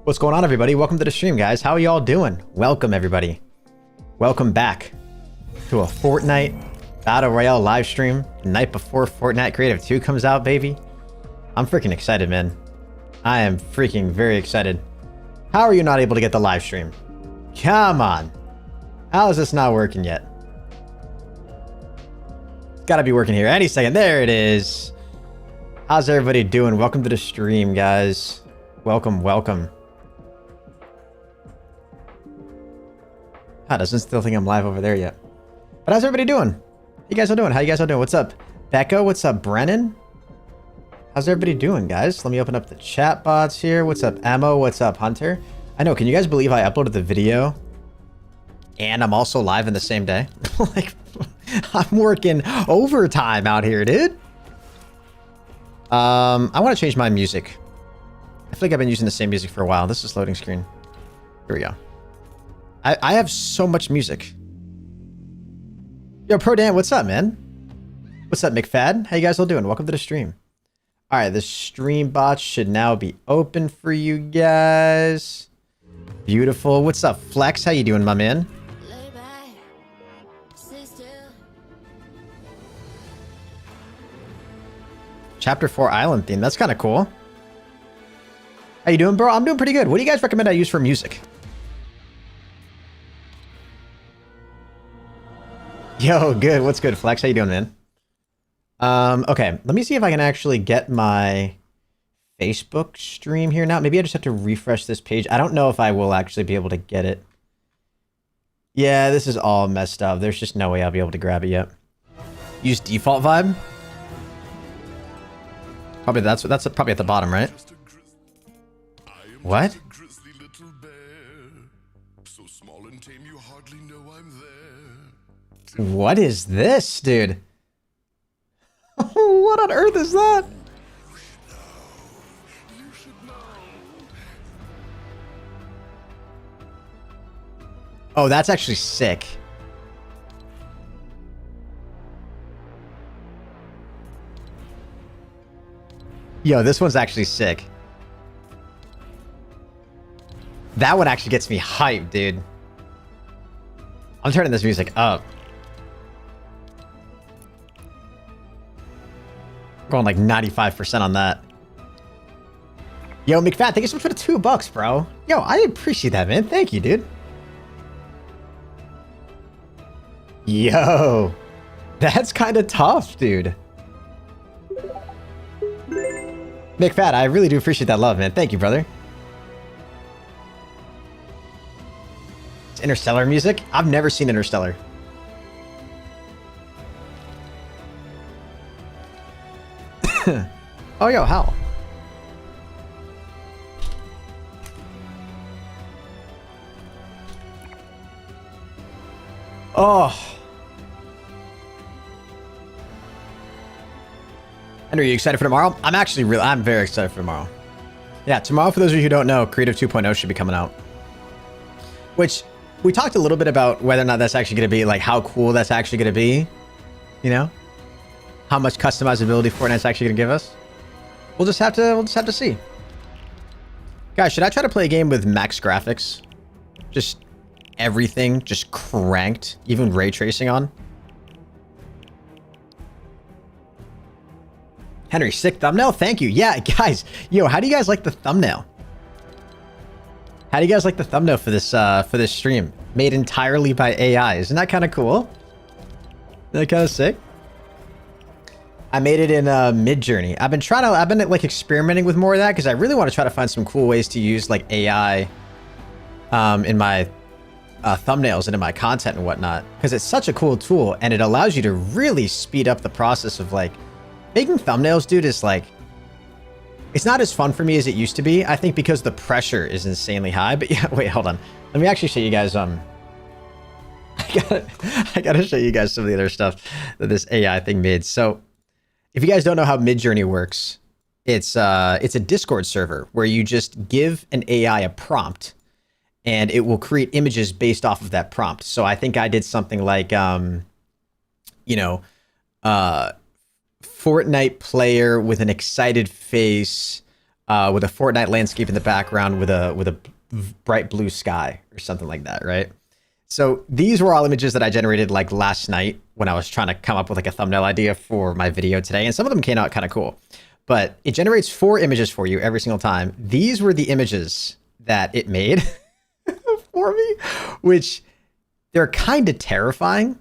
What's going on, everybody? Welcome to the stream, guys. How are y'all doing? Welcome, everybody. Welcome back to a Fortnite Battle Royale live stream the night before Fortnite Creative 2 comes out, baby. I'm freaking excited, man. I am freaking very excited. How are you not able to get the live stream? Come on. How is this not working yet? It's gotta be working here any second. There it is. How's everybody doing? Welcome to the stream, guys. Welcome, welcome. Doesn't still think I'm live over there yet. But how's everybody doing? How you guys all doing? How you guys all doing? What's up, Becca? What's up, Brennan? How's everybody doing, guys? Let me open up the chat bots here. What's up, Ammo? What's up, Hunter? I know, can you guys believe I uploaded the video and I'm also live in the same day? Like, I'm working overtime out here, dude. I want to change my music. I feel like I've been using the same music for a while. This is loading screen. Here we go. I have so much music. Yo, Pro Dan, what's up, man? What's up, McFad? How you guys all doing? Welcome to the stream. All right, the stream bot should now be open for you guys. Beautiful. What's up, Flex? How you doing, my man? Chapter 4 Island theme. That's kind of cool. How you doing, bro? I'm doing pretty good. What do you guys recommend I use for music? Yo, good. What's good, Flex? How you doing, man? Okay, let me see if I can actually get my Facebook stream here now. Maybe I just have to refresh this page. I don't know if I will actually be able to get it. Yeah, this is all messed up. There's just no way I'll be able to grab it yet. Use default vibe? Probably that's probably at the bottom, right? What? What is this, dude? What on earth is that? Oh, that's actually sick. Yo, this one's actually sick. That one actually gets me hyped, dude. I'm turning this music up. Going like 95% on that. Yo, McFat, thank you so much for the $2, bro. Yo, I appreciate that, man. Thank you, dude. Yo, that's kind of tough, dude. McFat, I really do appreciate that love, man. Thank you, brother. It's Interstellar music? I've never seen Interstellar. Oh, yo, how? Oh. And are you excited for tomorrow? I'm very excited for tomorrow. Yeah, tomorrow, for those of you who don't know, Creative 2.0 should be coming out. Which, we talked a little bit about whether or not that's actually going to be, like, how cool that's actually going to be. You know? How much customizability Fortnite's actually going to give us. We'll just have to see. Guys, should I try to play a game with max graphics? Just everything just cranked, even ray tracing on. Henry, sick thumbnail. Thank you. Yeah, guys. Yo, how do you guys like the thumbnail? How do you guys like the thumbnail for this stream? Made entirely by AI. Isn't that kind of cool? Isn't that kind of sick? I made it in Midjourney. I've been like experimenting with more of that because I really want to try to find some cool ways to use like AI in my thumbnails and in my content and whatnot, because it's such a cool tool and it allows you to really speed up the process of like making thumbnails, dude. Is like, it's not as fun for me as it used to be, I think, because the pressure is insanely high. But yeah, wait, hold on, let me actually show you guys I gotta show you guys some of the other stuff that this AI thing made. So if you guys don't know how Midjourney works, it's a Discord server where you just give an AI a prompt and it will create images based off of that prompt. So I think I did something like, you know, Fortnite player with an excited face, with a Fortnite landscape in the background with a bright blue sky or something like that, right? So these were all images that I generated like last night when I was trying to come up with like a thumbnail idea for my video today. And some of them came out kind of cool, but it generates 4 images for you every single time. These were the images that it made for me, which they're kind of terrifying,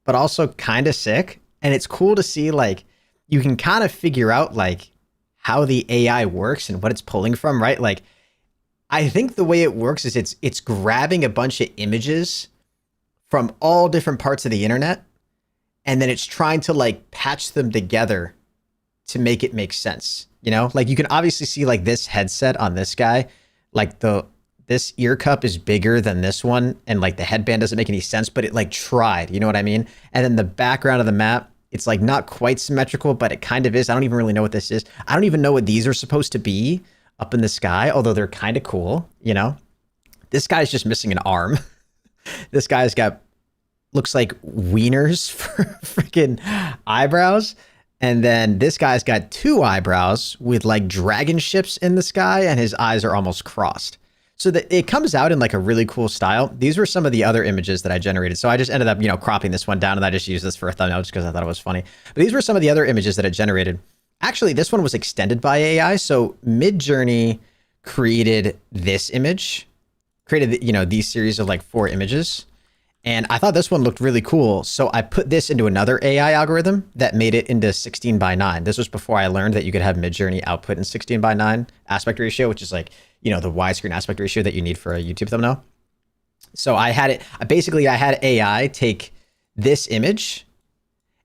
but also kind of sick. And it's cool to see like, you can kind of figure out like how the AI works and what it's pulling from, right? Like, I think the way it works is it's grabbing a bunch of images from all different parts of the internet, and then it's trying to like patch them together to make it make sense. You know, like you can obviously see like this headset on this guy, like this ear cup is bigger than this one, and like the headband doesn't make any sense, but it like tried, you know what I mean? And then the background of the map, it's like not quite symmetrical, but it kind of is. I don't even really know what this is. I don't even know what these are supposed to be up in the sky, although they're kind of cool, you know? This guy's just missing an arm. This guy's got, looks like wieners for freaking eyebrows. And then this guy's got 2 eyebrows with like dragon ships in the sky, and his eyes are almost crossed. So that it comes out in like a really cool style. These were some of the other images that I generated. So I just ended up, you know, cropping this one down, and I just used this for a thumbnail just because I thought it was funny. But these were some of the other images that I generated. Actually, this one was extended by AI. So Midjourney created this image, created, you know, these series of like 4 images. And I thought this one looked really cool. So I put this into another AI algorithm that made it into 16:9. This was before I learned that you could have Midjourney output in 16:9 aspect ratio, which is like, you know, the widescreen aspect ratio that you need for a YouTube thumbnail. So I had it, basically I had AI take this image,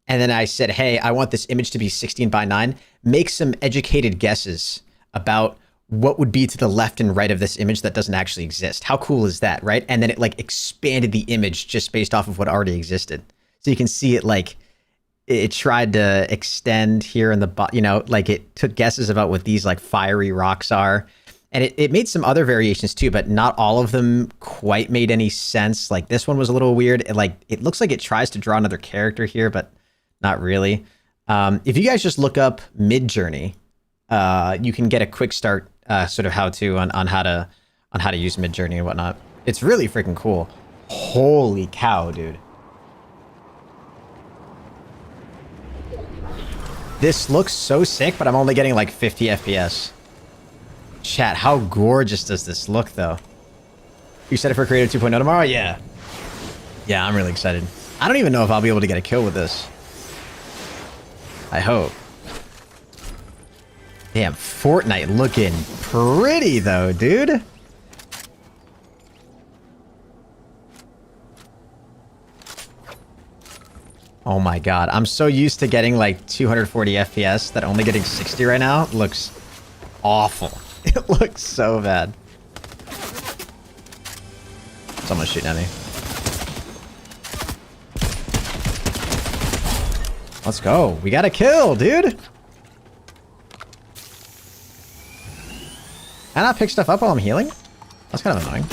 and then I said, hey, I want this image to be 16:9. Make some educated guesses about what would be to the left and right of this image that doesn't actually exist. How cool is that, right? And then it like expanded the image just based off of what already existed. So you can see it like, it tried to extend here in the, you know, like it took guesses about what these like fiery rocks are. And it made some other variations too, but not all of them quite made any sense. Like this one was a little weird. It looks like it tries to draw another character here, but not really. If you guys just look up Midjourney, you can get a quick start sort of how-to on how to use Midjourney and whatnot. It's really freaking cool. Holy cow, dude. This looks so sick, but I'm only getting like 50 FPS. Chat, how gorgeous does this look, though? You set it for Creative 2.0 tomorrow? Yeah. Yeah, I'm really excited. I don't even know if I'll be able to get a kill with this. I hope. Damn, Fortnite looking pretty, though, dude. Oh my god, I'm so used to getting like 240 FPS that only getting 60 right now looks awful. It looks so bad. Someone's shooting at me. Let's go. We got a kill, dude. And I pick stuff up while I'm healing? That's kind of annoying.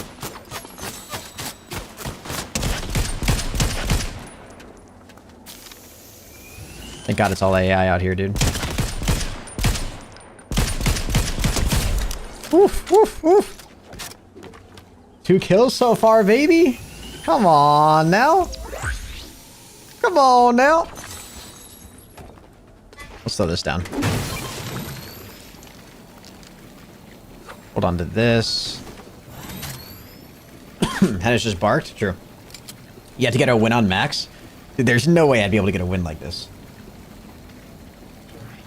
Thank God it's all AI out here, dude. Woof, woof, woof. 2 kills so far, baby. Come on now. Come on now. Let's slow this down. Hold on to this. ProHenis just barked? True. You have to get a win on max? Dude, there's no way I'd be able to get a win like this.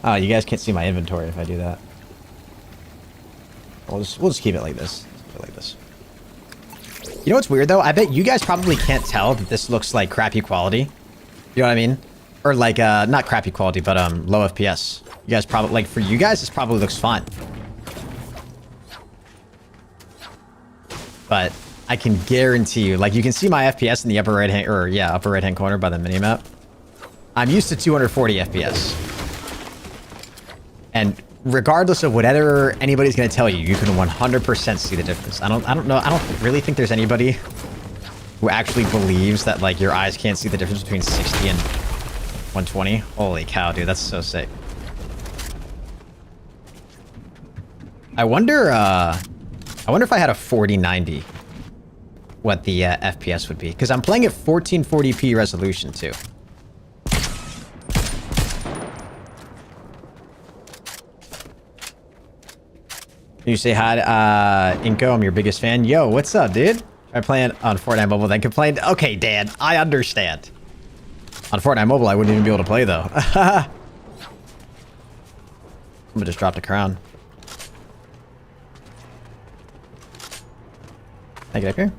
Oh, you guys can't see my inventory if I do that. We'll just keep it like this. Keep it like this. You know what's weird though? I bet you guys probably can't tell that this looks like crappy quality. You know what I mean? Or like, not crappy quality, but low FPS. You guys probably, like for you guys, this probably looks fine. But I can guarantee you, like you can see my FPS in the upper right hand, or yeah, upper right hand corner by the minimap. I'm used to 240 FPS. And regardless of whatever anybody's going to tell you, you can 100% see the difference. I don't know. I don't really think there's anybody who actually believes that like your eyes can't see the difference between 60 and 120. Holy cow, dude, that's so sick. I wonder if I had a 4090, what the FPS would be. Because I'm playing at 1440p resolution, too. Can you say hi to Inko? I'm your biggest fan. Yo, what's up, dude? Try playing on Fortnite Mobile, then complain. Okay, Dan, I understand. On Fortnite Mobile, I wouldn't even be able to play, though. I'm gonna just drop the crown. Can I get up here?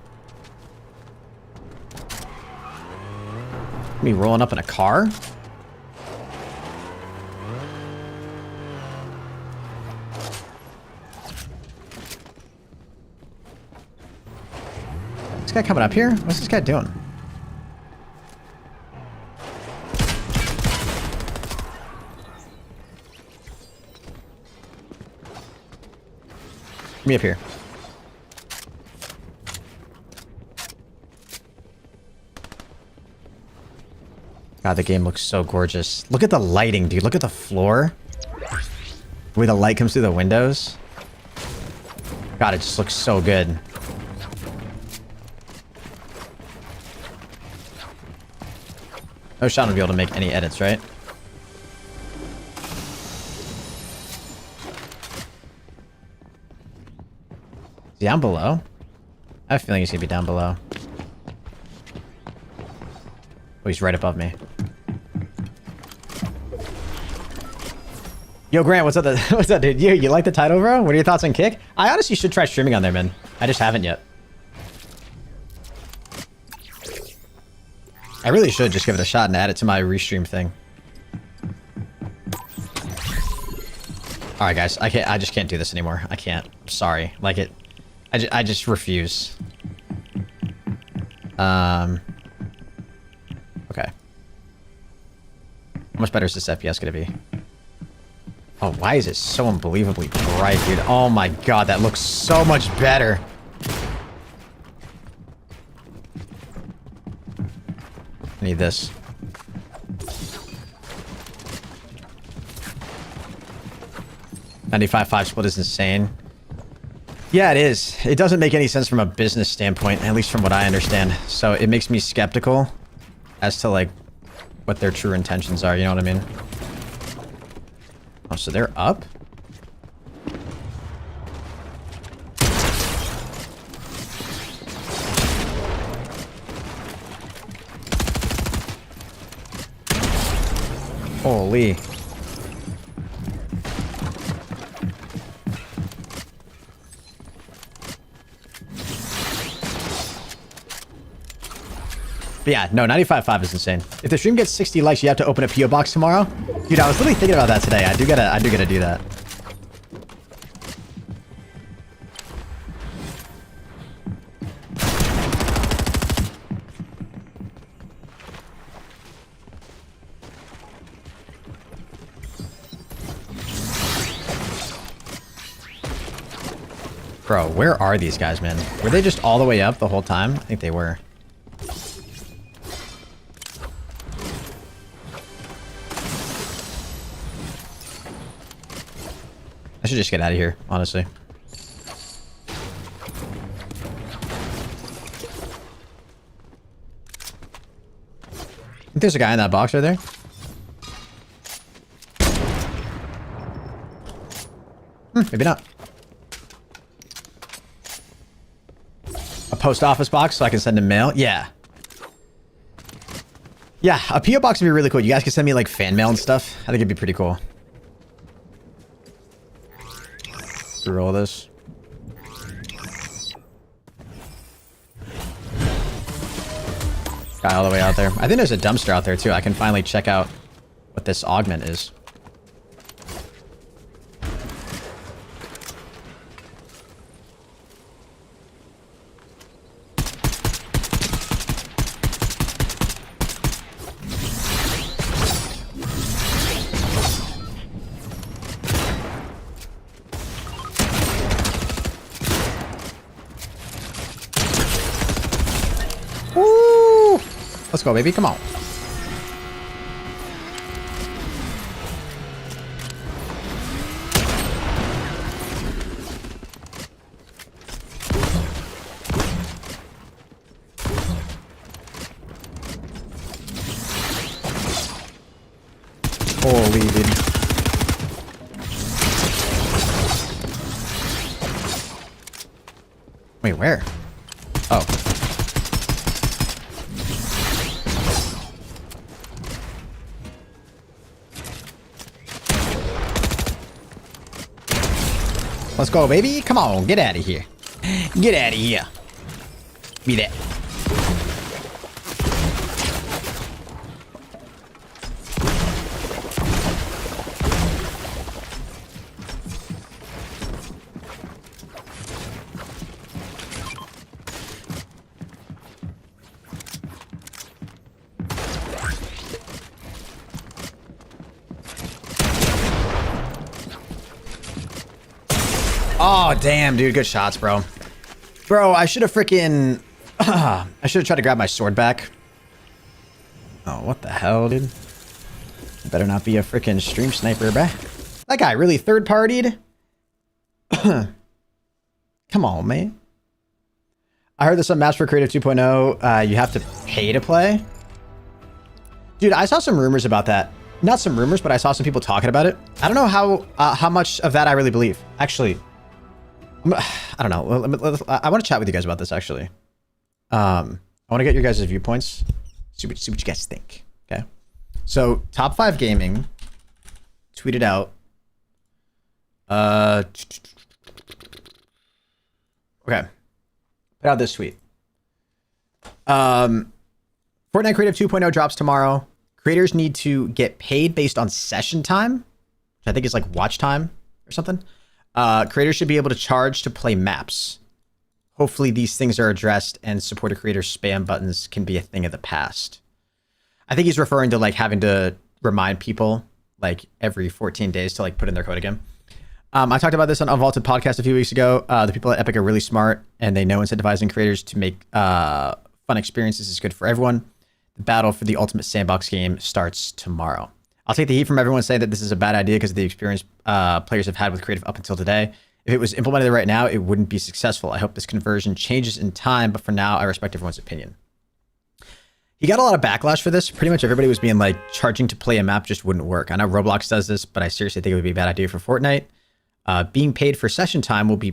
Me rolling up in a car? This guy coming up here? What's this guy doing? Me up here. God, the game looks so gorgeous. Look at the lighting, dude. Look at the floor. The way the light comes through the windows. God, it just looks so good. No shot would be able to make any edits, right? Down below? I have a feeling he's gonna be down below. Oh, he's right above me. Yo, Grant, what's up? What's up, dude? You like the title, bro? What are your thoughts on Kick? I honestly should try streaming on there, man. I just haven't yet. I really should just give it a shot and add it to my restream thing. All right, guys. I just can't do this anymore. I can't. Sorry. Like it. I just refuse. Okay. How much better is this FPS gonna be? Oh, why is it so unbelievably bright, dude? Oh my god, that looks so much better. I need this. $95.5 split is insane. Yeah, it is. It doesn't make any sense from a business standpoint, at least from what I understand. So it makes me skeptical as to, like, what their true intentions are, you know what I mean? Oh, so they're up? Holy. But yeah, no, 95.5 is insane. If the stream gets 60 likes, you have to open a PO box tomorrow. Dude, I was literally thinking about that today. I do gotta do that. Bro, where are these guys, man? Were they just all the way up the whole time? I think they were. I should just get out of here, honestly. I think there's a guy in that box right there. Maybe not. A post office box so I can send him mail? Yeah. Yeah, a PO box would be really cool. You guys can send me like fan mail and stuff. I think it'd be pretty cool. Roll this. Guy all the way out there. I think there's a dumpster out there too. I can finally check out what this augment is. Let's go, baby. Come on. Holy, dude. Wait, where? Oh. Let's go, baby. Come on, get out of here. Get out of here. Be that. Oh, damn, dude. Good shots, bro. Bro, I should have freaking... I should have tried to grab my sword back. Oh, what the hell, dude? Better not be a freaking stream sniper, bruh. That guy really third-partied? Come on, man. I heard there's some maps for Creative 2.0. You have to pay to play. Dude, I saw some rumors about that. Not some rumors, but I saw some people talking about it. I don't know how much of that I really believe. Actually... I don't know. I want to chat with you guys about this, actually. I want to get your guys' viewpoints. See what you guys think. Okay. So, Top 5 Gaming tweeted out. Okay. Put out this tweet. Fortnite Creative 2.0 drops tomorrow. Creators need to get paid based on session time, which I think is like watch time or something. Creators should be able to charge to play maps. Hopefully these things are addressed and supported creator spam buttons can be a thing of the past. I think he's referring to like having to remind people like every 14 days to like put in their code again. I talked about this on Unvaulted podcast a few weeks ago. The people at Epic are really smart and they know incentivizing creators to make fun experiences is good for everyone. The battle for the ultimate sandbox game starts tomorrow. I'll take the heat from everyone saying that this is a bad idea because of the experience players have had with creative up until today. If it was implemented right now, it wouldn't be successful. I hope this conversion changes in time, but for now, I respect everyone's opinion. He got a lot of backlash for this. Pretty much everybody was being like, charging to play a map just wouldn't work. I know Roblox does this, but I seriously think it would be a bad idea for Fortnite. Being paid for session time will be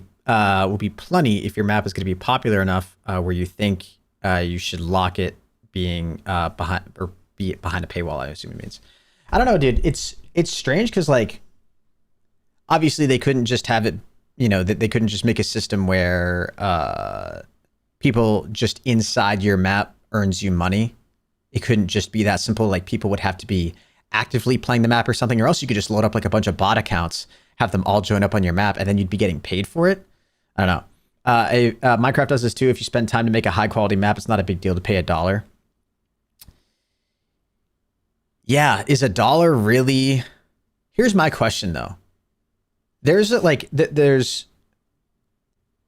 plenty if your map is going to be popular enough where you think you should lock it being behind a paywall, I assume it means. I don't know, dude. It's strange because like, obviously they couldn't just have it, you know, that they couldn't just make a system where people just inside your map earns you money. It couldn't just be that simple. Like people would have to be actively playing the map or something, or else you could just load up like a bunch of bot accounts, have them all join up on your map, and then you'd be getting paid for it. I don't know. Minecraft does this too. If you spend time to make a high quality map, it's not a big deal to pay $1. Yeah, is $1 really? Here's my question though. There's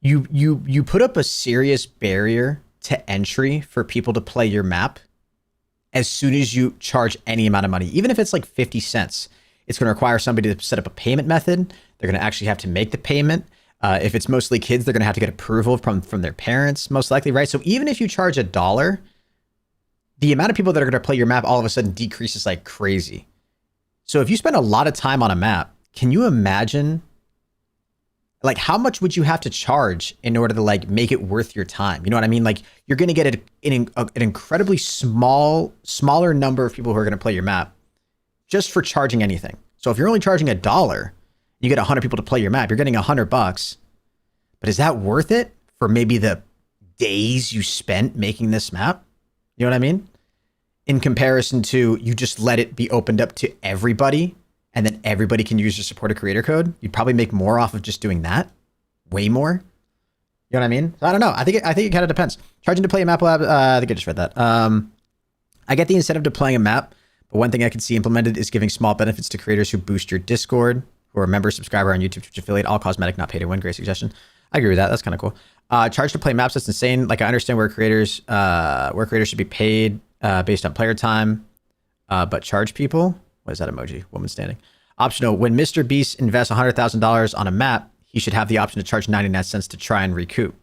you put up a serious barrier to entry for people to play your map as soon as you charge any amount of money, even if it's like 50 cents. It's going to require somebody to set up a payment method. They're going to actually have to make the payment. If it's mostly kids, they're going to have to get approval from their parents, most likely, right? So even if you charge $1, the amount of people that are going to play your map all of a sudden decreases like crazy. So if you spend a lot of time on a map, can you imagine like how much would you have to charge in order to like make it worth your time? You know what I mean? Like you're going to get an incredibly smaller number of people who are going to play your map just for charging anything. So if you're only charging $1, you get 100 people to play your map, you're getting $100. But is that worth it for maybe the days you spent making this map? You know what I mean? In comparison to you just let it be opened up to everybody and then everybody can use your supported creator code. You'd probably make more off of just doing that. Way more. You know what I mean? So I don't know. I think it kind of depends. Charging to play a map lab. I think I just read that. I get the incentive to playing a map, but one thing I can see implemented is giving small benefits to creators who boost your Discord, who are a member, subscriber on YouTube, Twitch affiliate, all cosmetic, not pay to win. Great suggestion. I agree with that. That's kind of cool. Charge to play maps. That's insane. Like I understand where creators should be paid based on player time, but charge people. What is that emoji? Woman standing. Optional. When Mr. Beast invests $100,000 on a map, he should have the option to charge 99 cents to try and recoup.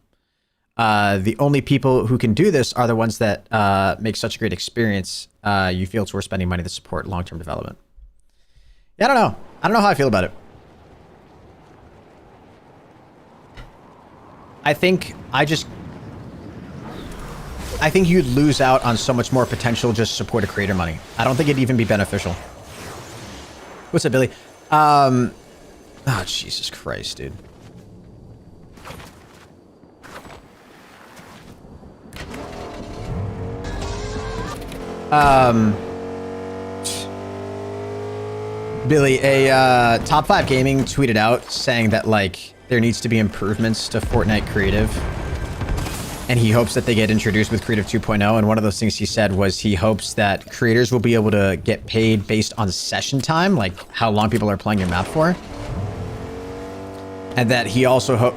The only people who can do this are the ones that make such a great experience. You feel it's worth spending money to support long-term development. Yeah, I don't know. I don't know how I feel about it. I think you'd lose out on so much more potential just supported creator money. I don't think it'd even be beneficial. What's up, Billy? Oh, Jesus Christ, dude. Billy, a top 5 gaming tweeted out saying that like there needs to be improvements to Fortnite Creative, and he hopes that they get introduced with Creative 2.0. And one of those things he said was he hopes that creators will be able to get paid based on session time, like how long people are playing your map for, and that he also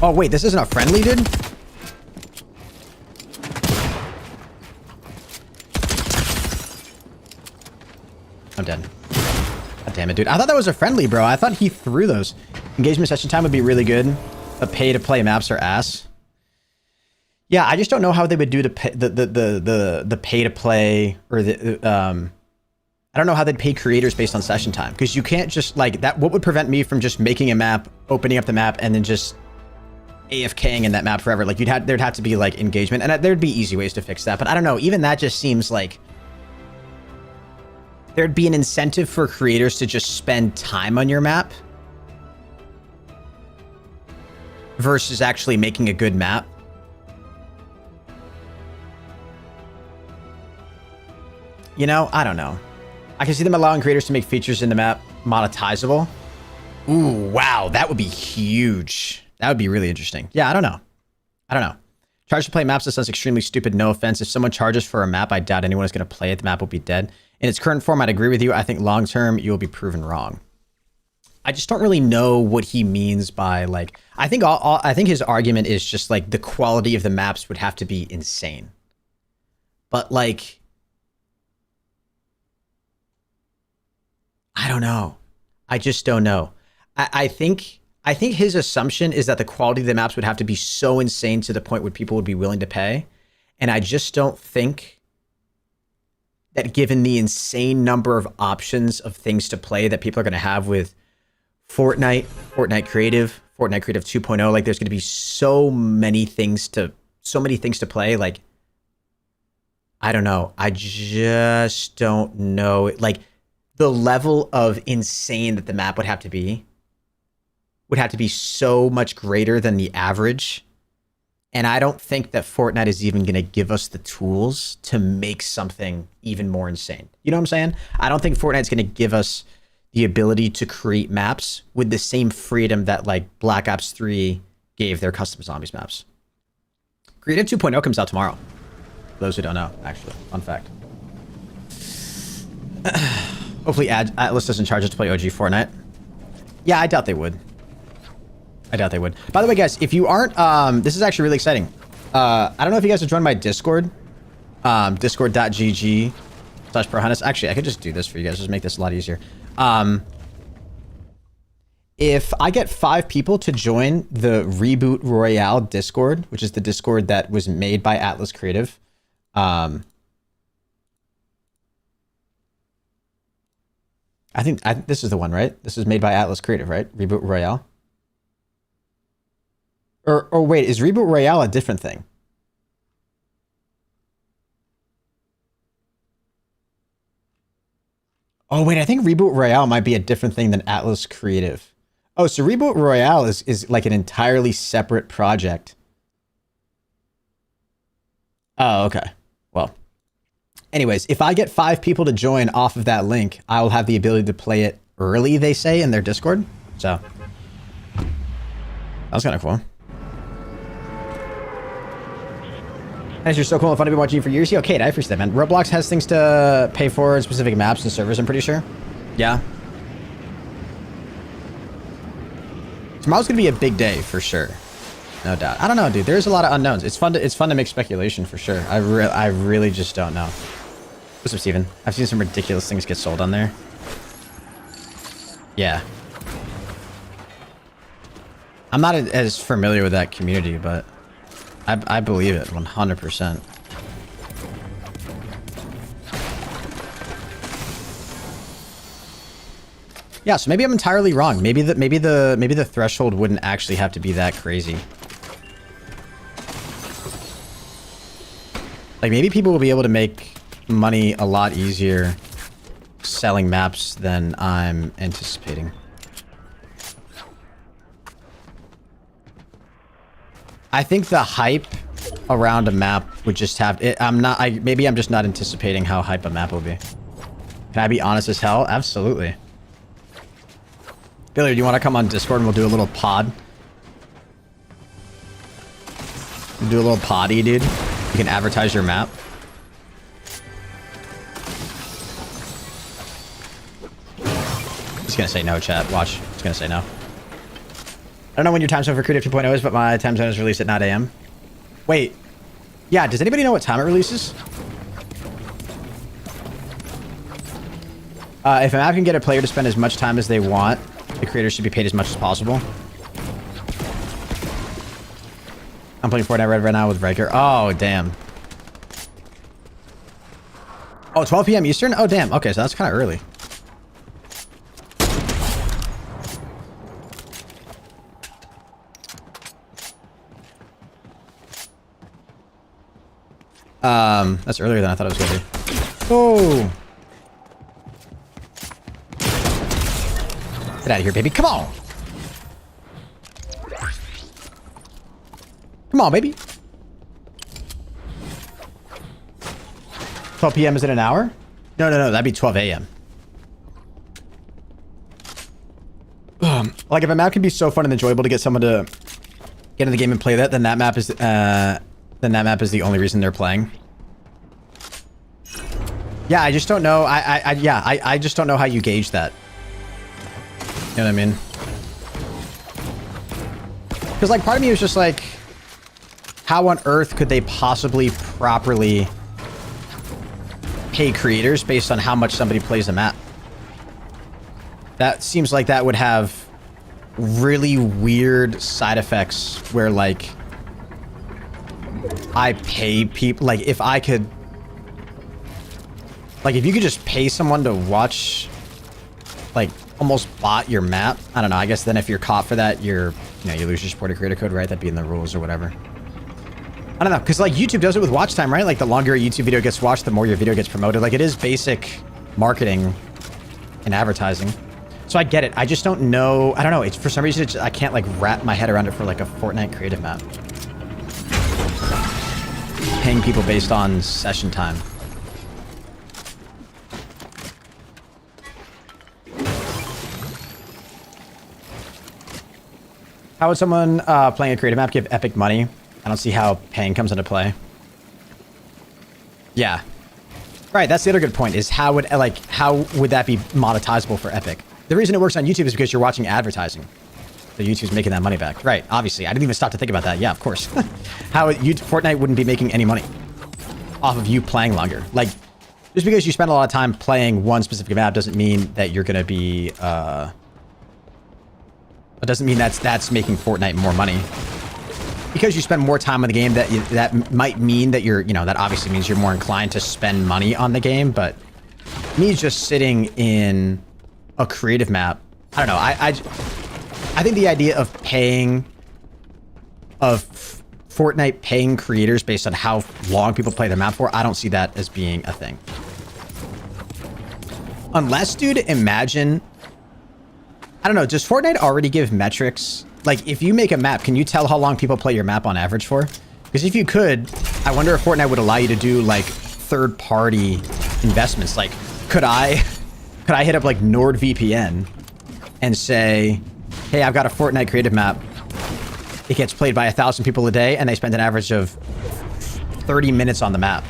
Oh wait, this isn't a friendly, dude? I'm dead. God damn it, dude. I thought that was a friendly, bro. I thought he threw those. Engagement session time would be really good. But pay to play maps are ass. Yeah, I just don't know how they would do the pay to play, or the I don't know how they'd pay creators based on session time, because you can't just like that. What would prevent me from just making a map, opening up the map, and then just AFKing in that map forever? Like there'd have to be like engagement, and there'd be easy ways to fix that. But I don't know. Even that just seems like there'd be an incentive for creators to just spend time on your map versus actually making a good map. You know, I don't know. I can see them allowing creators to make features in the map monetizable. Ooh, wow. That would be huge. That would be really interesting. Yeah, I don't know. Charge to play maps, that sounds extremely stupid. No offense. If someone charges for a map, I doubt anyone is going to play it. The map will be dead. In its current form, I'd agree with you. I think long term, you will be proven wrong. I just don't really know what he means by like. I think his argument is just like the quality of the maps would have to be insane. But like, I don't know. I just don't know. I think his assumption is that the quality of the maps would have to be so insane to the point where people would be willing to pay. And I just don't think that, given the insane number of options of things to play that people are going to have with Fortnite, Fortnite Creative 2.0, like there's going to be so many things to play. Like, I don't know. I just don't know. Like, the level of insane that the map would have to be so much greater than the average. And I don't think that Fortnite is even going to give us the tools to make something even more insane. You know what I'm saying? I don't think Fortnite's going to give us the ability to create maps with the same freedom that like Black Ops 3 gave their custom zombies maps. Creative 2.0 comes out tomorrow. For those who don't know, actually. Fun fact. Hopefully Atlas doesn't charge us to play OG Fortnite. Yeah, I doubt they would. By the way, guys, if you aren't, this is actually really exciting. I don't know if you guys have joined my Discord. Discord.gg/ProHenis. Actually, I could just do this for you guys. Just make this a lot easier. If I get 5 people to join the Reboot Royale Discord, which is the Discord that was made by Atlas Creative, I think this is the one, right? This is made by Atlas Creative, right? Reboot Royale. Or wait, is Reboot Royale a different thing? Oh wait, I think Reboot Royale might be a different thing than Atlas Creative. Oh, so Reboot Royale is like an entirely separate project. Oh, okay. Well, anyways, if I get 5 people to join off of that link, I will have the ability to play it early, they say, in their Discord. So, that was kind of cool. Nice, you're so cool and fun to be watching you for years. Yo, Kate, I appreciate that, man. Roblox has things to pay for in specific maps and servers, I'm pretty sure. Yeah. Tomorrow's gonna be a big day for sure. No doubt. I don't know, dude. There's a lot of unknowns. It's fun to make speculation for sure. I really just don't know. What's up, Steven? I've seen some ridiculous things get sold on there. Yeah. I'm not as familiar with that community, but I believe it 100%. Yeah, so maybe I'm entirely wrong. Maybe the threshold wouldn't actually have to be that crazy. Like maybe people will be able to make money a lot easier selling maps than I'm anticipating. I think the hype around a map would just have it. Maybe I'm just not anticipating how hype a map will be. Can I be honest as hell? Absolutely. Billy, do you want to come on Discord and we'll do a little pod? We'll do a little poddy, dude. You can advertise your map. He's gonna say no, chat. Watch. He's gonna say no. I don't know when your time zone for Creative 2.0 is, but my time zone is released at 9 a.m. Wait. Yeah, does anybody know what time it releases? If a map can get a player to spend as much time as they want, the creators should be paid as much as possible. I'm playing Fortnite Red right now with Riker. Oh, damn. Oh, 12 p.m. Eastern? Oh, damn. Okay, so that's kind of early. That's earlier than I thought it was going to be. Oh! Get out of here, baby. Come on! Come on, baby. 12 p.m. is in an hour? No, that'd be 12 a.m. Like if a map can be so fun and enjoyable to get someone to get in the game and play that, then that map is the only reason they're playing. Yeah, I just don't know. I just don't know how you gauge that. You know what I mean? Because like part of me was just like, how on earth could they possibly properly pay creators based on how much somebody plays a map? That seems like that would have really weird side effects where like I pay people, like if I could, like if you could just pay someone to watch, like almost bot your map. I don't know. I guess then if you're caught for that, you lose your supported creator code, right? That'd be in the rules or whatever. I don't know. Because like YouTube does it with watch time, right? Like the longer a YouTube video gets watched, the more your video gets promoted. Like it is basic marketing and advertising. So I get it. I just don't know. I don't know. It's for some reason, I can't like wrap my head around it for like a Fortnite creative map. Paying people based on session time. How would someone playing a creative map give Epic money? I don't see how paying comes into play. Yeah. Right, that's the other good point, is how would that be monetizable for Epic? The reason it works on YouTube is because you're watching advertising. So YouTube's making that money back. Right, obviously. I didn't even stop to think about that. Yeah, of course. Fortnite wouldn't be making any money off of you playing longer. Like, just because you spend a lot of time playing one specific map doesn't mean that you're going to be... It doesn't mean that's making Fortnite more money. Because you spend more time on the game, that might mean that that obviously means you're more inclined to spend money on the game, but me just sitting in a creative map, I don't know, I think the idea of Fortnite paying creators based on how long people play their map for, I don't see that as being a thing. Unless, dude, imagine... I don't know, does Fortnite already give metrics? Like, if you make a map, can you tell how long people play your map on average for? Because if you could, I wonder if Fortnite would allow you to do, like, third-party investments. Like, could I hit up, like, NordVPN and say, hey, I've got a Fortnite creative map. It gets played by 1,000 people a day, and they spend an average of 30 minutes on the map.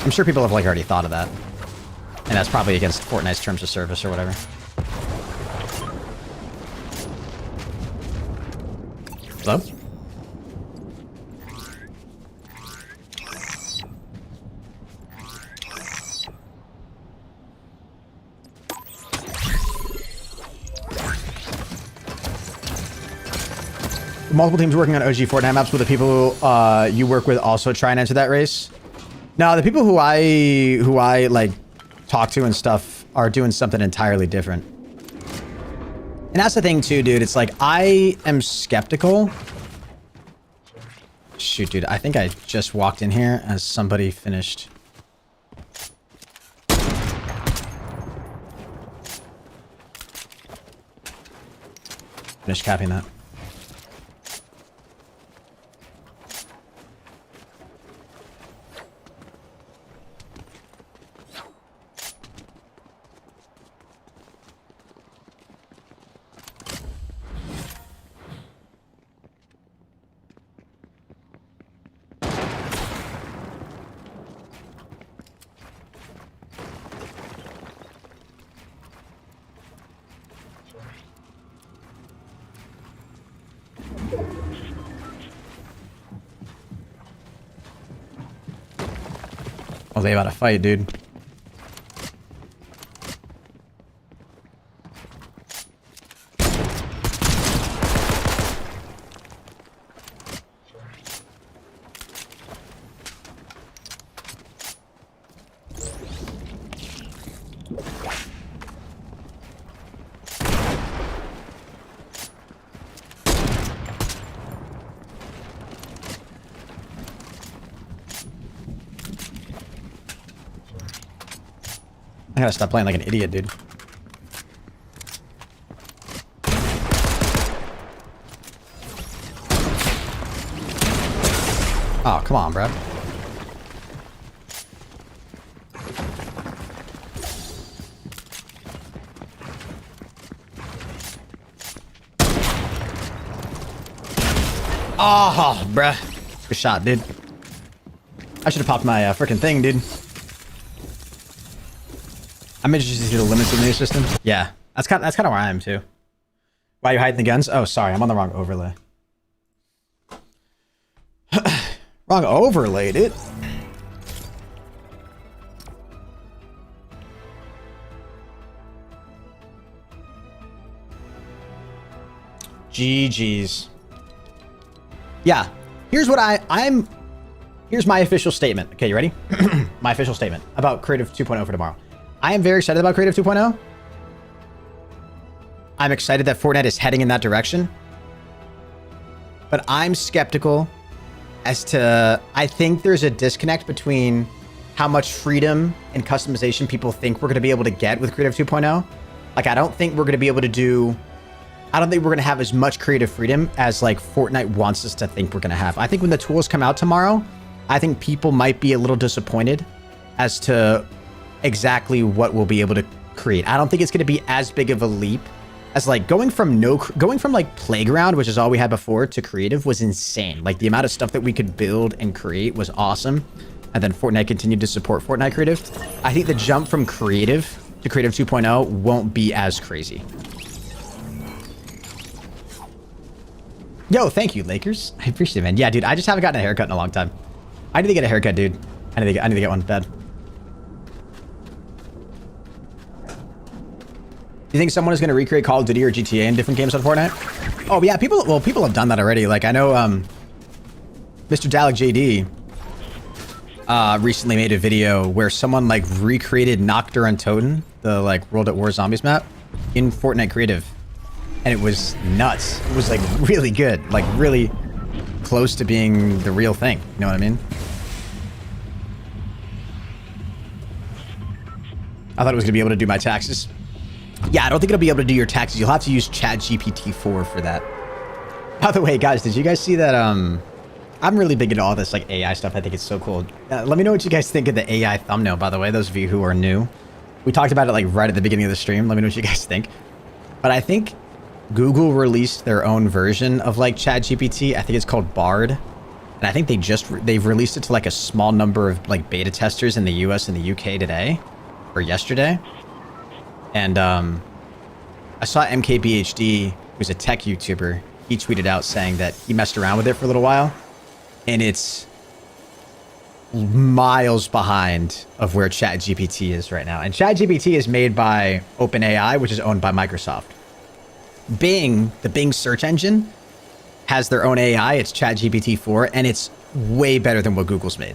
I'm sure people have, like, already thought of that. And that's probably against Fortnite's terms of service or whatever. Hello? Multiple teams working on OG Fortnite maps. Will the people you work with also try and enter that race? No, the people who I like talk to and stuff are doing something entirely different. And that's the thing too, dude. It's like, I am skeptical. Shoot, dude. I think I just walked in here as somebody finished. Finished capping that. Oh, they about to fight, dude. I gotta stop playing like an idiot, dude. Oh, come on, bro. Oh, bruh. Good shot, dude. I should have popped my freaking thing, dude. I'm interested to see the limits of the new system. Yeah, that's kind of where I am too. Why are you hiding the guns? Oh, sorry, I'm on the wrong overlay. Wrong overlay, dude. GG's. Yeah, here's what here's my official statement. Okay, you ready? My official statement about Creative 2.0 for tomorrow. I am very excited about Creative 2.0. I'm excited that Fortnite is heading in that direction. But I'm skeptical as to... I think there's a disconnect between how much freedom and customization people think we're going to be able to get with Creative 2.0. Like, I don't think we're going to be able to do... I don't think we're going to have as much creative freedom as, like, Fortnite wants us to think we're going to have. I think when the tools come out tomorrow, I think people might be a little disappointed as to... exactly what we'll be able to create. I don't think it's going to be as big of a leap as like going from like Playground, which is all we had before, to Creative was insane. Like the amount of stuff that we could build and create was awesome. And then Fortnite continued to support Fortnite Creative. I think the jump from Creative to Creative 2.0 won't be as crazy. Yo, thank you, Lakers. I appreciate it, man. Yeah, dude, I just haven't gotten a haircut in a long time. I need to get a haircut, dude. I need to get one bad. You think someone is going to recreate Call of Duty or GTA in different games on Fortnite? Oh, yeah, people have done that already. Like, I know Mr. Dalek JD recently made a video where someone, like, recreated Noctur and Toten, the, like, World at War Zombies map, in Fortnite Creative. And it was nuts. It was, like, really good. Like, really close to being the real thing. You know what I mean? I thought it was going to be able to do my taxes. Yeah, I don't think it'll be able to do your taxes. You'll have to use ChatGPT-4 for that. By the way, guys, did you guys see that? I'm really big into all this like AI stuff. I think it's so cool. Let me know what you guys think of the AI thumbnail, by the way, those of you who are new. We talked about it like right at the beginning of the stream. Let me know what you guys think. But I think Google released their own version of like ChatGPT. I think it's called Bard. And I think they've released it to like a small number of like beta testers in the US and the UK today or yesterday. And I saw MKBHD, who's a tech YouTuber, he tweeted out saying that he messed around with it for a little while, and it's miles behind of where ChatGPT is right now. And ChatGPT is made by OpenAI, which is owned by Microsoft. Bing, the Bing search engine, has their own AI. It's ChatGPT-4, and it's way better than what Google's made.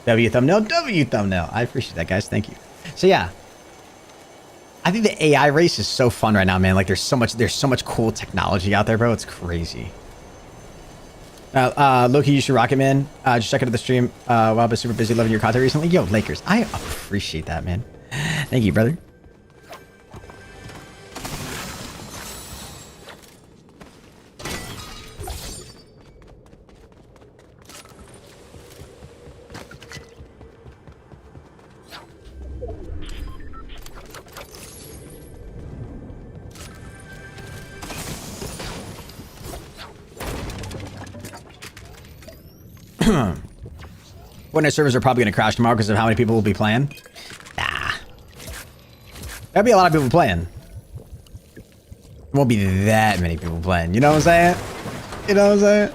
W thumbnail, W thumbnail. I appreciate that, guys. Thank you. So yeah, I think the AI race is so fun right now, man. Like there's so much cool technology out there, bro. It's crazy. Loki, you should rock it, man. Just check out the stream. Wow, I've been super busy loving your content recently. Yo, Lakers, I appreciate that, man. Thank you, brother. Fortnite servers are probably going to crash tomorrow because of how many people will be playing. Nah. There'll be a lot of people playing. There won't be that many people playing. You know what I'm saying? You know what I'm saying?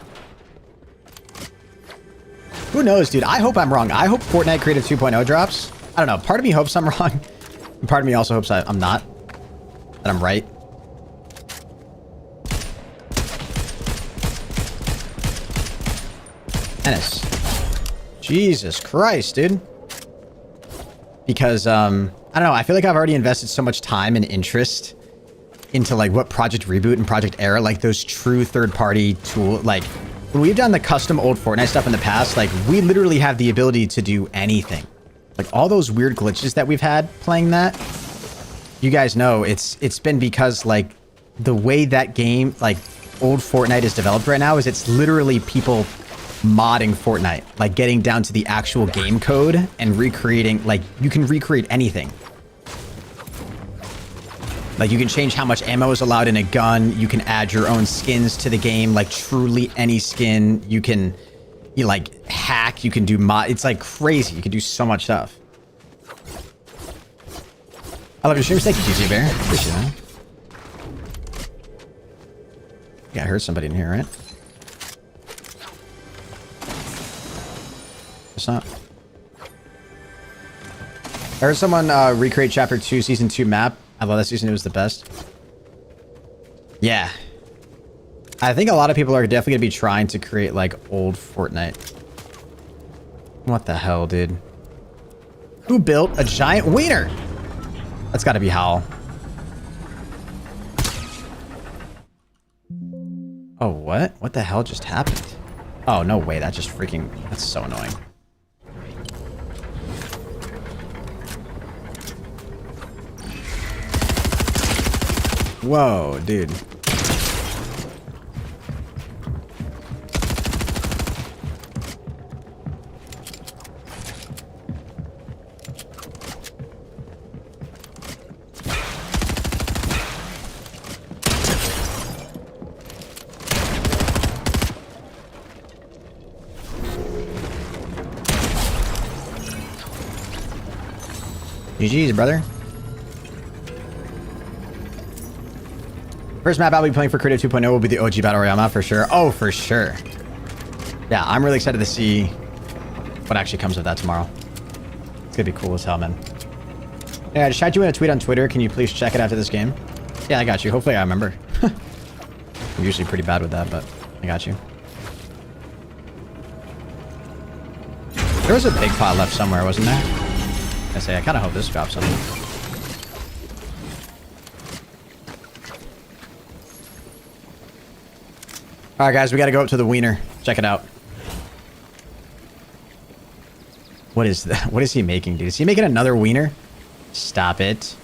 Who knows, dude? I hope I'm wrong. I hope Fortnite Creative 2.0 drops. I don't know. Part of me hopes I'm wrong. And part of me also hopes I'm not. That I'm right. Ennis. Jesus Christ, dude. Because, I don't know. I feel like I've already invested so much time and interest into, like, what Project Reboot and Project Era, like, those true third-party tool, like, when we've done the custom old Fortnite stuff in the past, like, we literally have the ability to do anything. Like, all those weird glitches that we've had playing that, you guys know, it's been because, like, the way that game, like, old Fortnite is developed right now is it's literally people modding Fortnite, like getting down to the actual game code and recreating, like you can recreate anything. Like you can change how much ammo is allowed in a gun. You can add your own skins to the game, like truly any skin. You can, like hack, you can do mod. It's like crazy. You can do so much stuff. I love your streams. Thank you, GG Bear. Appreciate that. Yeah, I heard somebody in here, right? It's not. I heard someone recreate Chapter 2 Season 2 map. I love that season. It was the best. Yeah. I think a lot of people are definitely going to be trying to create, like, old Fortnite. What the hell, dude? Who built a giant wiener? That's got to be Howl. Oh, what? What the hell just happened? Oh, no way. That just freaking... That's so annoying. Whoa, dude. GG's, brother. First map I'll be playing for Creative 2.0 will be the OG Battle Royale map for sure. Oh, for sure. Yeah, I'm really excited to see what actually comes of that tomorrow. It's gonna be cool as hell, man. Yeah, I just tried you in a tweet on Twitter. Can you please check it after this game? Yeah, I got you. Hopefully I remember. I'm usually pretty bad with that, but I got you. There was a big pot left somewhere, wasn't there? I say, I kind of hope this drops something. All right, guys, we got to go up to the wiener. Check it out. What is that? What is he making, dude? Is he making another wiener? Stop it.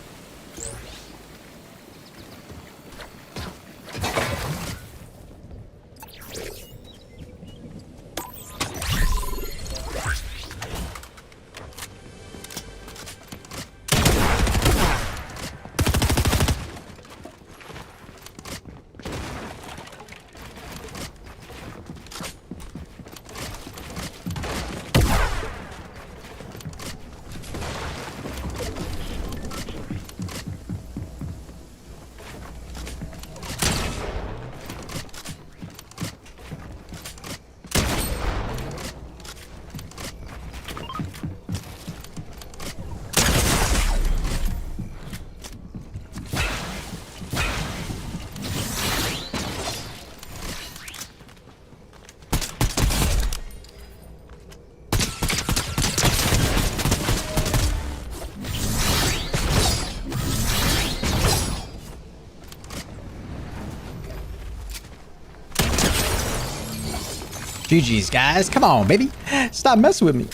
GG's, guys. Come on, baby. Stop messing with me.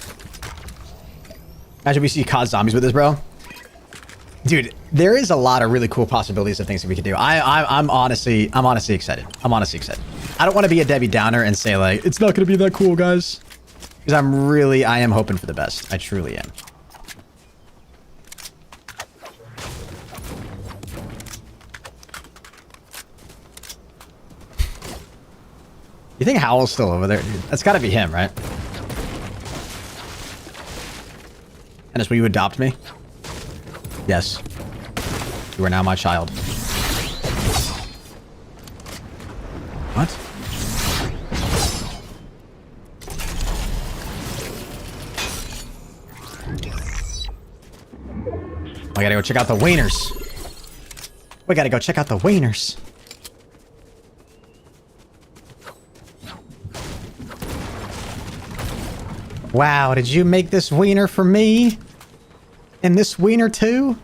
Imagine we see COD zombies with this, bro. Dude, there is a lot of really cool possibilities of things that we could do. I'm honestly excited. I'm honestly excited. I don't want to be a Debbie Downer and say, like, it's not going to be that cool, guys. Because I am hoping for the best. I truly am. You think Howl's still over there? Dude, that's got to be him, right? Ennis, will you adopt me? Yes. You are now my child. What? I gotta go check out the wieners. We gotta go check out the wieners. Wow, did you make this wiener for me? And this wiener too?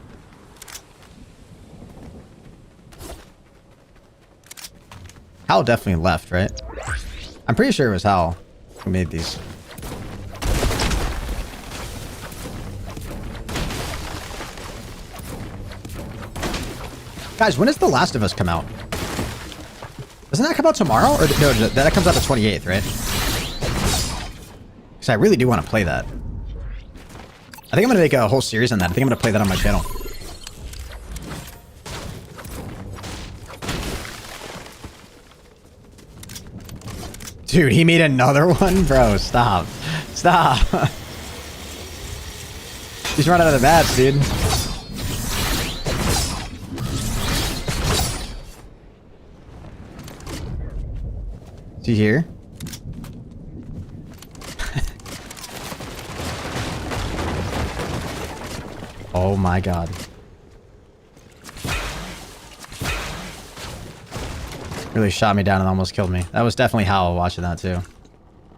Hal definitely left, right? I'm pretty sure it was Hal who made these. Guys, when does The Last of Us come out? Doesn't that come out tomorrow? Or no, that comes out the 28th, right? Because I really do want to play that. I think I'm going to make a whole series on that. I think I'm going to play that on my channel. Dude, he made another one? Bro, stop. Stop. He's running out of the bats, dude. Is he here? Oh my god. Really shot me down and almost killed me. That was definitely Howell watching that too.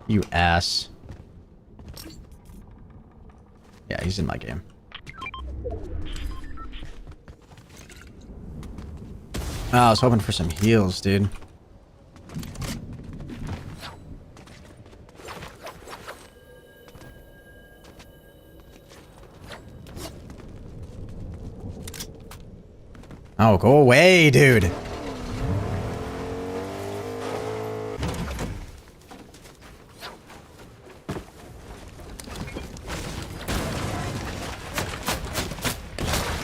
You ass. Yeah, he's in my game. Oh, I was hoping for some heals, dude. Oh, go away, dude.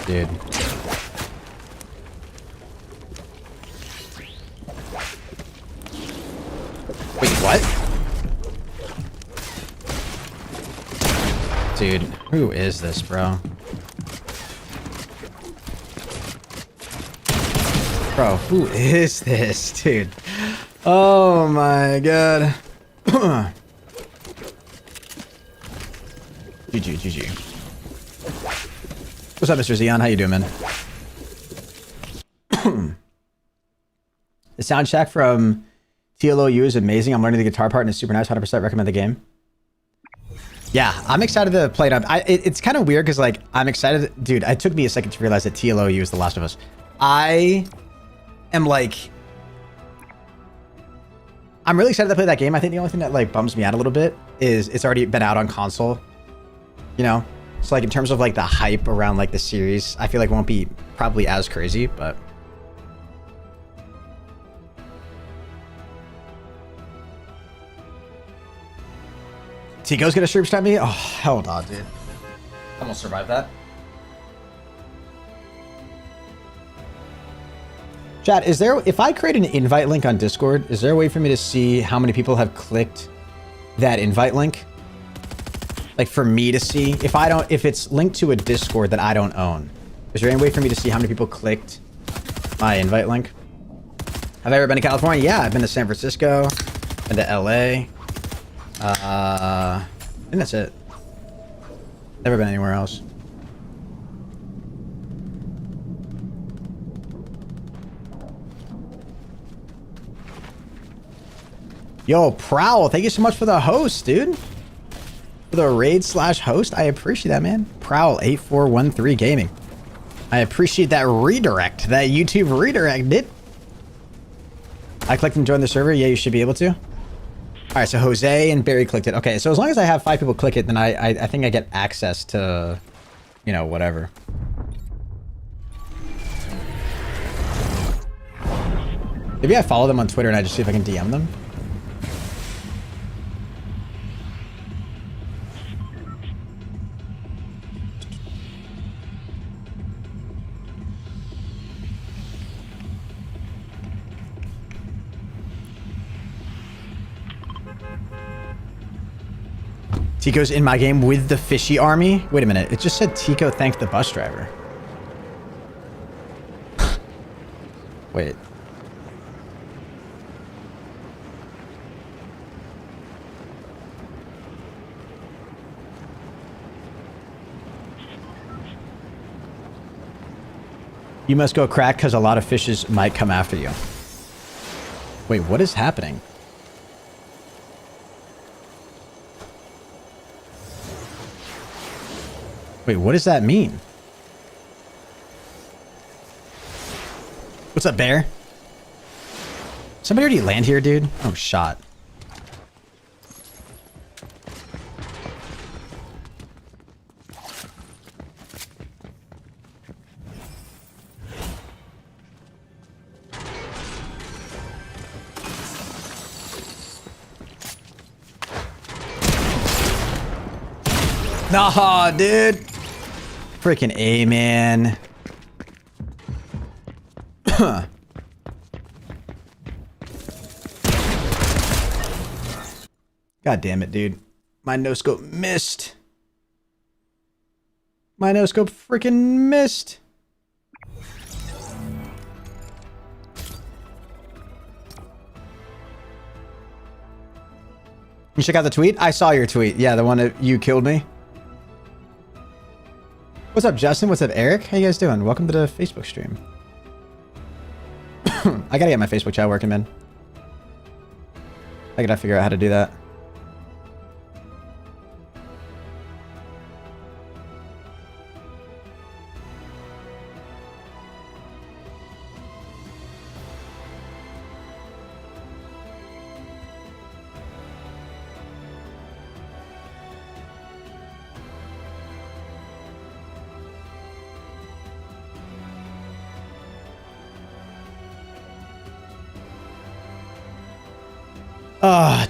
Dude. Wait, what? Dude, who is this, bro? Bro, who is this, dude? Oh my god. GG, GG. What's up, Mr. Xeon? How you doing, man? The soundtrack from TLOU is amazing. I'm learning the guitar part and it's super nice. 100% recommend the game. Yeah, I'm excited to play it. It's kind of weird because, like, I'm excited. Dude, it took me a second to realize that TLOU is The Last of Us. I am, like... I'm really excited to play that game. I think the only thing that, like, bums me out a little bit is it's already been out on console. You know? So, like, in terms of, like, the hype around, like, the series, I feel like it won't be probably as crazy, but... Tico's gonna stream stab me? Oh, hell no, dude. I'm gonna survive that. Chat, is there... If I create an invite link on Discord, is there a way for me to see how many people have clicked that invite link? Like, for me to see? If it's linked to a Discord that I don't own, is there any way for me to see how many people clicked my invite link? Have I ever been to California? Yeah, I've been to San Francisco, been to LA. I think that's it. Never been anywhere else. Yo, Prowl, thank you so much for the host, dude. For the raid/host. I appreciate that, man. Prowl8413 Gaming. I appreciate that redirect. That YouTube redirect, dude. I clicked and joined the server. Yeah, you should be able to. All right, so Jose and Barry clicked it. Okay, so as long as I have 5 people click it, then I think I get access to, you know, whatever. Maybe I follow them on Twitter and I just see if I can DM them. Tico's in my game with the fishy army? Wait a minute. It just said Tico thanked the bus driver. Wait. You must go crack because a lot of fishes might come after you. Wait, what is happening? Wait, what does that mean? What's up, Bear? Somebody already land here, dude? Oh, shot. Nah, dude. Freaking A, man. God damn it, dude. My no-scope missed. My no-scope freaking missed. You check out the tweet? I saw your tweet. Yeah, the one that you killed me. What's up, Justin? What's up, Eric? How you guys doing? Welcome to the Facebook stream. I gotta get my Facebook chat working, man. I gotta figure out how to do that.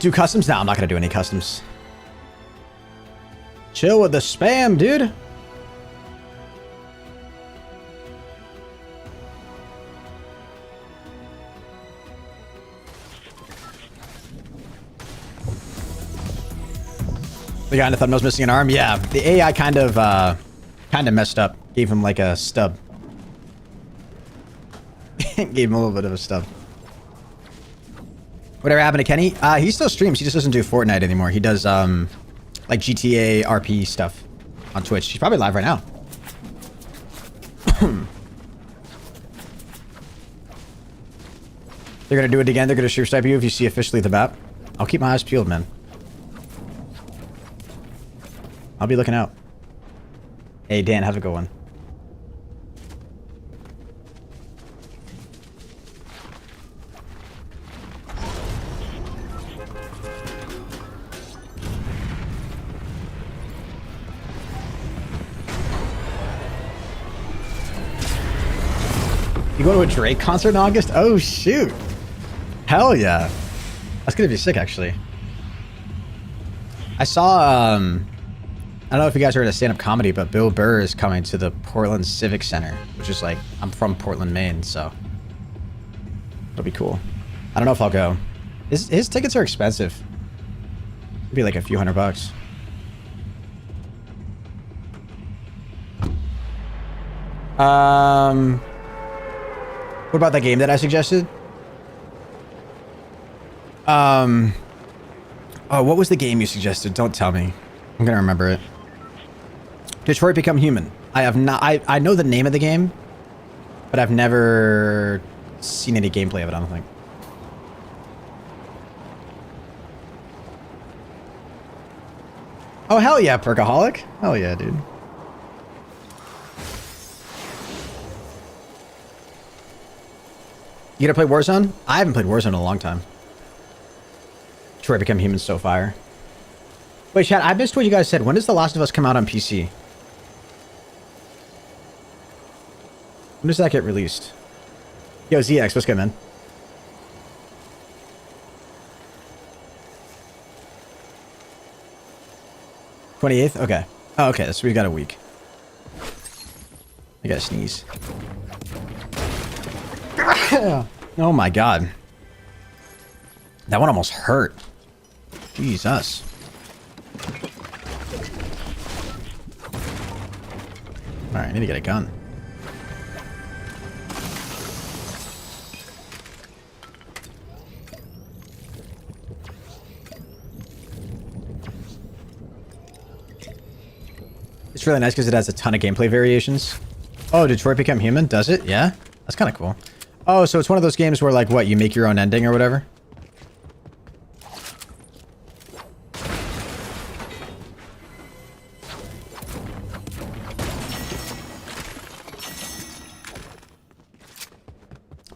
Do customs? No, I'm not gonna do any customs. Chill with the spam, dude. The guy in the thumbnail's missing an arm? Yeah, the AI kind of messed up. Gave him like a stub. Gave him a little bit of a stub. Whatever happened to Kenny? He still streams. He just doesn't do Fortnite anymore. He does, like GTA RP stuff on Twitch. He's probably live right now. They're gonna do it again. They're gonna sure snipe you if you see officially the map. I'll keep my eyes peeled, man. I'll be looking out. Hey, Dan, how's it going? You going to a Drake concert in August? Oh, shoot. Hell yeah. That's going to be sick, actually. I saw, I don't know if you guys heard of stand-up comedy, but Bill Burr is coming to the Portland Civic Center, which is like, I'm from Portland, Maine, so it'll be cool. I don't know if I'll go. His tickets are expensive. It'd be like a few $100. What about that game that I suggested? Oh, what was the game you suggested? Don't tell me. I'm gonna remember it. Detroit Become Human. I have not. I know the name of the game, but I've never seen any gameplay of it, I don't think. Oh, hell yeah, Perkaholic. Hell yeah, dude. You gonna play Warzone? I haven't played Warzone in a long time. Detroit Become Human so fire. Wait, chat, I missed what you guys said. When does The Last of Us come out on PC? When does that get released? Yo, ZX, what's good, man? $28th? Okay. Oh, okay, so we got a week. I gotta sneeze. Oh my god. That one almost hurt. Jesus. Alright, I need to get a gun. It's really nice because it has a ton of gameplay variations. Oh, Detroit Become Human? Does it? Yeah? That's kind of cool. Oh, so it's one of those games where, like, what, you make your own ending or whatever?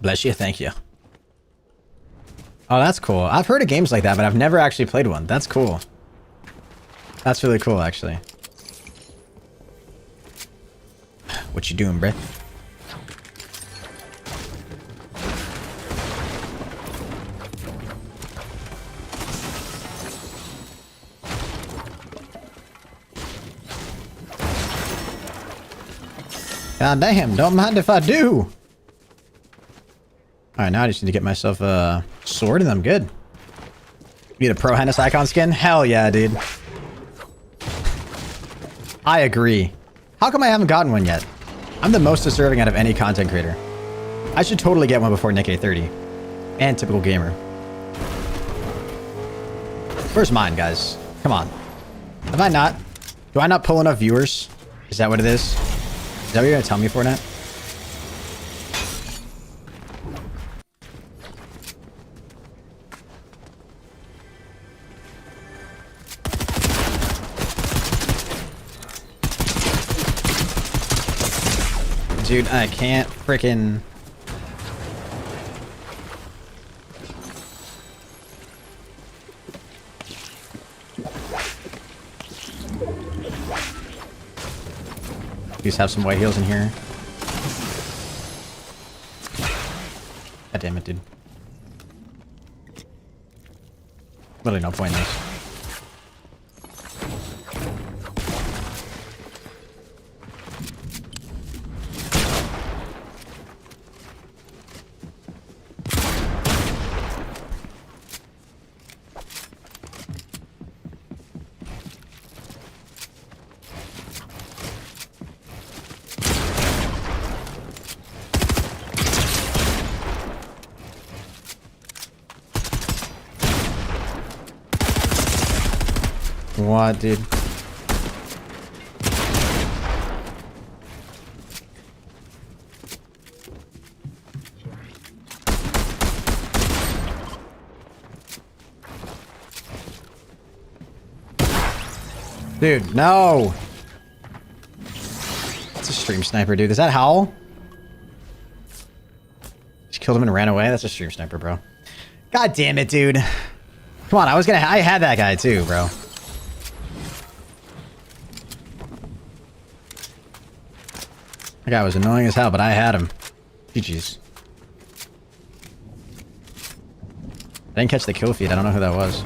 Bless you, thank you. Oh, that's cool. I've heard of games like that, but I've never actually played one. That's cool. That's really cool, actually. What you doing, bruh? God damn, don't mind if I do. Alright, now I just need to get myself a sword and I'm good. Need a ProHenis icon skin? Hell yeah, dude. I agree. How come I haven't gotten one yet? I'm the most deserving out of any content creator. I should totally get one before Nick A30. And Typical Gamer. Where's mine, guys? Come on. Have I not? Do I not pull enough viewers? Is that what it is? Is that what you're gonna tell me, Fortnite? Dude, I can't frickin'... Please have some white heels in here. God damn it, dude. Really no point in this. What, dude? Dude, no! That's a stream sniper, dude. Is that Howl? Just killed him and ran away? That's a stream sniper, bro. God damn it, dude. Come on, I had that guy too, bro. That guy was annoying as hell, but I had him. GG's. I didn't catch the kill feed. I don't know who that was.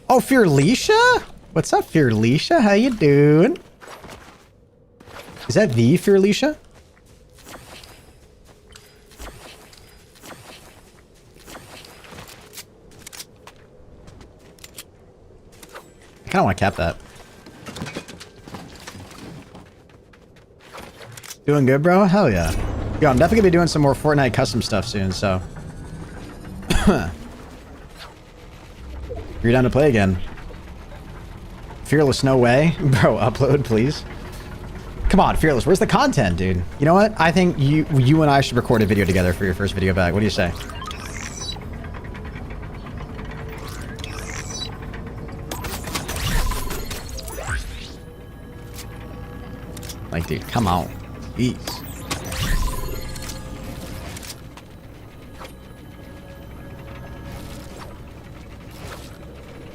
Oh, Fearleisha? What's up, Fearleisha? How you doing? Is that the Fearleisha? I kind of want to cap that. Doing good, bro? Hell yeah. Yo, I'm definitely gonna be doing some more Fortnite custom stuff soon, so. You're down to play again. Fearless, no way. Bro, upload, please. Come on, Fearless, where's the content, dude? You know what? I think you and I should record a video together for your first video back. What do you say? Like, dude, come on. Jeez.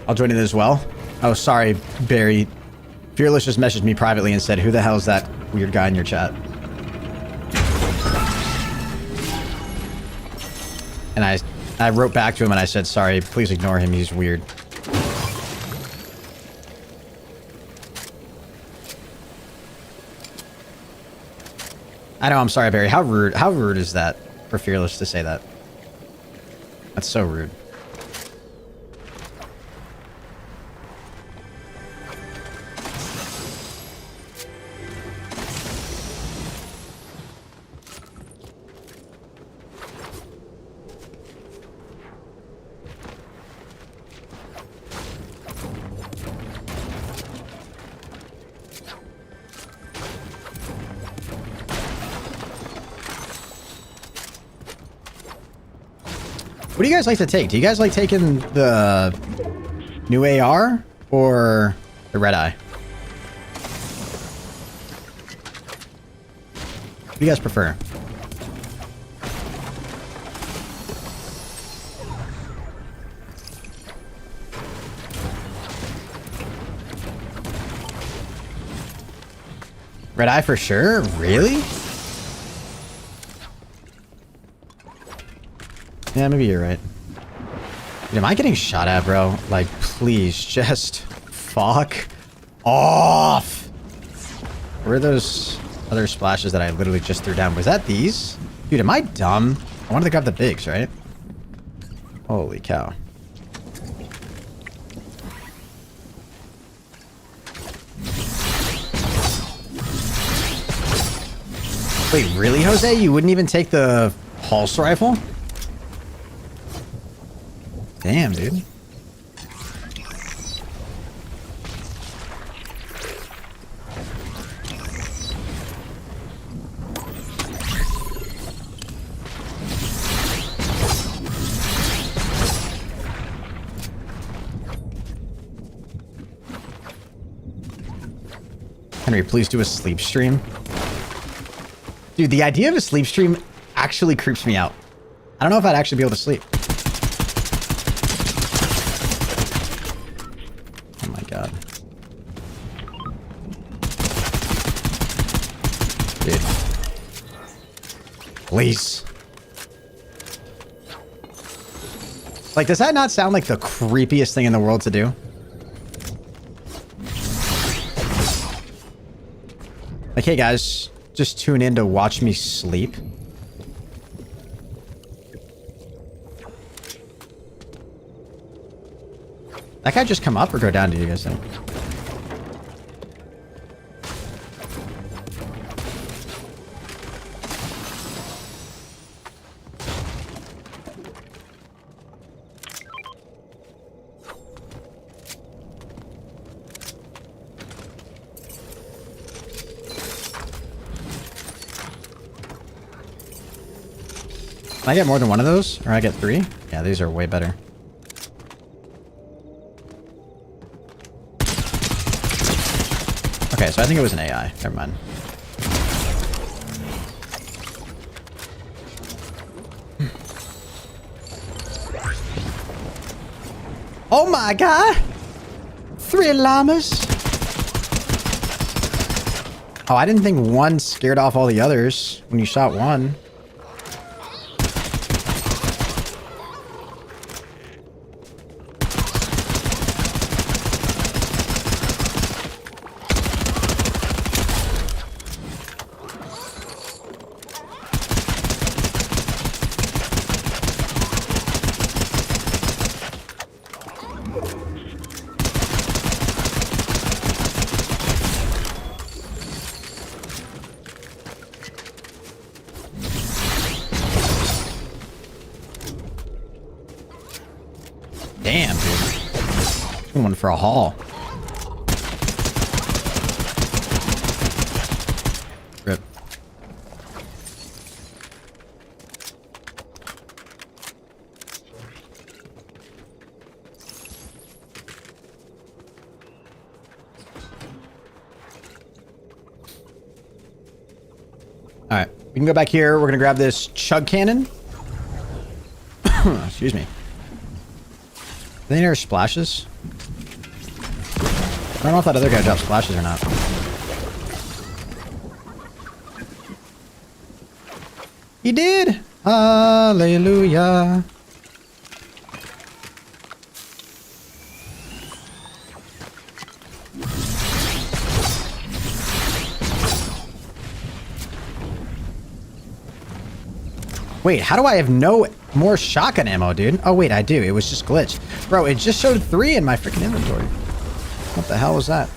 I'll join in as well. Oh, sorry, Barry. Fearless just messaged me privately and said, who the hell is that weird guy in your chat? And I wrote back to him and I said, sorry, please ignore him. He's weird. I know, I'm sorry, Barry. How rude. How rude is that for Fearless to say that? That's so rude. What do you guys like to take? Do you guys like taking the new AR or the red eye? What do you guys prefer? Red eye for sure? Really? Yeah, maybe you're right. Dude, am I getting shot at, bro? Like, please, just fuck off. Where are those other splashes that I literally just threw down? Was that these? Dude, am I dumb? I wanted to grab the bigs, right? Holy cow. Wait, really, Jose? You wouldn't even take the pulse rifle? Damn, dude. Henry, please do a sleep stream. Dude, the idea of a sleep stream actually creeps me out. I don't know if I'd actually be able to sleep. Oh my god. Dude. Please. Like, does that not sound like the creepiest thing in the world to do? Like, hey guys, just tune in to watch me sleep. That guy just come up or go down, do you guys think? Can I get more than one of those? Or I get 3? Yeah, these are way better. Okay, so I think it was an AI. Never mind. Oh my god! 3 llamas! Oh, I didn't think one scared off all the others when you shot one. Damn, dude. One for a haul. Rip. Alright, we can go back here. We're gonna grab this chug cannon. Excuse me. Any other splashes? don't know if that other guy drops splashes or not. He did! Hallelujah. Wait, how do I have no more shotgun ammo, dude? Oh, wait, I do. It was just glitched. Bro, it just showed 3 in my freaking inventory. What the hell was that?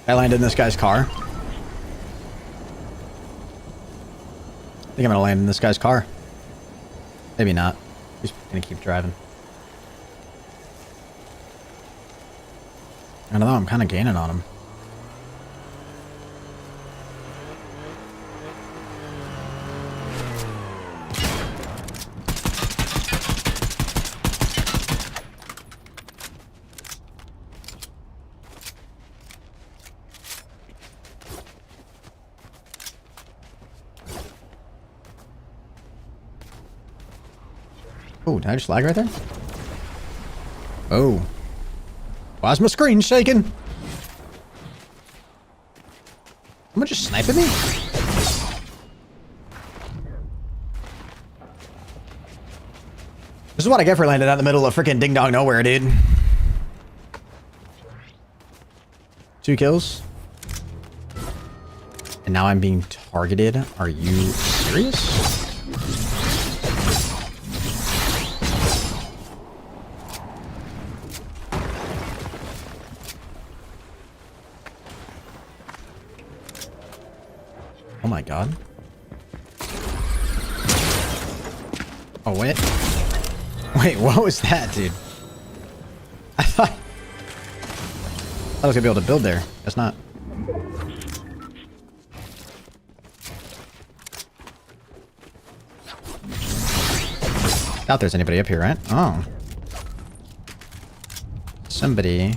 I landed in this guy's car. I think I'm gonna land in this guy's car. Maybe not. He's gonna keep driving. I don't know, I'm kind of gaining on him. Oh, did I just lag right there? Oh. Why's my screen shaking? Someone just sniping me? This is what I get for landing out in the middle of freaking ding dong nowhere, dude. 2 kills. And now I'm being targeted. Are you serious? Oh my god. Oh, wait. Wait, what was that, dude? I thought I was gonna be able to build there. Guess not. Doubt there's anybody up here, right? Oh. Somebody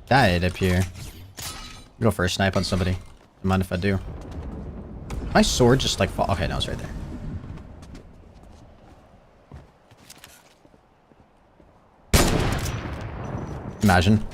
died up here. Go for a snipe on somebody. Don't mind if I do. My sword just like fall. Okay, no, it's right there. Imagine.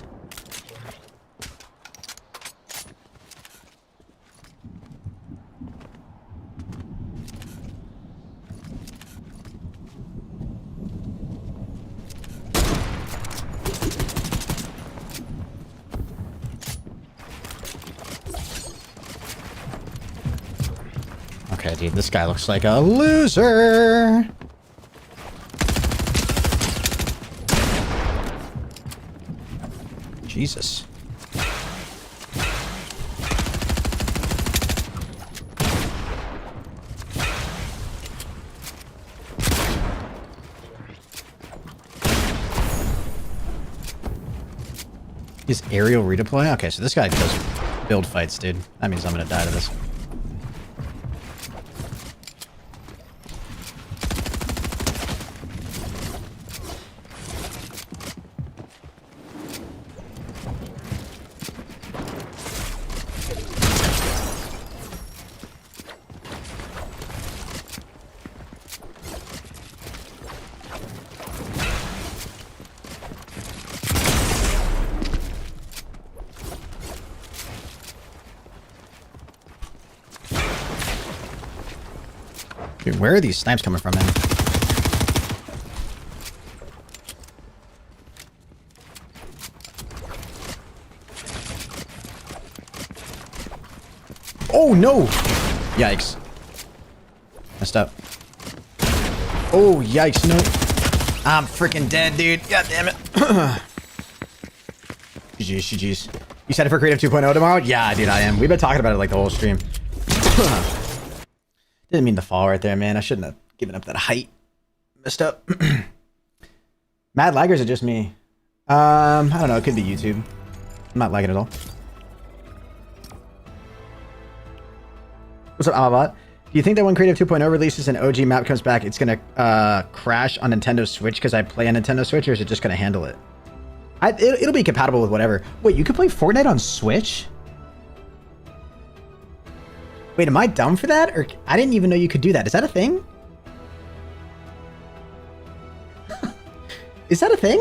Okay, dude, this guy looks like a loser. Jesus. Is aerial redeploy? Okay, so this guy does build fights, dude. That means I'm gonna die to this. Dude, where are these snipes coming from, man? Oh, no! Yikes. Messed up. Oh, yikes, no. I'm freaking dead, dude. God damn it. GG's, GG's. You set it for Creative 2.0 tomorrow? Yeah, dude, I am. We've been talking about it like the whole stream. Didn't mean to fall right there, man. I shouldn't have given up that height. Messed up. Mad laggers are just me. I don't know. It could be YouTube. I'm not lagging at all. What's up, Amabot? Do you think that when Creative 2.0 releases an OG map comes back, it's going to crash on Nintendo Switch because I play on Nintendo Switch, or is it just going to handle it? It'll be compatible with whatever. Wait, you can play Fortnite on Switch? Wait, am I dumb for that? Or I didn't even know you could do that. Is that a thing? Is that a thing?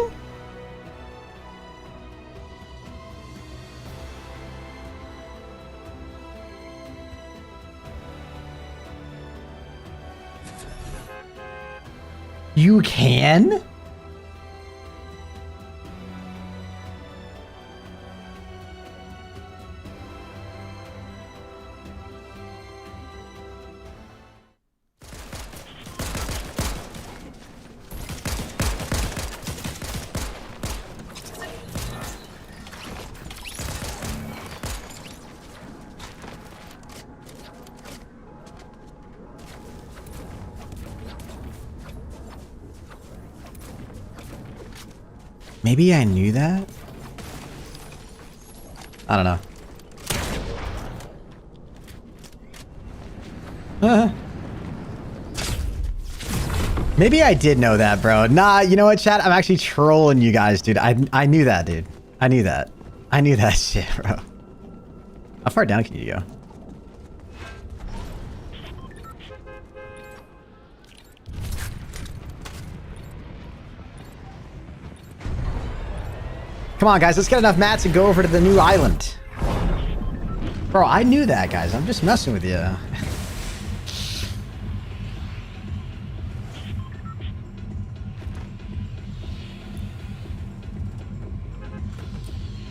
You can? Maybe I knew that? I don't know. Maybe I did know that, bro. Nah, you know what, chat? I'm actually trolling you guys, dude. I knew that, dude. I knew that. I knew that shit, bro. How far down can you go? Come on, guys. Let's get enough mats and go over to the new island. Bro, I knew that, guys. I'm just messing with you.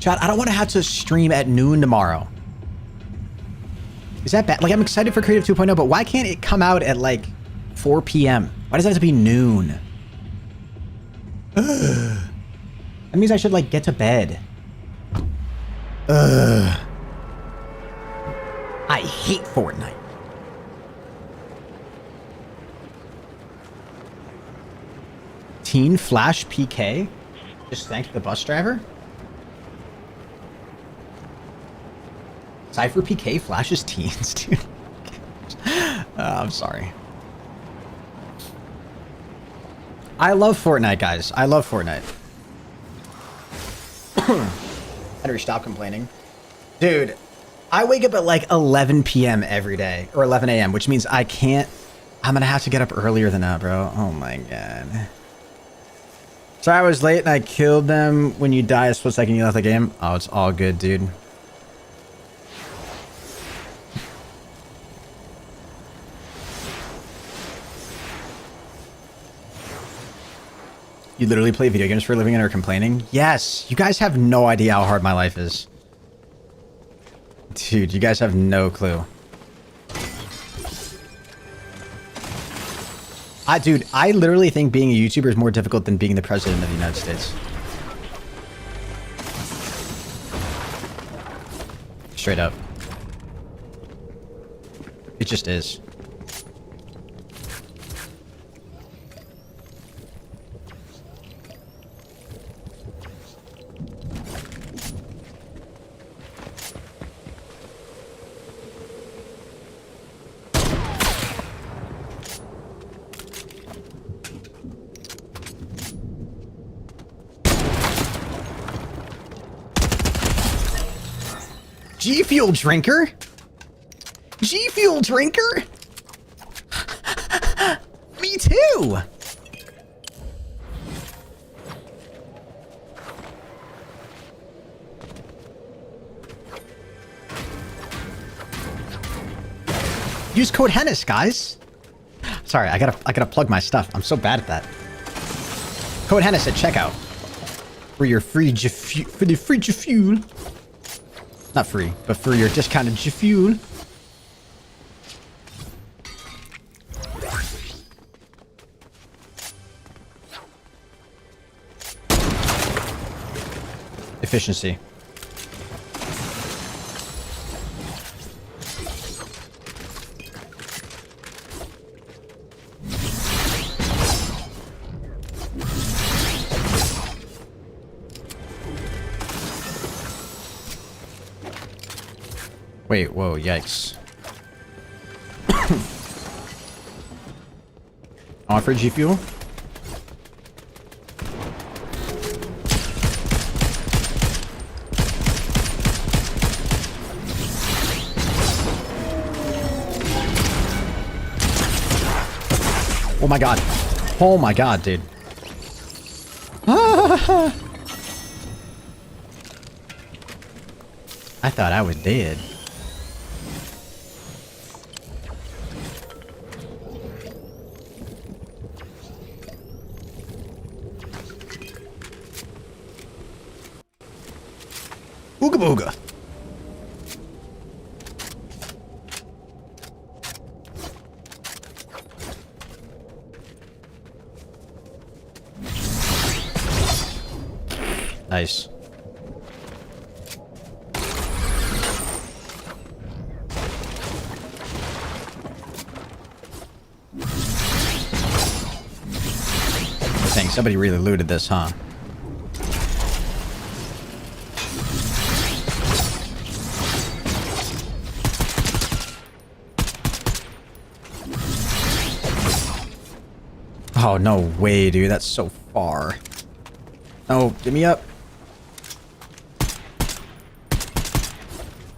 Chat, I don't want to have to stream at noon tomorrow. Is that bad? Like, I'm excited for Creative 2.0, but why can't it come out at, like, 4 p.m.? Why does it have to be noon? Ugh. That means I should, like, get to bed. Ugh. I hate Fortnite. Teen Flash PK? Just thank the bus driver? Cypher PK flashes teens, dude. I'm sorry. I love Fortnite, guys. I love Fortnite. Henry, stop complaining. Dude, I wake up at like 11 p.m. every day, or 11 a.m., which means I can't... I'm gonna have to get up earlier than that, bro. Oh my god. Sorry I was late and I killed them when you die a split second you left the game. Oh, it's all good, dude. You literally play video games for a living and are complaining? Yes! You guys have no idea how hard my life is. Dude, you guys have no clue. Dude, I literally think being a YouTuber is more difficult than being the president of the United States. Straight up. It just is. GFuel drinker? GFuel drinker? Me too! Use code ProHenis, guys. Sorry, I gotta plug my stuff. I'm so bad at that. Code ProHenis at checkout for your free GFuel. Not free, but for your discounted GFuel. Efficiency. Wait, whoa, yikes. Offer GFuel? Oh my god. Oh my god, dude. I thought I was dead. Ooga booga. Nice. Dang, somebody really looted this, huh? Oh, no way, dude. That's so far. Oh, get me up.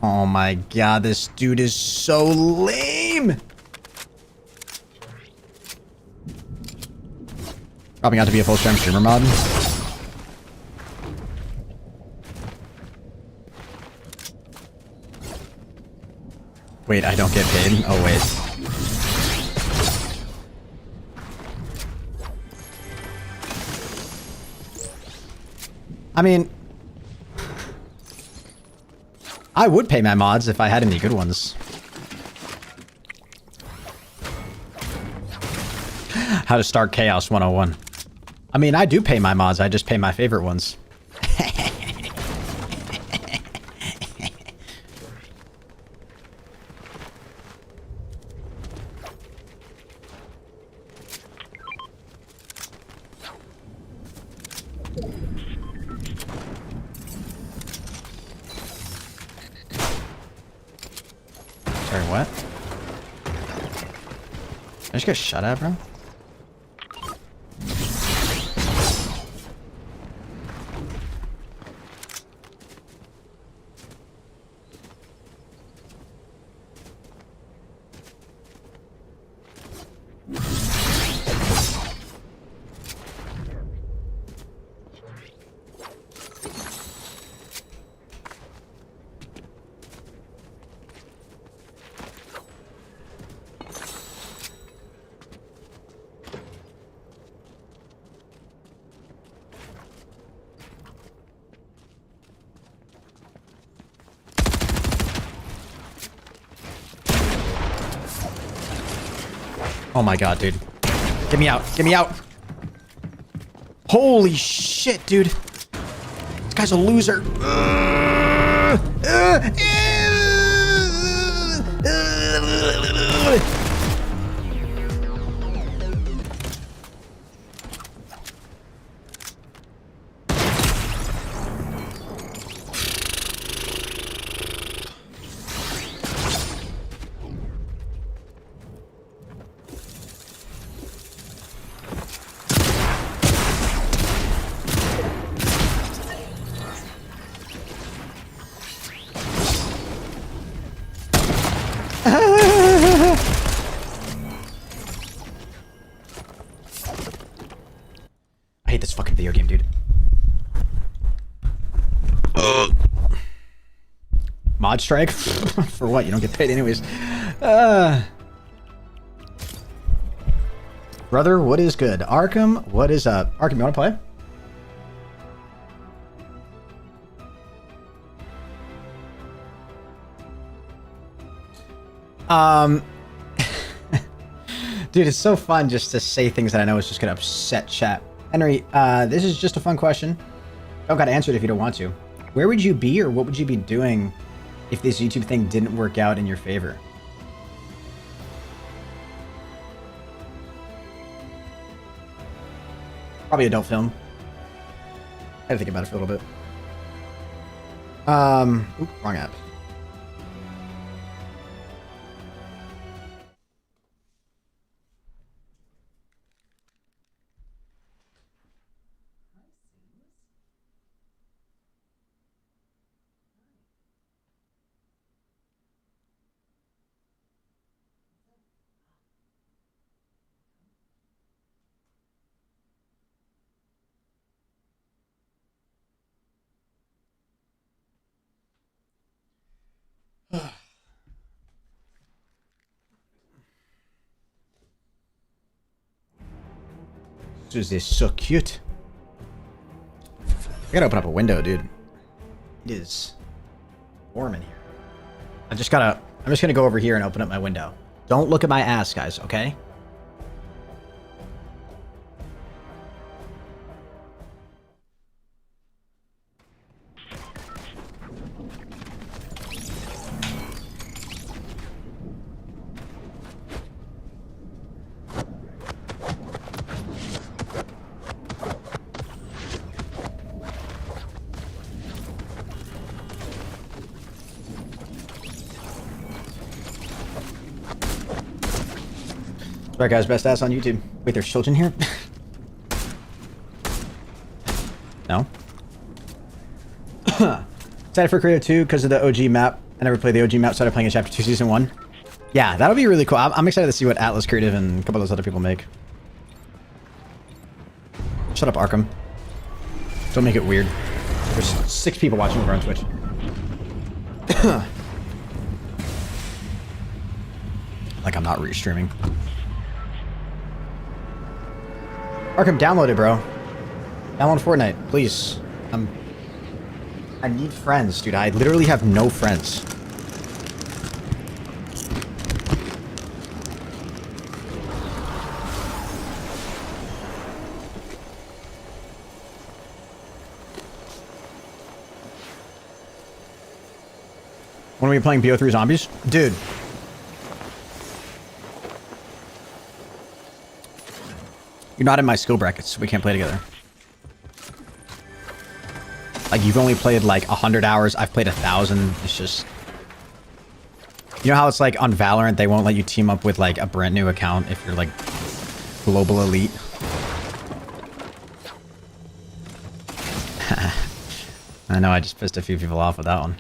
Oh my god, this dude is so lame. Probably got to be a full-stream streamer mod. Wait, I don't get paid? Oh, wait. I mean, I would pay my mods if I had any good ones. How to start Chaos 101. I mean, I do pay my mods, I just pay my favorite ones. Sorry, what? I just got shot at, bro? Oh my god, dude. Get me out. Get me out. Holy shit, dude. This guy's a loser. I hate this fucking video game, dude. Mod strike? For what? You don't get paid anyways. Brother, what is good? Arkham, what is up? Arkham, you wanna play? Dude, it's so fun just to say things that I know is just gonna upset chat. Henry, this is just a fun question. Don't gotta answer it if you don't want to. Where would you be or what would you be doing if this YouTube thing didn't work out in your favor? Probably adult film. I had to think about it for a little bit. Oop, wrong app. This is so cute. I gotta open up a window, dude. It is warm in here. I'm just gonna go over here and open up my window. Don't look at my ass, guys, okay? Alright guys, best ass on YouTube. Wait, there's children here? No? Excited for Creative 2 because of the OG map. I never played the OG map, started playing in Chapter 2 Season 1. Yeah, that'll be really cool. I'm excited to see what Atlas Creative and a couple of those other people make. Shut up, Arkham. Don't make it weird. There's 6 people watching over on Twitch. Like I'm not restreaming. Arkham, download it, bro. Download Fortnite, please. I need friends, dude. I literally have no friends. When are we playing BO3 Zombies? Dude. You're not in my skill brackets, so we can't play together. Like, you've only played like 100 hours. I've played 1,000. It's just... You know how it's like on Valorant, they won't let you team up with like a brand new account if you're like global elite? I know, I just pissed a few people off with that one.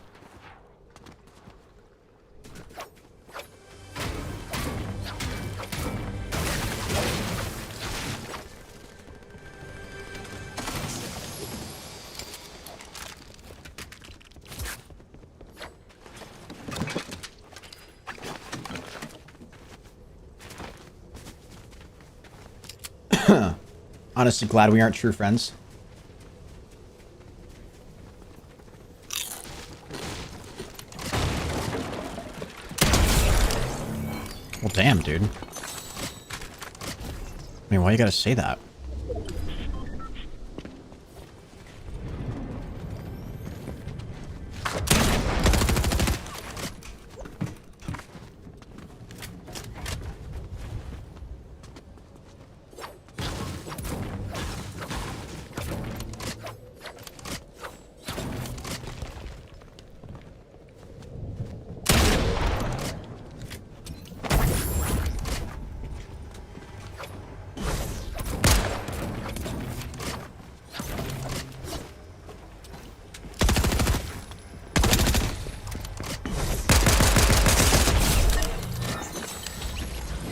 Honestly, glad we aren't true friends. Well, damn, dude. I mean, why you gotta say that?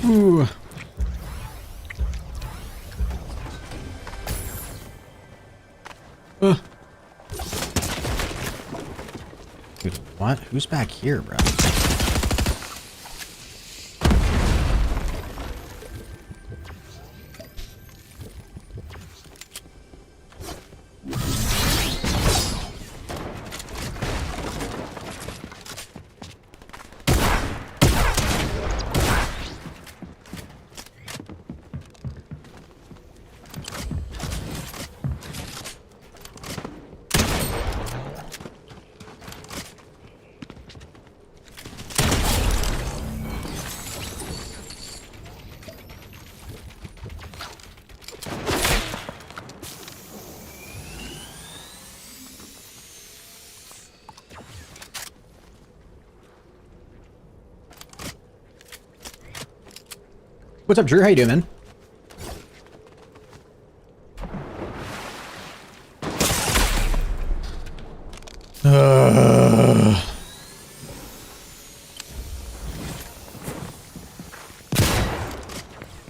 Ooh. Dude, what? Who's back here, bro? What's up, Drew? How you doing, man?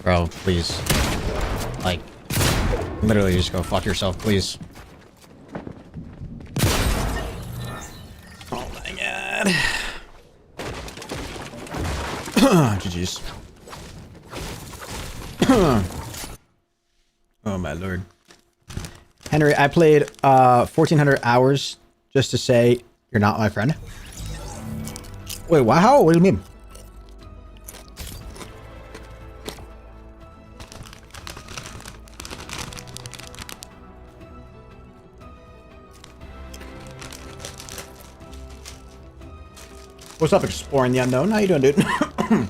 Bro, please. Like, literally just go fuck yourself, please. Oh my god. GG's. Oh my lord. Henry, I played 1,400 hours just to say you're not my friend. Wait, wow? What do you mean? What's up, Exploring the Unknown? How you doing, dude? I'm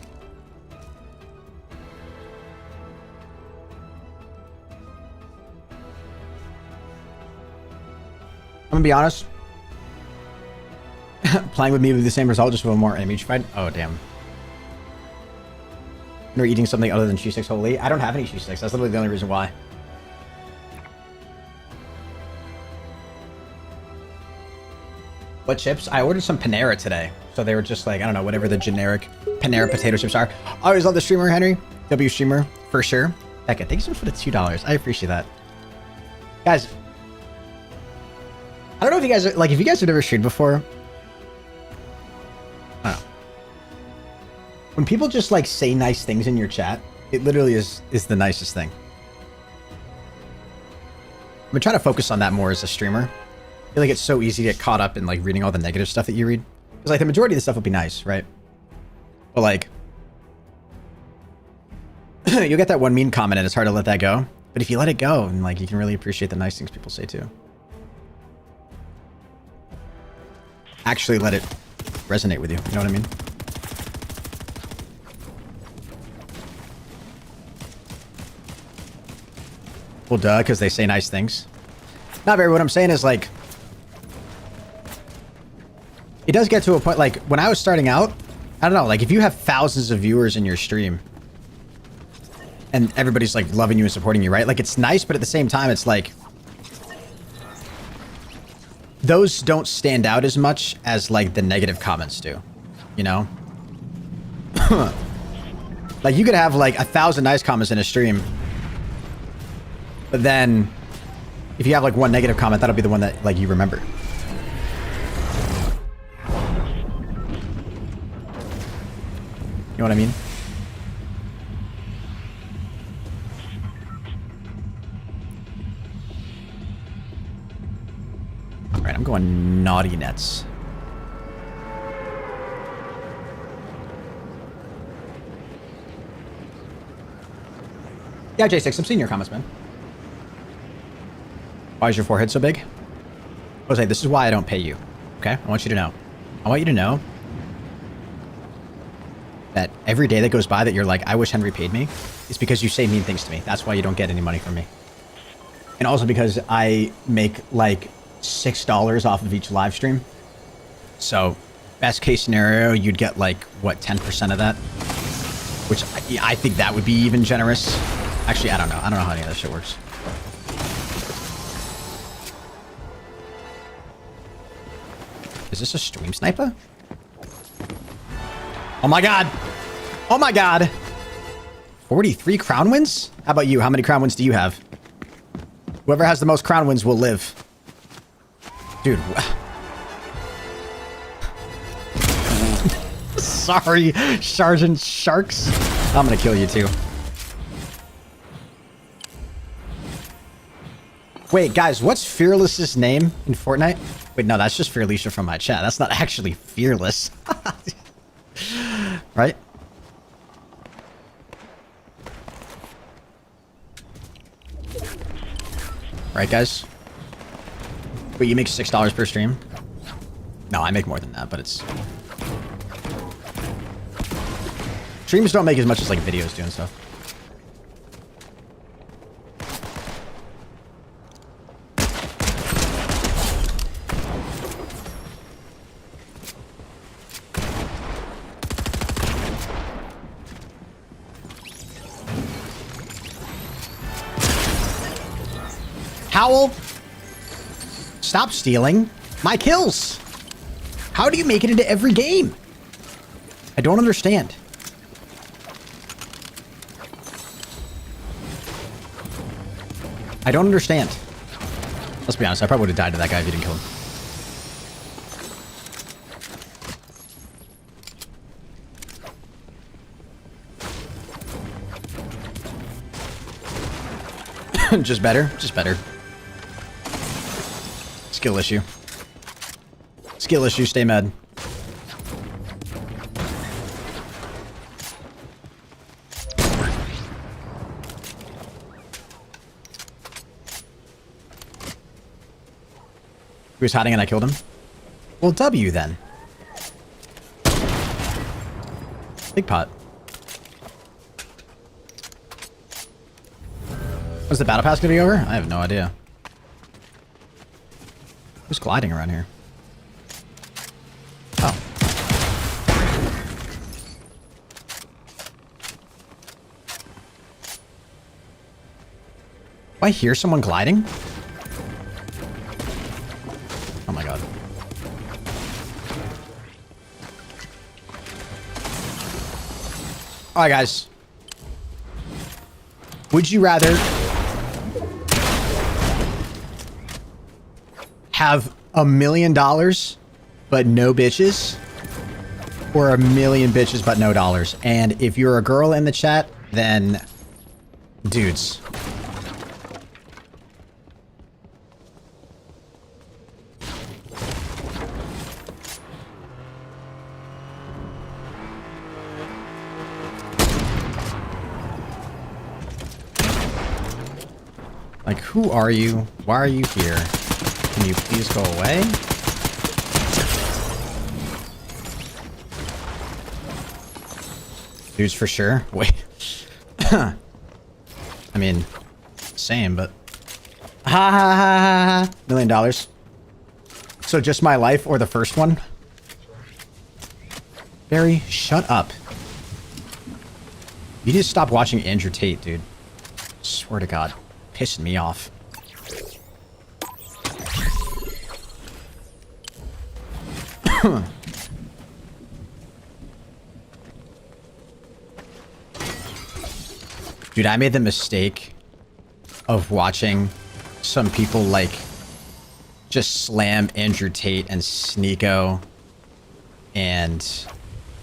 gonna be honest. Playing with me would be the same result, just with a more image fight. Oh, damn. You're eating something other than cheese sticks, holy. I don't have any cheese sticks. That's literally the only reason why. What chips? I ordered some Panera today. So they were just like, I don't know, whatever the generic Panera potato chips are. I always love the streamer, Henry. W streamer, for sure. Becca, thank you so much for the $2. I appreciate that. Guys, I don't know if you guys are, like, if you guys have never streamed before. I don't know. When people just, like, say nice things in your chat, it literally is the nicest thing. I'm trying to focus on that more as a streamer. I feel like it's so easy to get caught up in, like, reading all the negative stuff that you read. Because, like, the majority of the stuff will be nice, right? But, like, you'll get that one mean comment and it's hard to let that go. But if you let it go, and, like, you can really appreciate the nice things people say, too. Actually let it resonate with you. You know what I mean? Well, duh, because they say nice things. Not very. What I'm saying is, like, it does get to a point, like, when I was starting out, I don't know, like, if you have thousands of viewers in your stream and everybody's, like, loving you and supporting you, right? Like, it's nice, but at the same time, it's like, those don't stand out as much as, like, the negative comments do, you know? Like, you could have, like, 1,000 nice comments in a stream, but then if you have, like, one negative comment, that'll be the one that, like, you remember. You know what I mean? All right, I'm going naughty nets. Yeah, J6, I'm seeing your comments, man. Why is your forehead so big? Jose, this is why I don't pay you. Okay? I want you to know. I want you to know that every day that goes by that you're like, I wish Henry paid me, it's because you say mean things to me. That's why you don't get any money from me. And also because I make like $6 off of each live stream. So best case scenario, you'd get like, what, 10% of that? Which I think that would be even generous. Actually, I don't know. I don't know how any of that shit works. Is this a stream sniper? Oh my god! Oh my god! 43 crown wins? How about you? How many crown wins do you have? Whoever has the most crown wins will live. Dude. Sorry, Sergeant Sharks. I'm gonna kill you too. Wait, guys, what's Fearless's name in Fortnite? Wait, no, that's just Fearless from my chat. That's not actually Fearless. Right? Right, guys? Wait, you make $6 per stream? No, I make more than that, but it's... Streams don't make as much as, like, videos do and stuff. Howl, stop stealing my kills. How do you make it into every game? I don't understand. I don't understand. Let's be honest, I probably would have died to that guy if you didn't kill him. Just better. Just better. Skill issue. Skill issue. Stay mad. He was hiding and I killed him. Well, W then. Big pot. Was the battle pass gonna be over? I have no idea. Who's gliding around here? Oh. Do I hear someone gliding? Oh my god. Alright, guys. Would you rather have $1 million but no bitches, or 1,000,000 bitches but no dollars? And if you're a girl in the chat, then dudes. Like, who are you? Why are you here? Can you please go away? Dudes for sure. Wait. I mean, same, but... Ha ha ha ha ha. $1 million. So just my life or the first one? Barry, shut up. You just stop watching Andrew Tate, dude. Swear to God. Pissing me off. Dude, I made the mistake of watching some people like just slam Andrew Tate and Sneeko and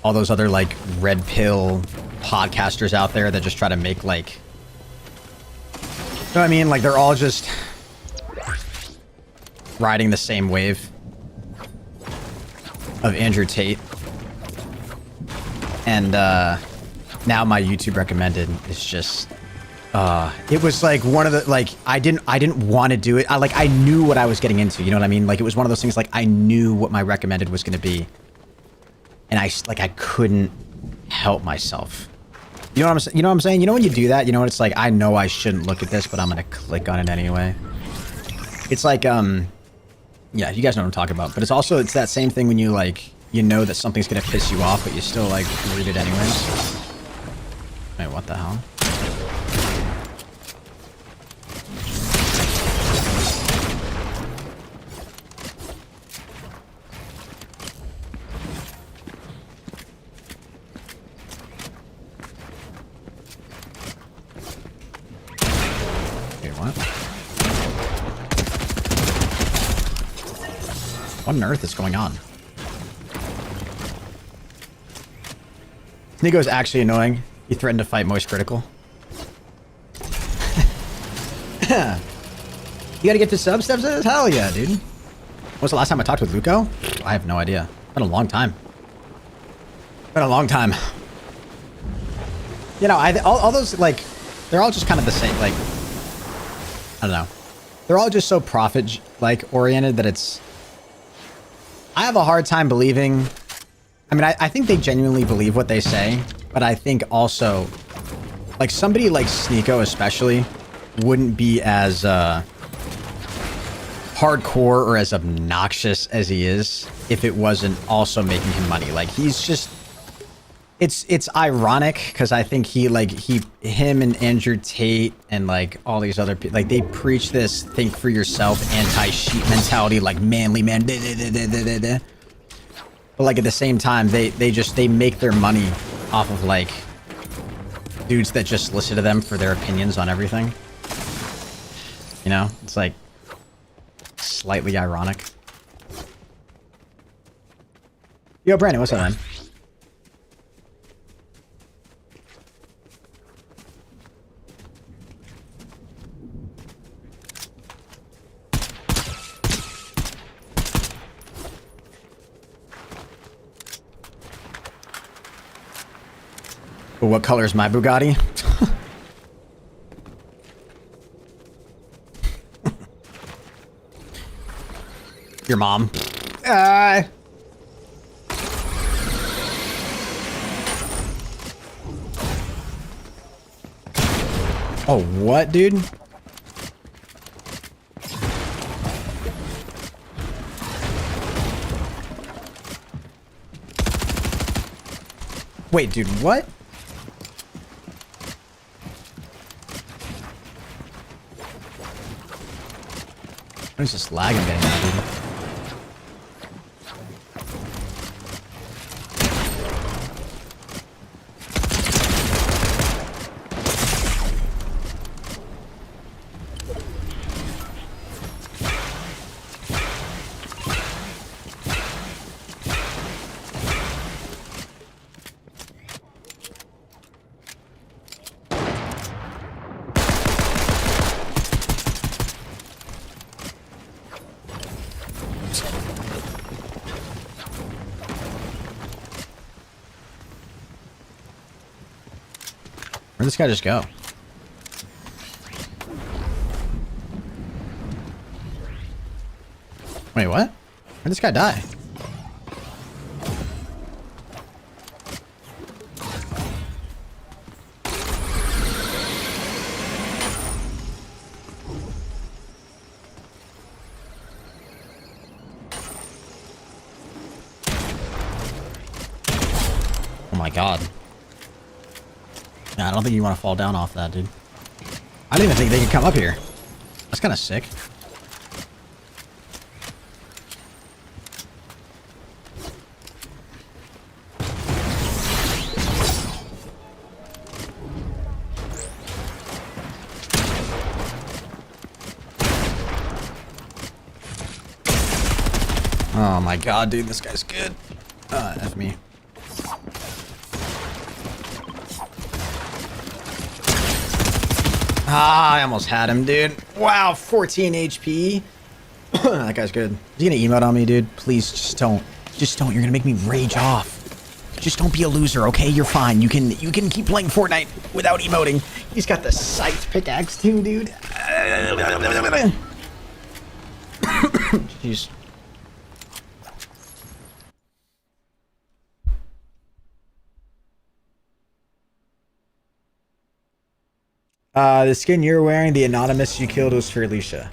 all those other like red pill podcasters out there that just try to make like, you know what I mean? Like they're all just riding the same wave of Andrew Tate. And now my YouTube recommended is just it was like one of the like I didn't want to do it. I knew what I was getting into, you know what I mean? Like it was one of those things like I knew what my recommended was going to be. And I couldn't help myself. You know what I'm saying? You know what I'm saying? You know when you do that, you know what it's like, I know I shouldn't look at this, but I'm going to click on it anyway. It's like yeah, you guys know what I'm talking about. But it's that same thing when you like, you know that something's going to piss you off, but you still like read it anyways. Wait, what the hell? Wait, what? What on earth is going on? Sneako's actually annoying. He threatened to fight Moist Critical. You gotta get to sub-steps? Hell yeah, dude. When was the last time I talked with Luco? I have no idea. Been a long time. Been a long time. You know, all those, like, they're all just kind of the same, like, I don't know. They're all just so profit, like, oriented that it's... I have a hard time believing... I mean, I think they genuinely believe what they say, but I think also, like, somebody like Sneeko especially wouldn't be as hardcore or as obnoxious as he is if it wasn't also making him money. Like, he's just... It's ironic, because I think him and Andrew Tate and, like, all these other people, like, they preach this think for yourself, anti-sheep mentality, like, manly man, but like at the same time, they make their money off of like dudes that just listen to them for their opinions on everything. You know, it's like slightly ironic. Yo, Brandon, what's up, man? But what color is my Bugatti? Your mom. Oh, what, dude? Wait, dude, what? What is this lagging bang now, dude? Where'd this guy just go? Wait, what? Where'd this guy die? Oh my god. Nah, I don't think you want to fall down off that, dude. I didn't even think they could come up here. That's kind of sick. Oh my god, dude, this guy's good. F me. Ah, I almost had him, dude. Wow, 14 HP. That guy's good. Is he gonna emote on me, dude? Please, just don't. Just don't. You're gonna make me rage off. Just don't be a loser, okay? You're fine. You can keep playing Fortnite without emoting. He's got the scythe pickaxe too, dude. Jeez. The skin you're wearing, the anonymous you killed, was Fearlisha.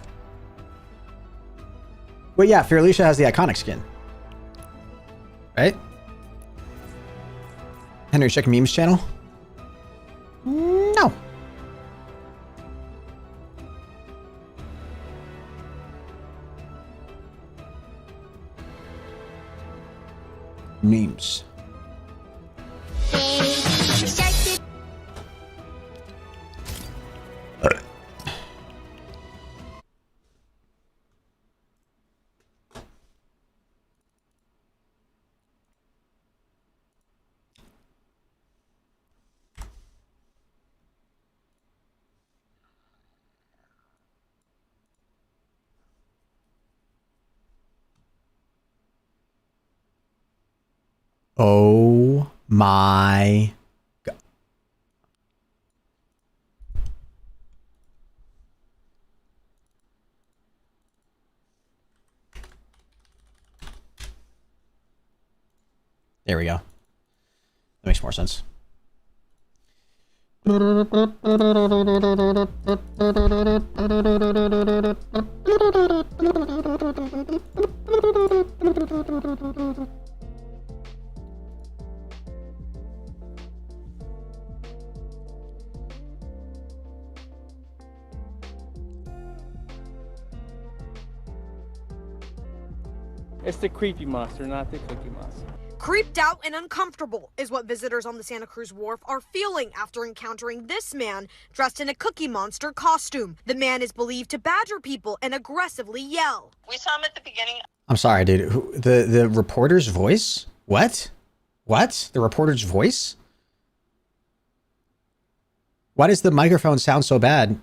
Well, yeah, Fearlisha has the iconic skin. Right? Henry, check memes channel? No. Memes. Oh my god. There we go. That makes more sense. It's the creepy monster, not the cookie monster. Creeped out and uncomfortable is what visitors on the Santa Cruz Wharf are feeling after encountering this man dressed in a Cookie Monster costume. The man is believed to badger people and aggressively yell. We saw him at the beginning. I'm sorry, dude. The reporter's voice? What? What? The reporter's voice? Why does the microphone sound so bad?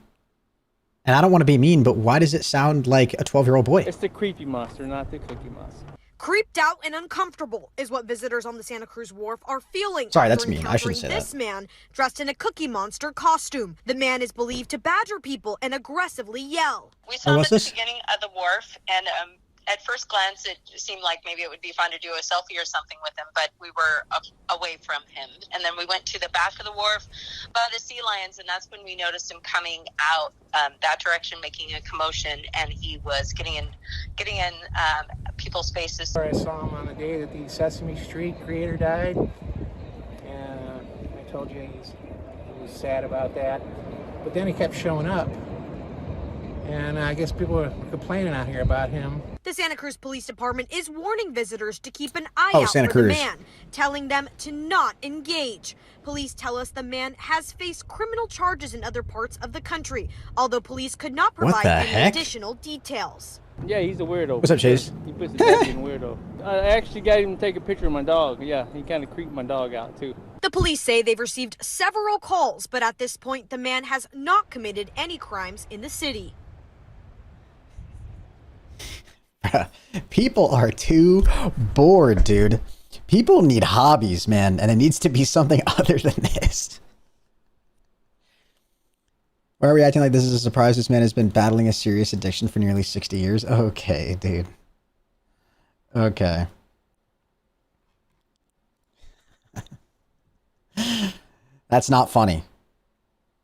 And I don't want to be mean, but why does it sound like a 12-year-old boy? It's the creepy monster, not the cookie monster. Creeped out and uncomfortable is what visitors on the Santa Cruz Wharf are feeling. Sorry, that's after mean. I shouldn't say encountering that. this man dressed in a Cookie Monster costume. The man is believed to badger people and aggressively yell. We saw him what's at this? the beginning of the wharf, and at first glance, it seemed like maybe it would be fun to do a selfie or something with him, but we were away from him. And then we went to the back of the wharf by the sea lions, and that's when we noticed him coming out that direction, making a commotion, and he was getting in people's faces. I saw him on the day that the Sesame Street creator died, and I told you he was sad about that. But then he kept showing up, and I guess people were complaining out here about him. The Santa Cruz Police Department is warning visitors to keep an eye out Santa for the Cruz. man, telling them to not engage. Police tell us the man has faced criminal charges in other parts of the country, although police could not provide the any heck? additional details. Yeah, he's a weirdo. What's up, Chase? He puts a definite weirdo. I actually got him to take a picture of my dog. Yeah, he kind of creeped my dog out, too. The police say they've received several calls, but at this point, the man has not committed any crimes in the city. People are too bored, dude. People need hobbies, man, and it needs to be something other than this. Why are we acting like this is a surprise? This man has been battling a serious addiction for nearly 60 years. Okay, dude. Okay. That's not funny.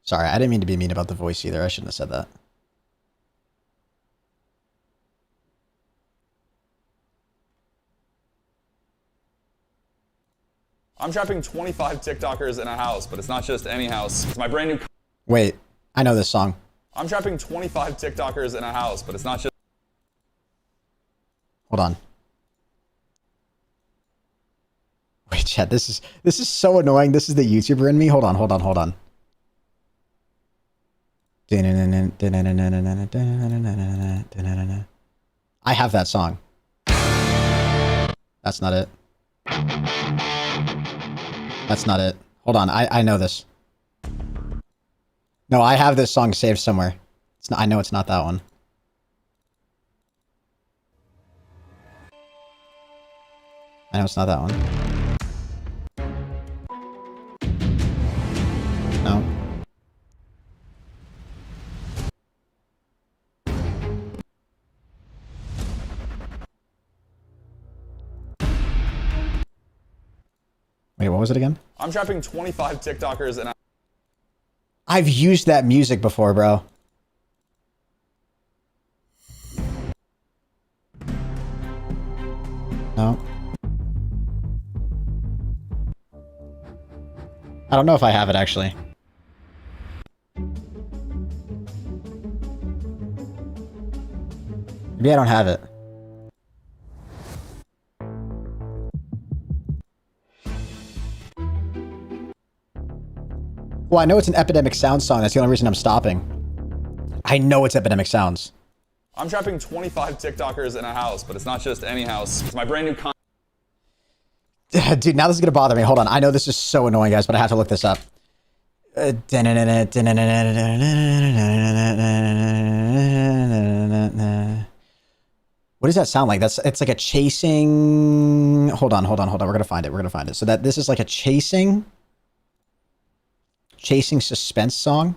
Sorry, I didn't mean to be mean about the voice either. I shouldn't have said that. I'm trapping 25 TikTokers in a house, but it's not just any house. It's my brand new... Wait, I know this song. I'm trapping 25 TikTokers in a house, but it's not just... Hold on. Wait, chat, this is so annoying. This is the YouTuber in me. Hold on. I have that song. That's not it. That's not it. Hold on, I know this. No, I have this song saved somewhere. It's not, I know it's not that one. I know it's not that one. No. Wait, what was it again? I'm trapping 25 TikTokers in a... I've used that music before, bro. No. I don't know if I have it, actually. Maybe I don't have it. Well, I know it's an Epidemic Sound song. That's the only reason I'm stopping. I know it's Epidemic Sounds. I'm trapping 25 TikTokers in a house, but it's not just any house. It's my brand new... Dude, now this is gonna bother me. Hold on. I know this is so annoying, guys, but I have to look this up. What does that sound like? It's like a chasing... Hold on. We're gonna find it. So this is like a chasing suspense song.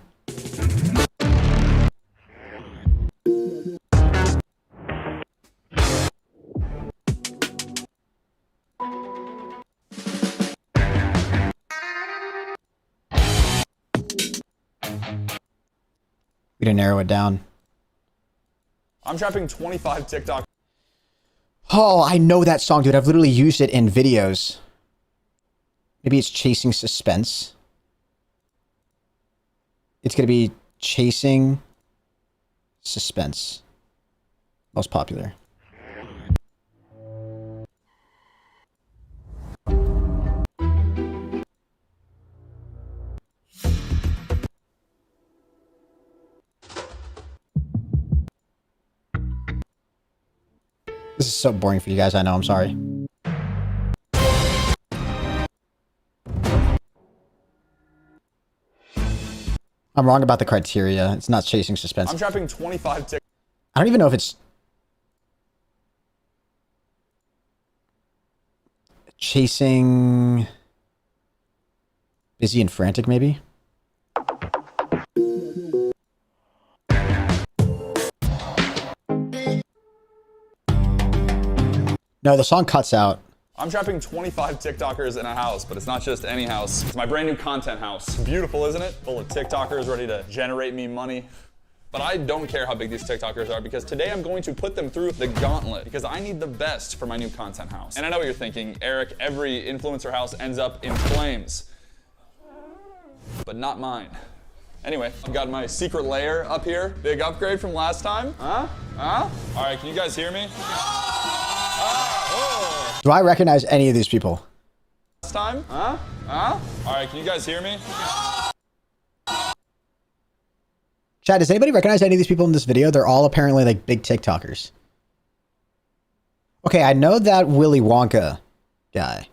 We didn't narrow it down. I'm trapping 25 TikTok... Oh, I know that song, dude. I've literally used it in videos. Maybe it's Chasing Suspense. It's going to be Chasing Suspense. Most popular. This is so boring for you guys, I know, I'm sorry. I'm wrong about the criteria. It's not Chasing Suspense. I'm trapping 25 TikTok... I don't even know if it's... Chasing... Busy and frantic, maybe? No, the song cuts out. I'm trapping 25 TikTokers in a house, but it's not just any house. It's my brand new content house. Beautiful, isn't it? Full of TikTokers ready to generate me money. But I don't care how big these TikTokers are because today I'm going to put them through the gauntlet because I need the best for my new content house. And I know what you're thinking, Eric, every influencer house ends up in flames. But not mine. Anyway, I've got my secret lair up here. Big upgrade from last time. Huh? All right, can you guys hear me? Do I recognize any of these people? Last time? All right, can you guys hear me? Chad, does anybody recognize any of these people in this video? They're all apparently like big TikTokers. Okay, I know that Willy Wonka guy.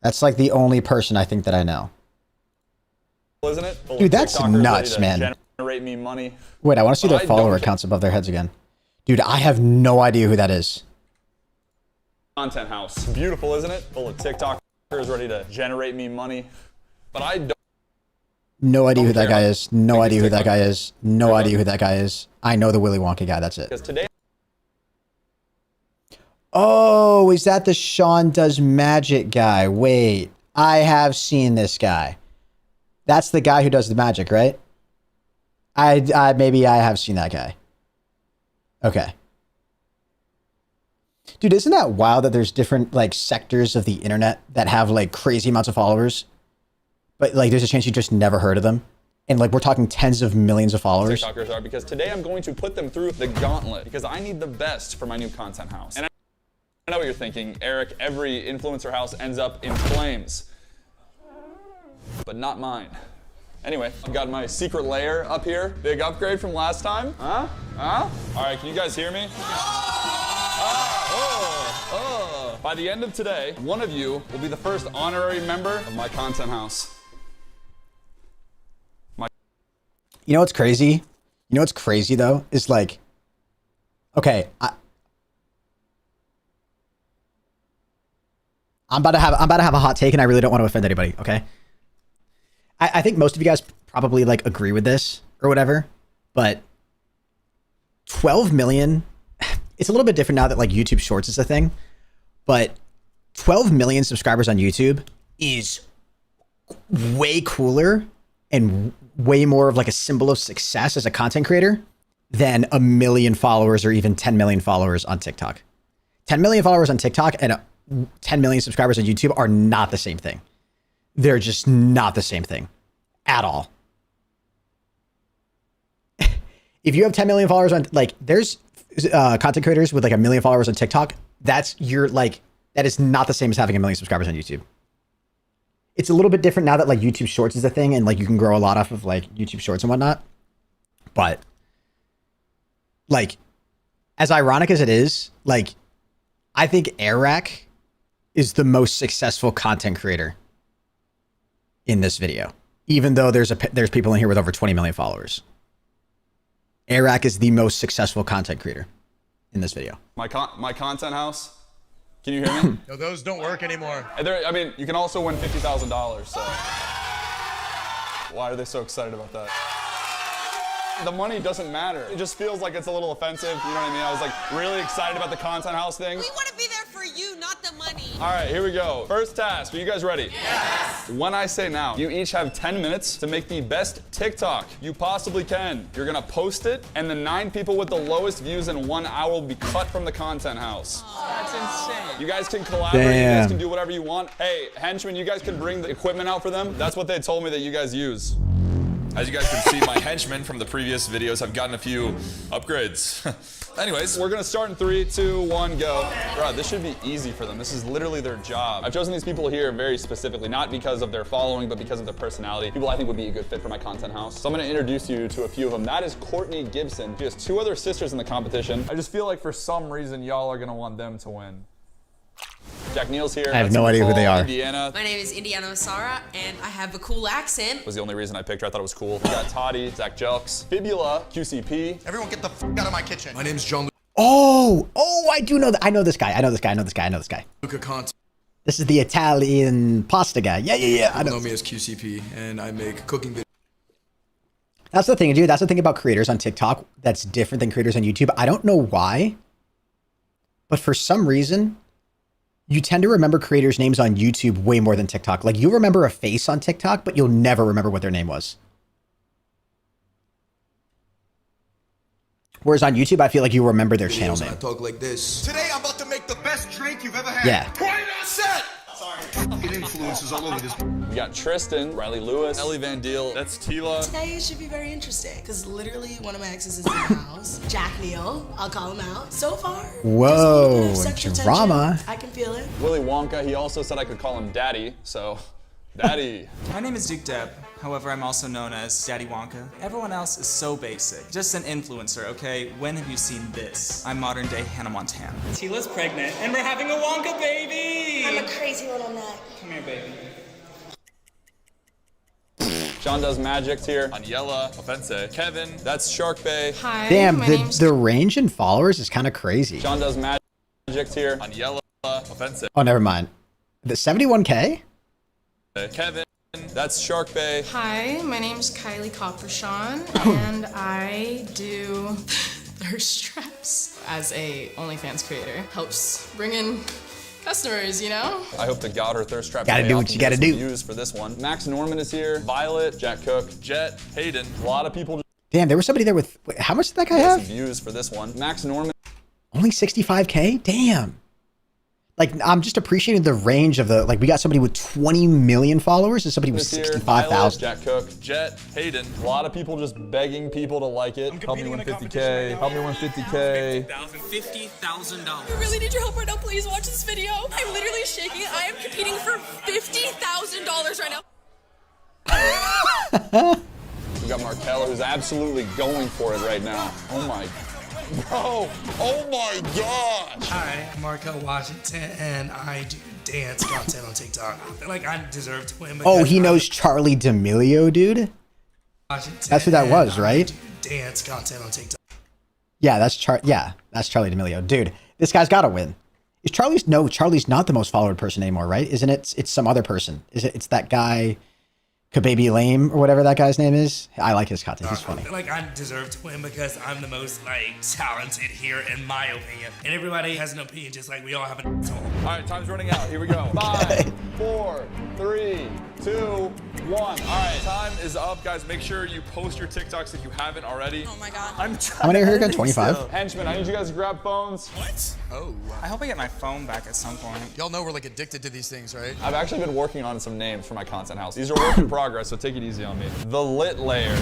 That's like the only person I think that I know. Isn't it? Full Dude, of that's TikTokers nuts, ready to man. Generate me money. Wait, I want to see But their I follower don't accounts above their heads again. Dude, I have no idea who that is. Content house. Beautiful, isn't it? Full of TikTokers ready to generate me money. But I don't. No idea who that care guy how is. No big idea these who that guy TikTokers is. No idea who that guy is. I know the Willy Wonka guy. That's it. Because today Oh, is that the Sean Does Magic guy? Wait, I have seen this guy. That's the guy who does the magic, right? Maybe I have seen that guy. Okay. Dude, isn't that wild that there's different like sectors of the internet that have like crazy amounts of followers? But like there's a chance you just never heard of them. And like we're talking tens of millions of followers. TikTokers are because today I'm going to put them through the gauntlet because I need the best for my new content house. And I know what you're thinking, Eric, every influencer house ends up in flames. But not mine. Anyway, I've got my secret lair up here. Big upgrade from last time. All right, can you guys hear me? By the end of today, one of you will be the first honorary member of my content house. You know what's crazy? You know what's crazy though? Is like, okay, I'm about to have a hot take and I really don't want to offend anybody, okay? I think most of you guys probably like agree with this or whatever, but 12 million, it's a little bit different now that like YouTube Shorts is a thing, but 12 million subscribers on YouTube is way cooler and way more of like a symbol of success as a content creator than 1 million followers or even 10 million followers on TikTok. 10 million followers on TikTok and 10 million subscribers on YouTube are not the same thing. They're just not the same thing at all. If you have 10 million followers on, like, there's content creators with like 1 million followers on TikTok. That is not the same as having 1 million subscribers on YouTube. It's a little bit different now that like YouTube Shorts is a thing and like you can grow a lot off of like YouTube Shorts and whatnot. But like, as ironic as it is, like, I think Eric is the most successful content creator in this video, even though there's people in here with over 20 million followers. Eric is the most successful content creator in this video. My content house. Can you hear me? No, those don't work anymore. I mean, you can also win $50,000, so. Why are they so excited about that? The money doesn't matter. It just feels like it's a little offensive, you know what I mean? I was like really excited about the content house thing. We want to be there for you, not the money. All right, here we go. First task, are you guys ready? Yes! When I say now, you each have 10 minutes to make the best TikTok you possibly can. You're gonna post it, and the 9 people with the lowest views in 1 hour will be cut from the content house. That's insane. You guys can collaborate, you guys can do whatever you want. Hey, henchmen, you guys can bring the equipment out for them. That's what they told me that you guys use. As you guys can see, my henchmen from the previous videos have gotten a few upgrades. Anyways, we're gonna start in 3, 2, 1, go. Bro, this should be easy for them. This is literally their job. I've chosen these people here very specifically, not because of their following, but because of their personality. People I think would be a good fit for my content house. So I'm gonna introduce you to a few of them. That is Courtney Gibson. She has 2 other sisters in the competition. I just feel like for some reason, y'all are gonna want them to win. Jack Neal's here. I have no idea who they are. Indiana. My name is Indiana Osara, and I have a cool accent. Was the only reason I picked her. I thought it was cool. We got Toddy, Zach Jelks, Fibula, QCP. Everyone get the f out of my kitchen. My name's John Oh, I do know that. I know this guy. I know this guy. Luca Conte. This is the Italian pasta guy. Yeah. I know me as QCP, and I make cooking videos. That's the thing, dude. That's the thing about creators on TikTok that's different than creators on YouTube. I don't know why, but for some reason, you tend to remember creators' names on YouTube way more than TikTok. Like, you'll remember a face on TikTok, but you'll never remember what their name was. Whereas on YouTube, I feel like you remember their channel name. I talk like this. Today I'm about to make the best drink you've ever had. Yeah. Quiet on set! Sorry. Fucking influences all over this. We got Tristan, Riley Lewis, Ellie Van Deal, that's Tila. Today should be very interesting because literally one of my exes is in the house. Jack Neal, I'll call him out. So far, whoa, there's a little bit of sexual drama. tension. I can feel it. Willy Wonka, he also said I could call him Daddy, so Daddy. My name is Duke Depp. However, I'm also known as Daddy Wonka. Everyone else is so basic. Just an influencer, okay? When have you seen this? I'm modern day Hannah Montana. Tila's pregnant, and we're having a Wonka baby! I'm a crazy little nut. Come here, baby. John Does Magic's here. Aniela, Offense. Kevin, that's Shark Bay. Hi. Damn, the range in followers is kind of crazy. John Does Magic's here. Aniela, Offense. Oh, never mind. The 71K? Kevin, that's Shark Bay. Hi, my name's Kylie Coppershawn, and I do thirst traps as a OnlyFans creator. Helps bring in customers, you know? I hope to God her thirst trap. Gotta do what you gotta do. Views for this one. Max Norman is here. Violet, Jack Cook, Jet, Hayden. A lot of people. Damn, there was somebody there with, wait, how much did that guy have? Views for this one. Max Norman. Only 65K? Damn. Like, I'm just appreciating the range of the, like, we got somebody with 20 million followers and somebody with 65,000. Jack Cook, Jet, Hayden. A lot of people just begging people to like it. Help me win 50K. Help me win 50K. $50,000. I really need your help right now. Please watch this video. I'm literally shaking. I am competing for $50,000 right now. We got Markella, who's absolutely going for it right now. Oh my. Bro, oh my gosh! Hi, I'm Marco Washington, and I do dance content on TikTok. I feel like I deserve to win. Oh, he knows Charlie D'Amelio, dude? That's who that was, right? Dance content on TikTok. Yeah, that's Charlie D'Amelio. Dude, this guy's got to win. Is Charlie's? No, Charlie's not the most followed person anymore, right? Isn't it? It's some other person. It's that guy, Kababy Lame, or whatever that guy's name is. I like his content. He's funny. I feel like I deserve to win because I'm the most, talented here, in my opinion. And everybody has an opinion, just like we all have an asshole. All right, time's running out. Here we go. 5, 4, 3, 2, 1. All right, time is up, guys. Make sure you post your TikToks if you haven't already. Oh my God. How many are here again? 25? Henchmen, I need you guys to grab phones. What? Oh, I hope I get my phone back at some point. y'all know we're like addicted to these things, right? I've actually been working on some names for my content house. These are work in progress, so take it easy on me. The Lit Layer.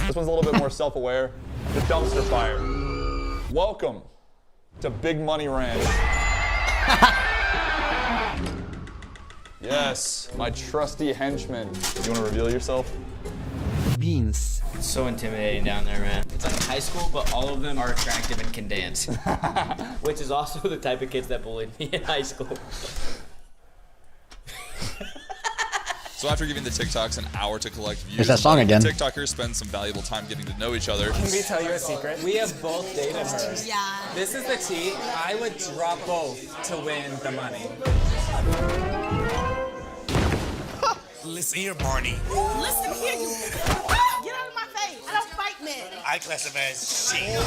This one's a little bit more self-aware. The Dumpster Fire. Welcome to Big Money Ranch. Yes, my trusty henchman. You want to reveal yourself? Beans. It's so intimidating down there, man. It's like high school, but all of them are attractive and can dance. Which is also the type of kids that bullied me in high school. So after giving the TikToks an hour to collect views, There's that song again. TikTokers spend some valuable time getting to know each other. Can we tell you a secret? We have both dated her. Yeah. This is the tea. I would drop both to win the money. Listen here, Barney. Listen here, you. Get out of my face. I don't fight men. I classify as shit.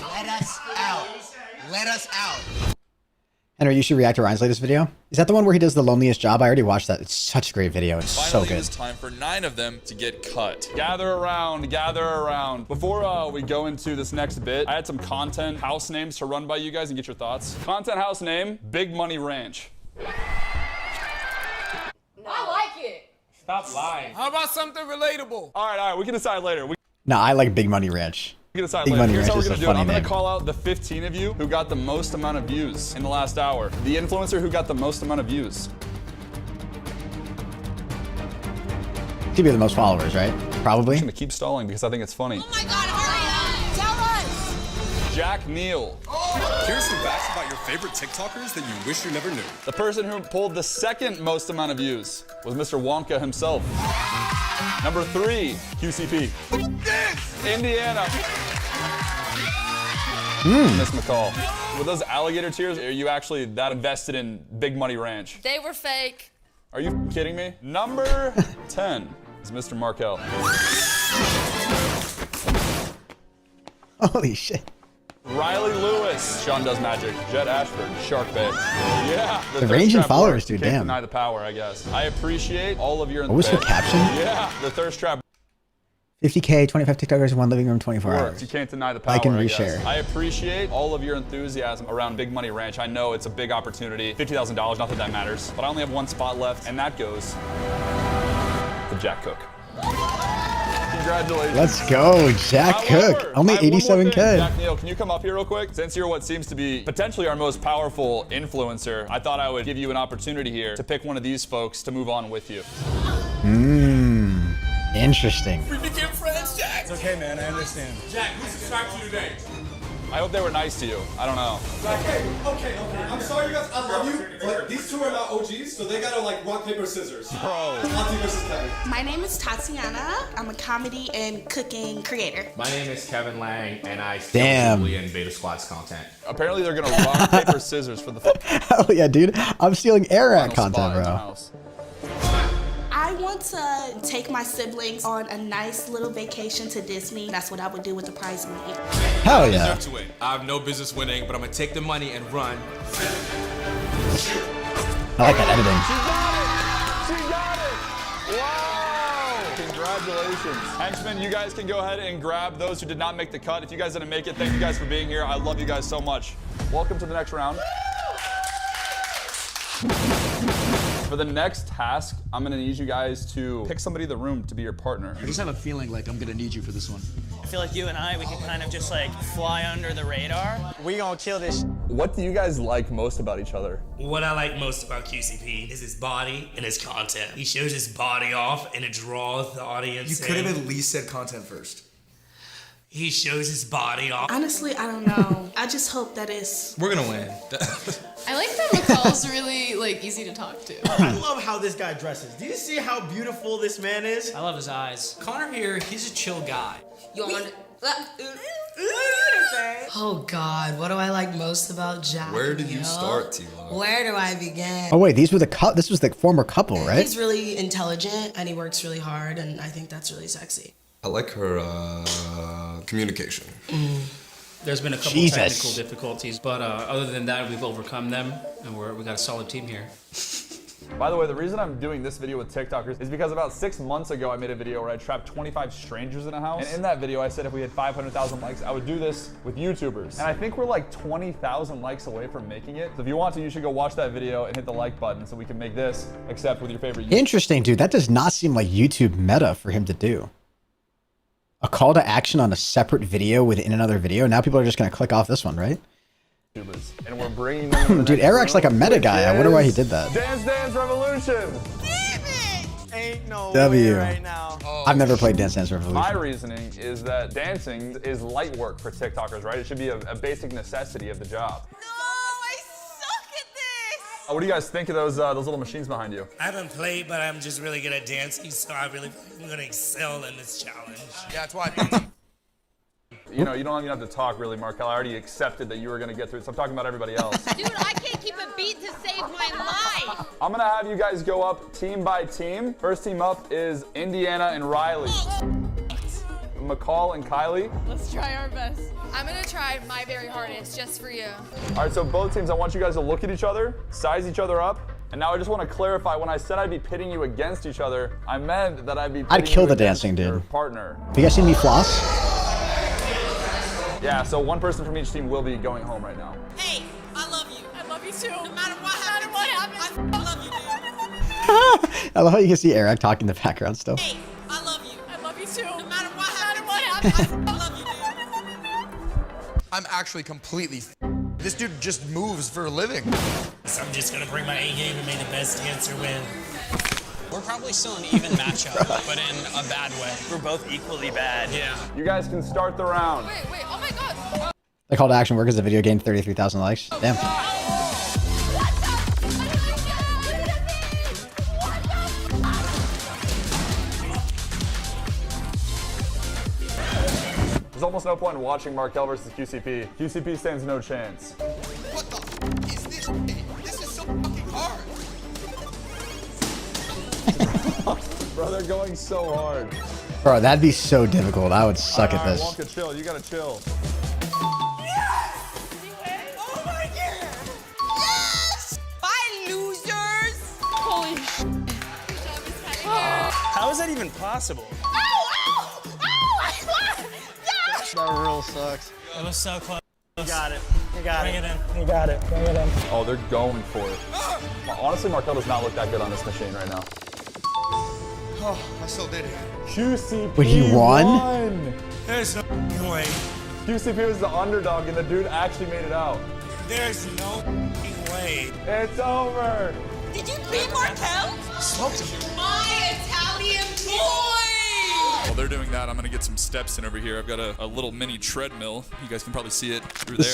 Let us out. Let us out. Henry, you should react to Ryan's latest video. Is that the one where he does the loneliest job? I already watched that. It's such a great video. It's so Finally, good. it's time for 9 of them to get cut. Gather around, gather around. Before we go into this next bit, I had some content house names to run by you guys and get your thoughts. Content house name, Big Money Ranch. I like it. Stop lying. How about something relatable? All right, we can decide later. No, I like Big Money Ranch. We can decide Big later. Money Here's how Ranch we're is gonna a do it. I'm funny gonna name. call out the 15 of you who got the most amount of views in the last hour. The influencer who got the most amount of views. Should be the most followers, right? Probably. I'm gonna keep stalling because I think it's funny. Oh my God, hurry up. Tell us. Jack Neal. Here's some facts about your favorite TikTokers that you wish you never knew. The person who pulled the second most amount of views was Mr. Wonka himself. Number 3, QCP. Indiana. Miss McCall. With those alligator tears, are you actually that invested in Big Money Ranch? They were fake. Are you kidding me? Number 10 is Mr. Markel. Holy shit. Riley Lewis. Sean Does Magic. Jet Ashford. Shark Bay. Yeah. The range and Trap followers, works. dude, Can't damn. deny the power, I guess. I appreciate all of your... What was her caption? Yeah. The Thirst Trap 50K, 25 TikTokers in one living room, 24 works. hours. You can't deny the power, Like and I guess. reshare. I appreciate all of your enthusiasm around Big Money Ranch. I know it's a big opportunity. $50,000, not that that matters. But I only have one spot left, and that goes to Jack Cook. Congratulations. Let's go, Jack Cook. Only I have one more thing. 87K. Jack Neal, can you come up here real quick? Since you're what seems to be potentially our most powerful influencer, I thought I would give you an opportunity here to pick one of these folks to move on with you. Interesting. We became friends, Jack. It's okay, man. I understand. Jack, who subscribed to you today? I hope they were nice to you. I don't know. Okay. I'm sorry, you guys. I love you, but these two are not OGs, so they gotta like rock, paper, scissors. Bro. Monty versus Kevin. My name is Tatiana. I'm a comedy and cooking creator. My name is Kevin Lang, and I Damn. steal in Beta Squad's content. Apparently they're gonna rock, paper, scissors for the Hell yeah, dude. I'm stealing Eric final content, spot in the bro. house. I want to take my siblings on a nice little vacation to Disney. That's what I would do with the prize money. Hell I yeah. deserve to win. I have no business winning, but I'm gonna take the money and run. I like that editing. She got it! Wow! Congratulations. Henchmen, you guys can go ahead and grab those who did not make the cut. If you guys didn't make it, thank you guys for being here. I love you guys so much. Welcome to the next round. For the next task, I'm gonna need you guys to pick somebody in the room to be your partner. I just have a feeling like I'm gonna need you for this one. I feel like you and I, we can kind of just like fly under the radar. We gonna kill this. What do you guys like most about each other? What I like most about QCP is his body and his content. He shows his body off and it draws the audience You could have at least said content first. He shows his body off. Honestly, I don't know. I just hope that it's... We're gonna win. I like that McCall's really like easy to talk to. I love how this guy dresses. Do you see how beautiful this man is? I love his eyes. Connor here, he's a chill guy. You want Oh God, what do I like most about Jack? Where did you start, Tila? Where do I begin? Oh wait, these were this was the former couple, right? He's really intelligent and he works really hard, and I think that's really sexy. I like her communication. There's been a couple technical difficulties, but other than that, we've overcome them, and we got a solid team here. By the way, the reason I'm doing this video with TikTokers is because about 6 months ago, I made a video where I trapped 25 strangers in a house. And in that video, I said if we had 500,000 likes, I would do this with YouTubers. And I think we're like 20,000 likes away from making it. So if you want to, you should go watch that video and hit the like button so we can make this, except with your favorite YouTuber. Interesting, dude. That does not seem like YouTube meta for him to do. A call to action on a separate video within another video. Now people are just going to click off this one, right? And we're bringing them to the Dude, next Eric's like a room, meta which guy. I wonder why he is did that. Dance Dance Revolution. Ain't no W. way right now. I've never played Dance Dance Revolution. My reasoning is that dancing is light work for TikTokers, right? It should be a basic necessity of the job. What do you guys think of those little machines behind you? I haven't played, but I'm just really good at dancing, so I really think I'm gonna excel in this challenge. Yeah, that's why. You know, you don't even have to talk really, Markel. I already accepted that you were gonna get through it, so I'm talking about everybody else. Dude, I can't keep a beat to save my life. I'm gonna have you guys go up team by team. First team up is Indiana and Riley. McCall and Kylie. Let's try our best. I'm gonna try my very hardest just for you. All right, so both teams, I want you guys to look at each other, size each other up, and now I just want to clarify, when I said I'd be pitting you against each other, I meant that I'd be pitting I'd kill you the against dancing, your dude. partner. Have you guys seen me floss? Yeah, so one person from each team will be going home right now. Hey, I love you. I love you too. No matter what happens, I love you, dude. I love how you can see Eric talking in the background still. Hey, I love you. I love you too. No matter what happens, I love you, dude. I'm actually completely. This dude just moves for a living. So I'm just gonna bring my A game and make the best dancer win. We're probably still an even matchup, but in a bad way. We're both equally bad. Yeah. You guys can start the round. Wait, oh my God. The call to action work as the video gained 33,000 likes. Damn. There's almost no point in watching Markel versus QCP. QCP stands no chance. What the is this? This is so fucking hard. Bro, they're going so hard. Bro, that'd be so difficult. I would suck at this. Wonka, chill. You gotta chill. Oh my god! Yes! Bye, losers! Holy shit. How is that even possible? Ow! Ow! Ow! I won! Yes! That real sucks. It was so close. You got it. You got it. Bring it in. You got it. Bring it in. Oh, they're going for it. Honestly, Markel does not look that good on this machine right now. Oh, I still did it. QCP Wait, he won? There's no way. QCP was the underdog and the dude actually made it out. There's no way. It's over. Did you beat Markel? Smoked him. My Italian boy! While they're doing that, I'm gonna get some steps in over here. I've got a little mini treadmill. You guys can probably see it through there.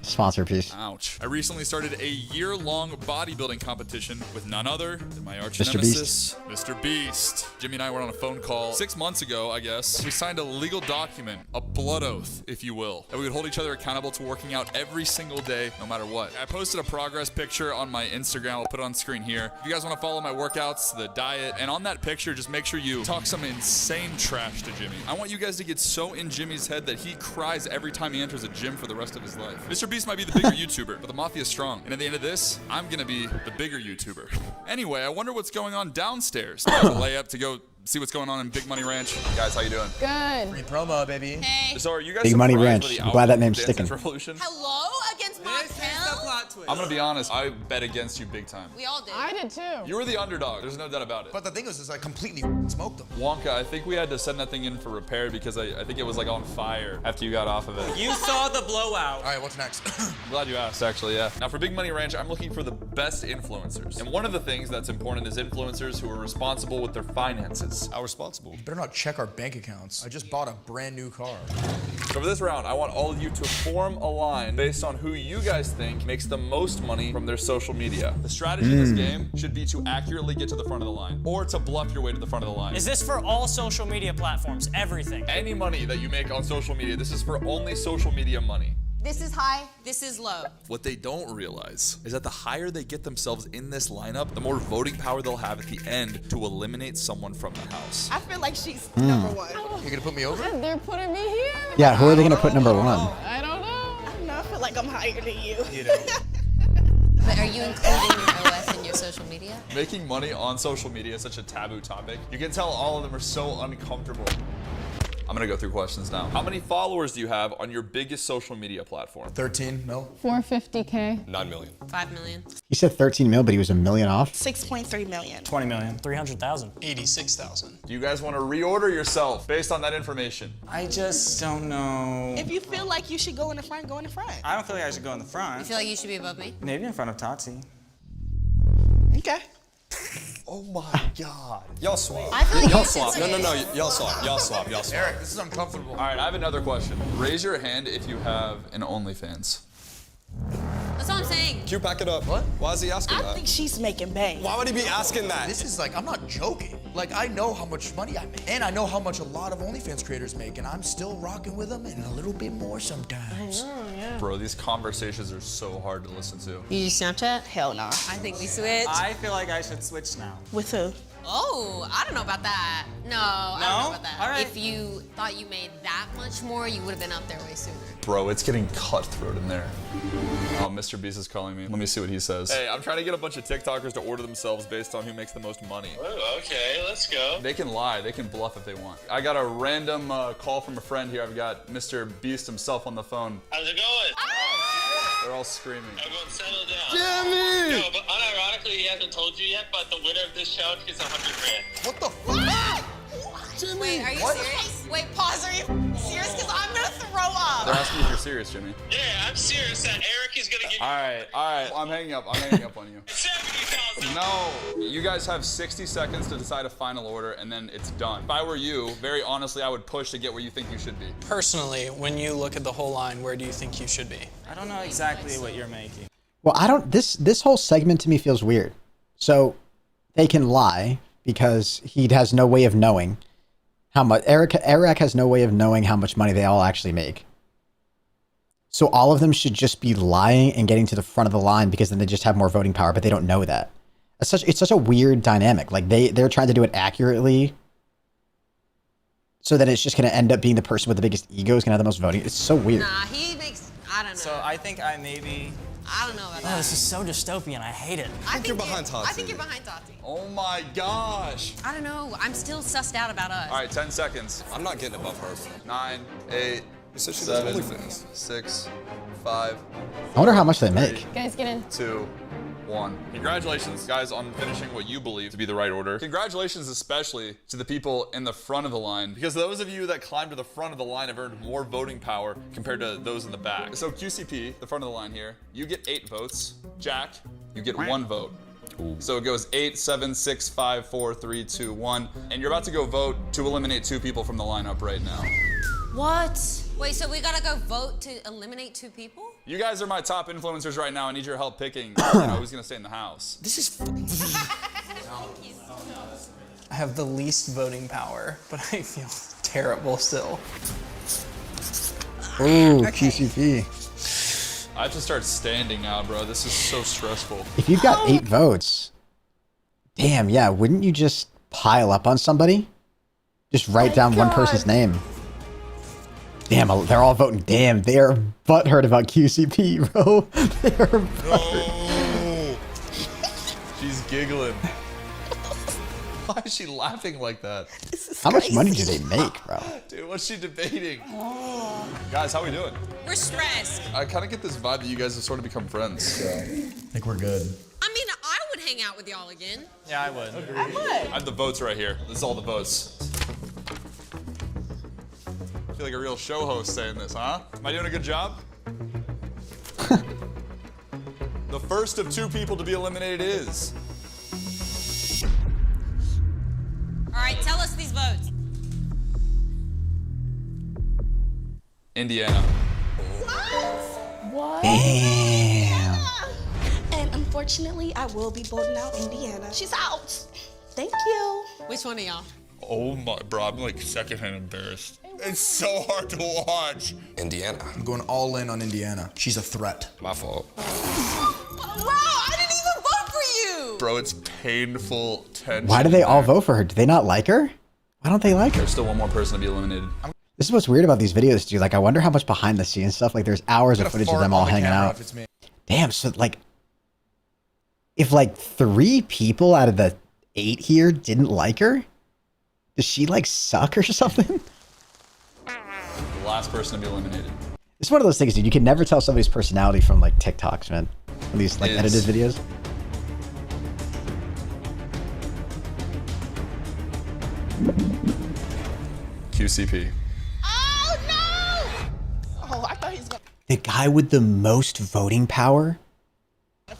Sponsor piece. Ouch. I recently started a year-long bodybuilding competition with none other than my arch Mr. nemesis, Mr. Beast. Jimmy and I were on a phone call 6 months ago, I guess. We signed a legal document, a blood oath, if you will, that we would hold each other accountable to working out every single day, no matter what. I posted a progress picture on my Instagram. I'll put it on screen here. If you guys want to follow my workouts, the diet, and on that picture, just make sure you talk some insane trash to Jimmy. I want you guys to get so in Jimmy's head that he cries every time he enters a gym for the rest of his life. Mr. Beast might be the bigger YouTuber, but the Mafia is strong. And at the end of this, I'm gonna be the bigger YouTuber. Anyway, I wonder what's going on downstairs. There's a layup to go see what's going on in Big Money Ranch. Guys, how you doing? Good. Free promo, baby. Hey. So are you guys Big Money surprised Ranch. by the I'm glad that outcome of name's Dance sticking. Dance Revolution? Hello against Markel? I'm gonna be honest, I bet against you big time. We all did. I did too. You were the underdog, there's no doubt about it. But the thing is I completely smoked them. Wonka, I think we had to send that thing in for repair because I think it was like on fire after you got off of it. You saw the blowout. All right, what's next? I'm glad you asked, actually, yeah. Now for Big Money Ranch, I'm looking for the best influencers. And one of the things that's important is influencers who are responsible with their finances. How responsible? You better not check our bank accounts. I just bought a brand new car. So for this round, I want all of you to form a line based on who you guys think makes the most money from their social media. The strategy in this game should be to accurately get to the front of the line or to bluff your way to the front of the line. Is this for all social media platforms? Everything? Any money that you make on social media, this is for only social media money. This is high, this is low. What they don't realize is that the higher they get themselves in this lineup, the more voting power they'll have at the end to eliminate someone from the house. I feel like she's number one. You're gonna put me over? They're putting me here. Yeah, who are they gonna put number one? I don't know. I feel like I'm higher than you. But are you including your OF in your social media? Making money on social media is such a taboo topic. You can tell all of them are so uncomfortable. I'm gonna go through questions now. How many followers do you have on your biggest social media platform? 13 mil. 450K. 9 million. 5 million. He said 13 mil, but he was $1 million off. 6.3 million. 20 million. 300,000. 86,000. Do you guys want to reorder yourself based on that information? I just don't know. If you feel like you should go in the front, go in the front. I don't feel like I should go in the front. You feel like you should be above me? Maybe in front of Tati. Okay. Oh my God. Y'all swap. I feel like Y'all you swap. should No, say no, no. it. Y'all swap. Y'all swap. Y'all swap. Eric, this is uncomfortable. All right, I have another question. Raise your hand if you have an OnlyFans. That's all I'm saying. Q, pack it up. What? Why is he asking I that? think she's making bank. Why would he be asking that? This is like, I'm not joking. Like, I know how much money I make. And I know how much a lot of OnlyFans creators make. And I'm still rocking with them and a little bit more sometimes. Yeah. Bro, these conversations are so hard to listen to. You use Snapchat? Hell no. I think we switch. I feel like I should switch now. With who? Oh, I don't know about that. No, I don't know about that. All right. If you thought you made that much more, you would have been up there way sooner. Bro, it's getting cutthroat in there. Oh, Mr. Beast is calling me. Let me see what he says. Hey, I'm trying to get a bunch of TikTokers to order themselves based on who makes the most money. Oh, okay, let's go. They can lie, they can bluff if they want. I got a random call from a friend here. I've got Mr. Beast himself on the phone. How's it going? They're all screaming. Everyone settle down. Jimmy! No, but unironically, he hasn't told you yet, but the winner of this challenge gets 100 grand. What the fuck? Jimmy! Wait, are you serious? Wait, pause. Are you serious? Because I'm going to throw up. They're asking if you're serious, Jimmy. Yeah, I'm serious that Eric is gonna get All right. I'm hanging up on you. 70,000. No, you guys have 60 seconds to decide a final order and then it's done. If I were you, very honestly, I would push to get where you think you should be. Personally, when you look at the whole line, where do you think you should be? I don't know exactly what you're making. Well, I don't. This whole segment to me feels weird. So they can lie because he has no way of knowing How much? Eric has no way of knowing how much money they all actually make. So all of them should just be lying and getting to the front of the line because then they just have more voting power, but they don't know that. It's such a weird dynamic. Like they're trying to do it accurately, so that it's just going to end up being the person with the biggest ego is going to have the most voting. It's so weird. Nah, he makes. I don't know. So I think I maybe. I don't know about that. This is so dystopian. I hate it. I think you're behind Tati. I think you're behind Tati. Oh my gosh. I don't know. I'm still sussed out about us. All right, 10 seconds. I'm not getting above her. 9, 8, 7, 6, 5. I wonder how much they make. Guys, get in. 2, 1. Congratulations, guys, on finishing what you believe to be the right order. Congratulations especially to the people in the front of the line, because those of you that climbed to the front of the line have earned more voting power compared to those in the back. So QCP, the front of the line here, you get 8 votes. Jack, you get 1 vote. So it goes 8, 7, 6, 5, 4, 3, 2, 1. And you're about to go vote to eliminate 2 people from the lineup right now. What? Wait, so we gotta go vote to eliminate 2 people? You guys are my top influencers right now. I need your help picking who's gonna stay in the house. This is. I have the least voting power, but I feel terrible still. Ooh, QCP. I have to start standing now, bro. This is so stressful. If you've got 8 votes, damn, yeah, wouldn't you just pile up on somebody? Just write down one person's name. Damn, they're all voting. Damn, they are butthurt about QCP, bro. They are butthurt. No. She's giggling. Why is she laughing like that? How much money do they make, bro? Dude, what's she debating? Guys, how we doing? We're stressed. I kind of get this vibe that you guys have sort of become friends. I think we're good. I mean, I would hang out with y'all again. Yeah, I would. I would. I have the votes right here. This is all the votes. I feel like a real show host saying this, huh? Am I doing a good job? The first of 2 people to be eliminated is... All right, tell us these votes. Indiana. What? Damn. And unfortunately, I will be voting out Indiana. She's out. Thank you. Which one of y'all? Oh my, bro, I'm like secondhand embarrassed. It's so hard to watch. Indiana. I'm going all in on Indiana. She's a threat. My fault. Bro, I didn't even vote for you. Bro, it's painful tension. Why do they all vote for her? Do they not like her? Why don't they like her? There's still one more person to be eliminated. This is what's weird about these videos, dude. Like, I wonder how much behind the scenes stuff. Like, there's hours of footage of them all hanging out. Damn, so like, if like 3 people out of the 8 here didn't like her, does she like suck or something? The last person to be eliminated. It's one of those things, dude. You can never tell somebody's personality from like TikToks, man. These like edited videos. QCP. Oh no! Oh, I thought he was gonna. The guy with the most voting power?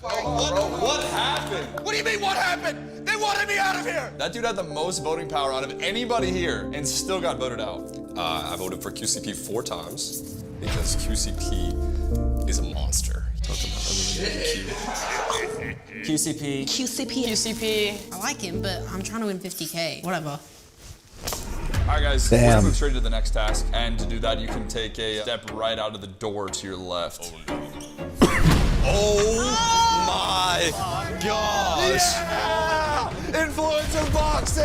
What happened? What do you mean, what happened? They wanted me out of here! That dude had the most voting power out of anybody here and still got voted out. I voted for QCP 4 times because QCP is a monster. QCP. QCP. QCP. I like him, but I'm trying to win 50K. Whatever. All right, guys, Damn. let's move straight to the next task. And to do that, you can take a step right out of the door to your left. Oh my gosh! Yeah! Influencer boxing!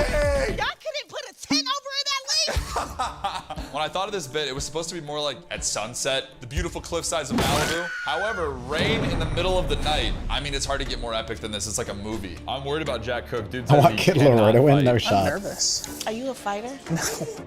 Y'all couldn't put a tent over it at least? When I thought of this bit, it was supposed to be more like at sunset, the beautiful cliff sides of Malibu. However, rain in the middle of the night. I mean, it's hard to get more epic than this. It's like a movie. I'm worried about Jack Cook, dude. I want Kid Laroi to win, no shot. I'm nervous. Are you a fighter?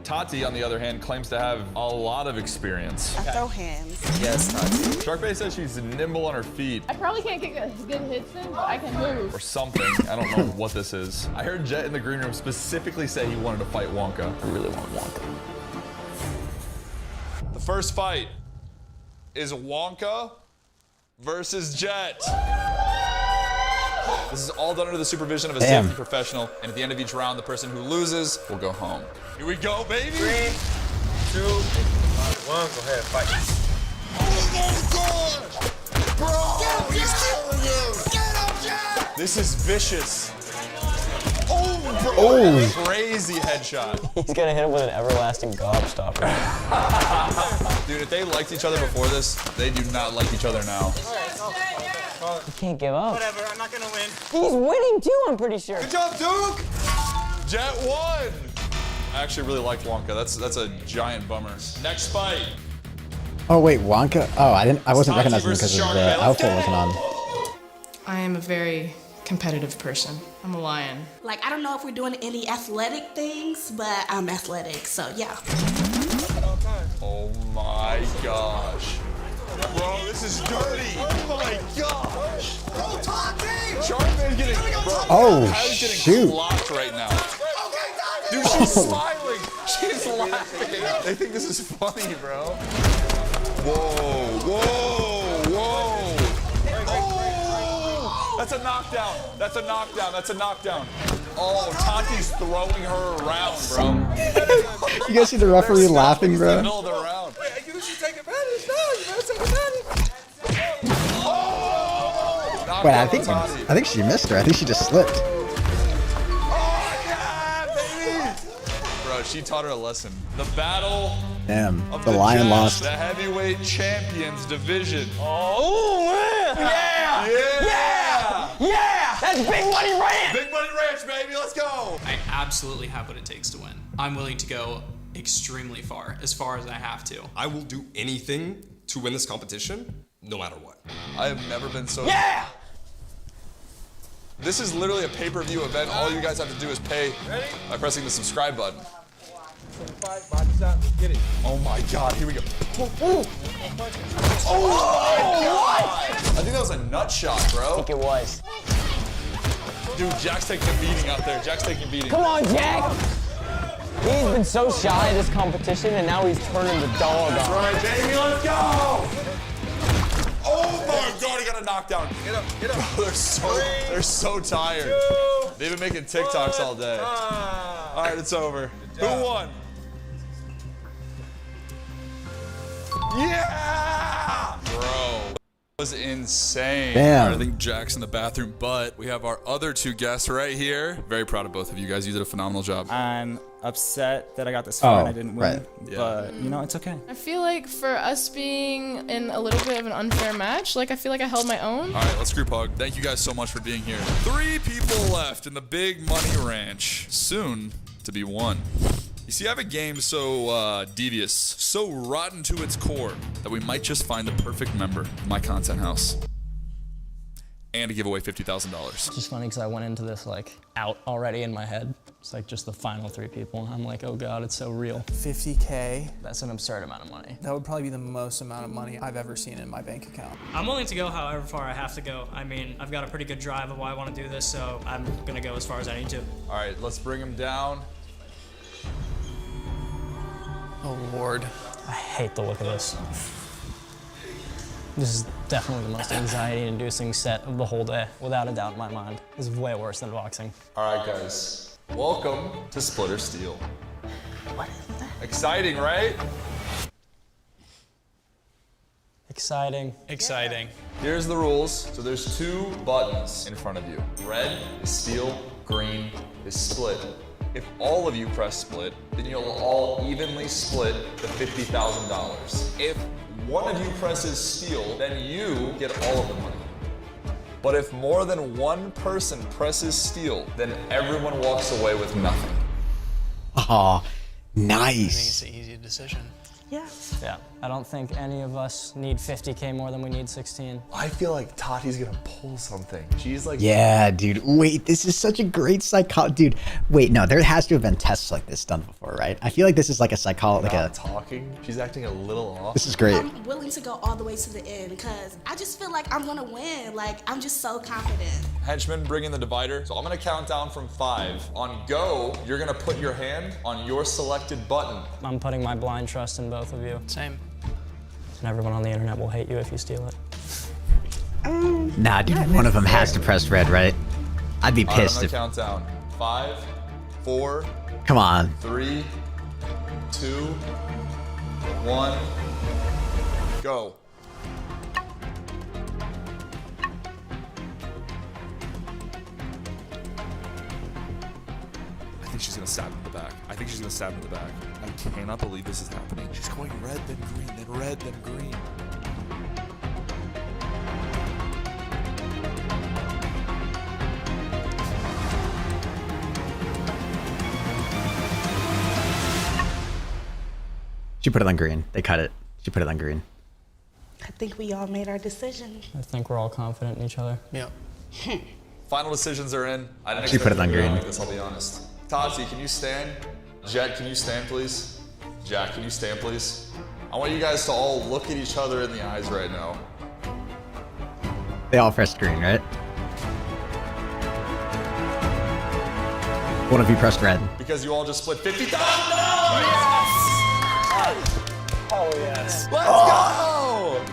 Tati, on the other hand, claims to have a lot of experience. I throw hands. Yes, Tati. Sharkbait says she's nimble on her feet. I probably can't get good hits in, but I can move. Or something. I don't know what this is. I heard Jet in the green room specifically say he wanted to fight Wonka. I really want Wonka. The first fight is Wonka versus Jet. This is all done under the supervision of a safety professional, and at the end of each round, the person who loses will go home. Here we go, baby. 3, 2, 1, go ahead, fight. Oh my God! Bro, he's killing you! Get him, Jet! This is vicious. Oh, bro. Oh. Crazy headshot. He's gonna hit him with an everlasting gobstopper. Dude, if they liked each other before this, they do not like each other now. You can't give up. Whatever, I'm not gonna win. He's winning too, I'm pretty sure. Good job, Duke! Jet won! I actually really like Wonka. That's a giant bummer. Next fight. Oh wait, Wonka. Oh, I wasn't recognizing him because his outfit wasn't on. I am a very competitive person. I'm a lion. Like, I don't know if we're doing any athletic things, but I'm athletic, so yeah. Oh my gosh. Bro, this is dirty. Oh my gosh. Bro, Tati! Charman's getting, Oh, Kyle's getting shoot. clocked right now. Dude, she's smiling. She's laughing. They think this is funny, bro. Whoa, whoa, whoa. Oh! That's a knockdown. That's a knockdown. That's a knockdown. Oh, Tati's throwing her around, bro. You guys see the referee laughing, bro? Middle of the round. You should take advantage now. You better take advantage. Oh! Wait, I think she missed her. I think she just slipped. Bro, she taught her a lesson. The battle Damn, of the lion Jets, lost. the heavyweight champions division. Oh, man! Yeah! Yeah! That's Big Money Ranch! Big Money Ranch, baby, let's go! I absolutely have what it takes to win. I'm willing to go extremely far as I have to. I will do anything to win this competition, no matter what. I have never been so... Yeah! This is literally a pay-per-view event. All you guys have to do is pay by pressing the subscribe button. Oh my god, here we go. Oh my god! I think that was a nut shot, bro. I think it was. Dude, Jack's taking a beating out there. Jack's taking a beating. Come on, Jack! He's been so shy at this competition, and now he's turning the dog on. All right, baby, let's go! Oh my god, he got a knockdown. Get up, get up. Bro, they're so tired. They've been making TikToks all day. All right, it's over. Who won? Yeah! Bro. Was insane. Damn. I think Jack's in the bathroom, but we have our other two guests right here. Very proud of both of you guys. You did a phenomenal job. I'm upset that I got this far and I didn't win, right. but you know, it's okay. I feel like for us being in a little bit of an unfair match, like I feel like I held my own. All right, let's group hug. Thank you guys so much for being here. 3 people left in the Big Money Ranch, soon to be won. You see, I have a game so devious, so rotten to its core, that we might just find the perfect member of my content house. And to give away $50,000. It's just funny because I went into this like out already in my head. It's like just the final 3 people. I'm like, oh God, it's so real. 50K. That's an absurd amount of money. That would probably be the most amount of money I've ever seen in my bank account. I'm willing to go however far I have to go. I mean, I've got a pretty good drive of why I want to do this, so I'm gonna go as far as I need to. All right, let's bring him down. Oh Lord. I hate the look of this. This is definitely the most anxiety-inducing set of the whole day, without a doubt in my mind. This is way worse than boxing. All right, guys. Welcome to Splitter Steel. What is that? Exciting, right? Exciting. Exciting. Here's the rules. So there's 2 buttons in front of you. Red is steel, green is split. If all of you press split, then you'll all evenly split the $50,000. If one of you presses steel, then you get all of the money. But if more than one person presses steel, then everyone walks away with nothing. Oh, I think nice. it's an easy decision. Yeah. Yeah. I don't think any of us need 50K more than we need 16. I feel like Tati's gonna pull something. She's like, Yeah, dude. Wait, this is such a great dude. Wait, no, there has to have been tests like this done before, right? I feel like this is like a talking. She's acting a little off. This is great. I'm willing to go all the way to the end because I just feel like I'm gonna win. Like, I'm just so confident. Henchman, bring in the divider. So I'm gonna count down from 5. On go, you're gonna put your hand on your selected button. I'm putting my blind trust in both of you. Same. And everyone on the internet will hate you if you steal it. Nah, dude, one of them has to press red, right? I'd be pissed I'm if... gonna count down. 5, 4, Come on. 3, 2, 1, go. think she's gonna stab him in the back. I think she's gonna stab him in the back. I cannot believe this is happening. She's going red, then green, then red, then green. She put it on green. They cut it. She put it on green. I think we all made our decision. I think we're all confident in each other. Yeah. Final decisions are in. I didn't She put it on green. like this, I'll be honest. Tati, can you stand? Jet, can you stand, please? Jack, can you stand, please? I want you guys to all look at each other in the eyes right now. They all pressed green, right? One of you pressed red. Because you all just split $50,000. Oh yes. Let's go!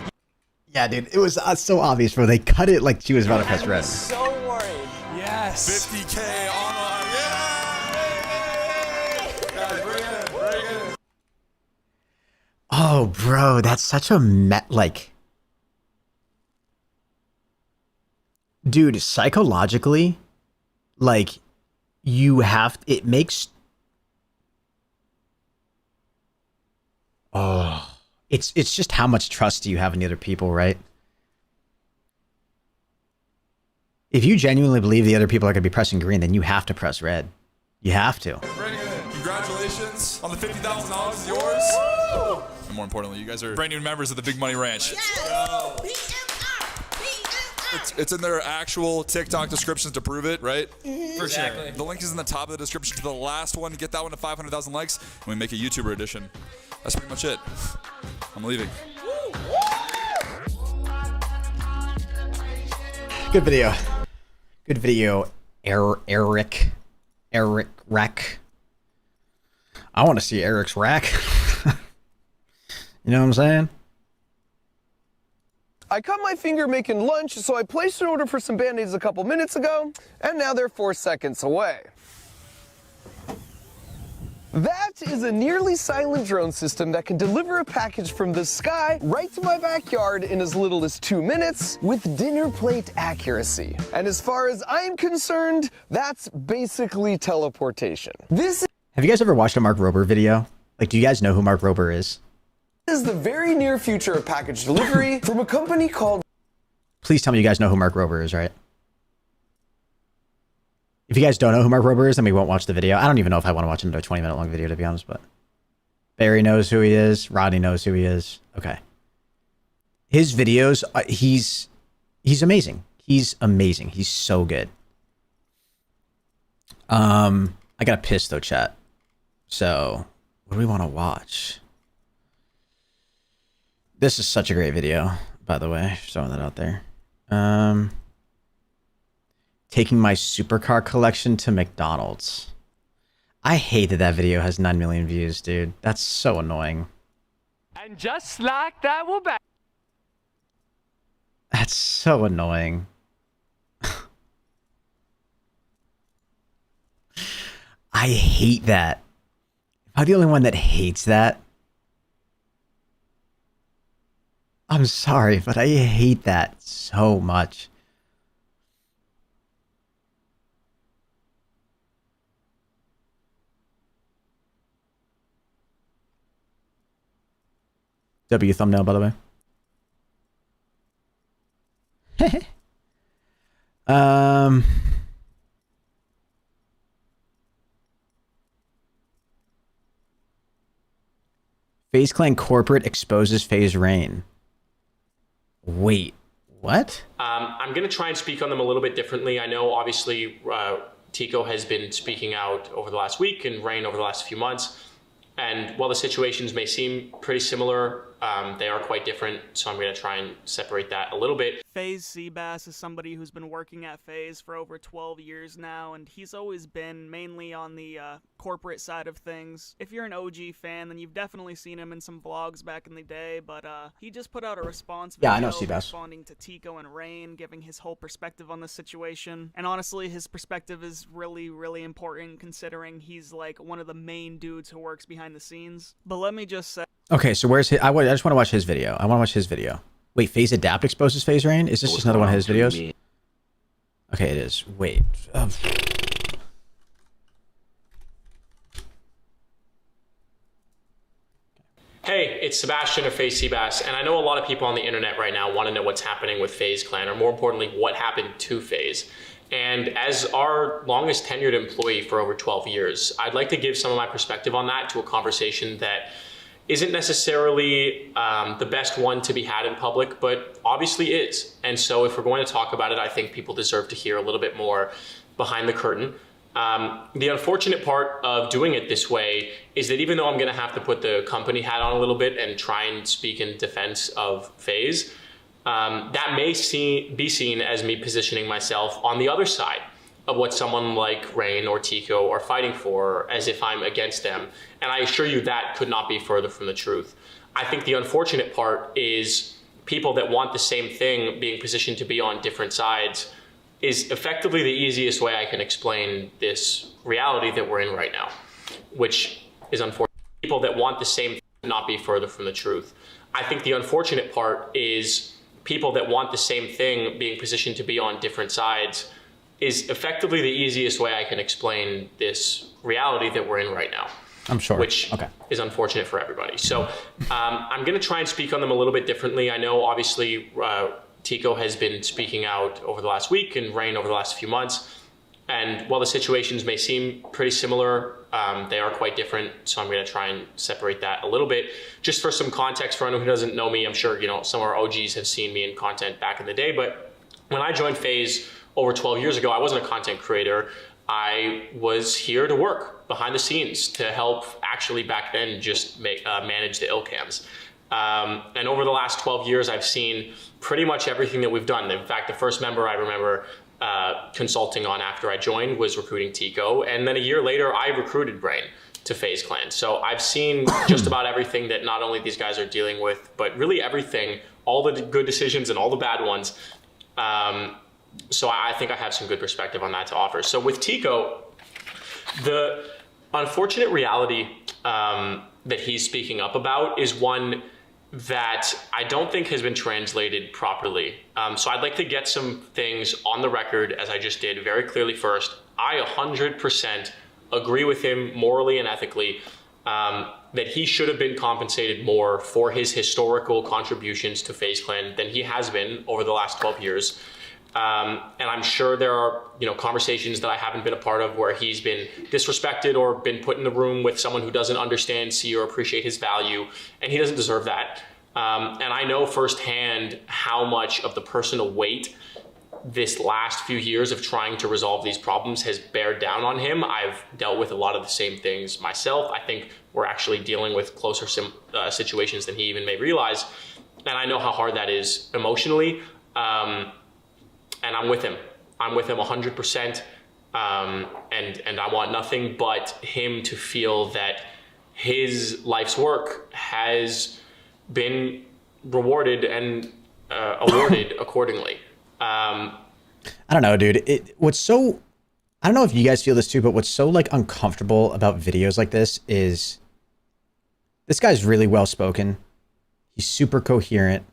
Yeah, dude, it was so obvious, bro. They cut it like she was about to press red. So worried. Yes. 50K on Guys, bring it. Oh, bro, that's such a like, dude, psychologically, like, you have, it makes, oh, it's just how much trust do you have in the other people, right? If you genuinely believe the other people are going to be pressing green, then you have to press red. You have to. Bring it in. Congratulations on the $50,000 is yours. Woo! And more importantly, you guys are brand new members of the Big Money Ranch. It's in their actual TikTok descriptions to prove it, right? For sure. The link is in the top of the description to the last one. Get that one to 500,000 likes, and we make a YouTuber edition. That's pretty much it. I'm leaving. Good video. Good video, Eric Rack. I want to see Eric's rack. You know what I'm saying? I cut my finger making lunch, so I placed an order for some Band-Aids a couple minutes ago, and now they're 4 seconds away. That is a nearly silent drone system that can deliver a package from the sky right to my backyard in as little as 2 minutes with dinner plate accuracy. And as far as I'm concerned, that's basically teleportation. This Have you guys ever watched a Mark Rober video? Like, do you guys know who Mark Rober is? is the very near future of package delivery from a company called... Please tell me you guys know who Mark Rober is, right? If you guys don't know who Mark Rober is, then we won't watch the video. I don't even know if I want to watch another 20-minute long video, to be honest, but Barry knows who he is. Rodney knows who he is. Okay. His videos, he's amazing. He's amazing. He's so good. I gotta piss though, chat. So, what do we want to watch? This is such a great video, by the way. Just throwing that out there. Taking my supercar collection to McDonald's. I hate that that video has 9 million views, dude. That's so annoying. And just like that, we're back. That's so annoying. I hate that. Am I the only one that hates that? I'm sorry, but I hate that so much. W thumbnail, by the way. FaZe Clan corporate exposes FaZe Rain. Wait, what? I'm going to try and speak on them a little bit differently. I know, obviously, Tico has been speaking out over the last week and Rain over the last few months. And while the situations may seem pretty similar, they are quite different. So I'm going to try and separate that a little bit. FaZe Seabass is somebody who's been working at FaZe for over 12 years now, and he's always been mainly on the corporate side of things. If you're an OG fan, then you've definitely seen him in some vlogs back in the day, but he just put out a response video I know Seabass. responding to Tico and Rain, giving his whole perspective on the situation. And honestly, his perspective is really, really important considering he's like one of the main dudes who works behind the scenes. But let me just say... Okay, so where's his... I just want to watch his video. I want to watch his video. Wait, FaZe Adapt exposes FaZe Rain? Is this just another one of his videos? Okay, it is. Wait. Hey, it's Sebastian of FaZe Seabass, and I know a lot of people on the internet right now want to know what's happening with FaZe Clan, or more importantly, what happened to FaZe. And as our longest tenured employee for over 12 years, I'd like to give some of my perspective on that to a conversation that isn't necessarily the best one to be had in public, but obviously is. And so if we're going to talk about it, I think people deserve to hear a little bit more behind the curtain. The unfortunate part of doing it this way is that even though I'm going to have to put the company hat on a little bit and try and speak in defense of FaZe, that may be seen as me positioning myself on the other side of what someone like Rain or Tico are fighting for, as if I'm against them. And I assure you that could not be further from the truth. I think the unfortunate part is people that want the same thing being positioned to be on different sides is effectively the easiest way I can explain this reality that we're in right now, which is unfortunate. People that want the same thing could not be further from the truth. I think the unfortunate part is people that want the same thing being positioned to be on different sides is effectively the easiest way I can explain this reality that we're in right now. I'm sure. Which is unfortunate for everybody. So I'm going to try and speak on them a little bit differently. I know obviously Tico has been speaking out over the last week and Rain over the last few months. And while the situations may seem pretty similar, they are quite different. So I'm going to try and separate that a little bit. Just for some context for anyone who doesn't know me, I'm sure some of our OGs have seen me in content back in the day. But when I joined FaZe over 12 years ago, I wasn't a content creator. I was here to work behind the scenes to help actually back then just manage the illcams. And over the last 12 years, I've seen pretty much everything that we've done. In fact, the first member I remember consulting on after I joined was recruiting Tico. And then a year later, I recruited Brain to FaZe Clan. So I've seen just about everything that not only these guys are dealing with, but really everything, all the good decisions and all the bad ones. So I think I have some good perspective on that to offer. So with Tico, the unfortunate reality that he's speaking up about is one that I don't think has been translated properly. So I'd like to get some things on the record, as I just did very clearly first. I 100% agree with him morally and ethically that he should have been compensated more for his historical contributions to FaZe Clan than he has been over the last 12 years. And I'm sure there are, conversations that I haven't been a part of where he's been disrespected or been put in the room with someone who doesn't understand, see, or appreciate his value, and he doesn't deserve that. And I know firsthand how much of the personal weight this last few years of trying to resolve these problems has bared down on him. I've dealt with a lot of the same things myself. I think we're actually dealing with closer situations than he even may realize. And I know how hard that is emotionally. And I'm with him. I'm with him 100%. And I want nothing but him to feel that his life's work has been rewarded and awarded accordingly. I don't know, dude. I don't know if you guys feel this too, but what's so uncomfortable about videos like this is this guy's really well spoken. He's super coherent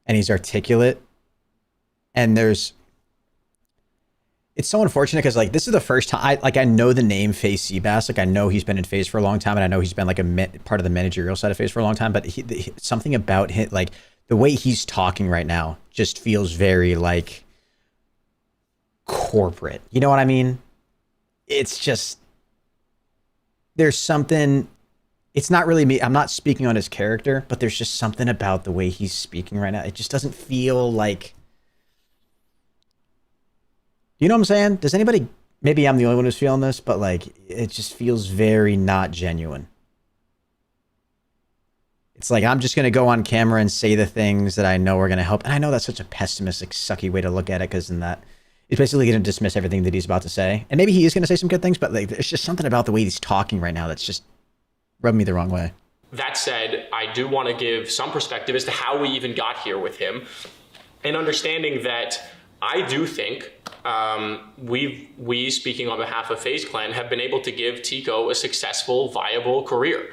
and he's articulate. And it's so unfortunate because this is the first time I know the name FaZe Seabass. I know he's been in FaZe for a long time, and I know he's been part of the managerial side of FaZe for a long time. But something about him, the way he's talking right now, just feels very corporate. You know what I mean? It's just there's something. It's not really me. I'm not speaking on his character, but there's just something about the way he's speaking right now. It just doesn't feel like. You know what I'm saying? Does anybody, maybe I'm the only one who's feeling this, but it just feels very not genuine. It's I'm just going to go on camera and say the things that I know are going to help. And I know that's such a pessimistic, sucky way to look at it, because in that, he's basically going to dismiss everything that he's about to say. And maybe he is going to say some good things, but there's just something about the way he's talking right now that's just rubbing me the wrong way. That said, I do want to give some perspective as to how we even got here with him, and understanding that I do think we, speaking on behalf of FaZe Clan, have been able to give Tico a successful, viable career.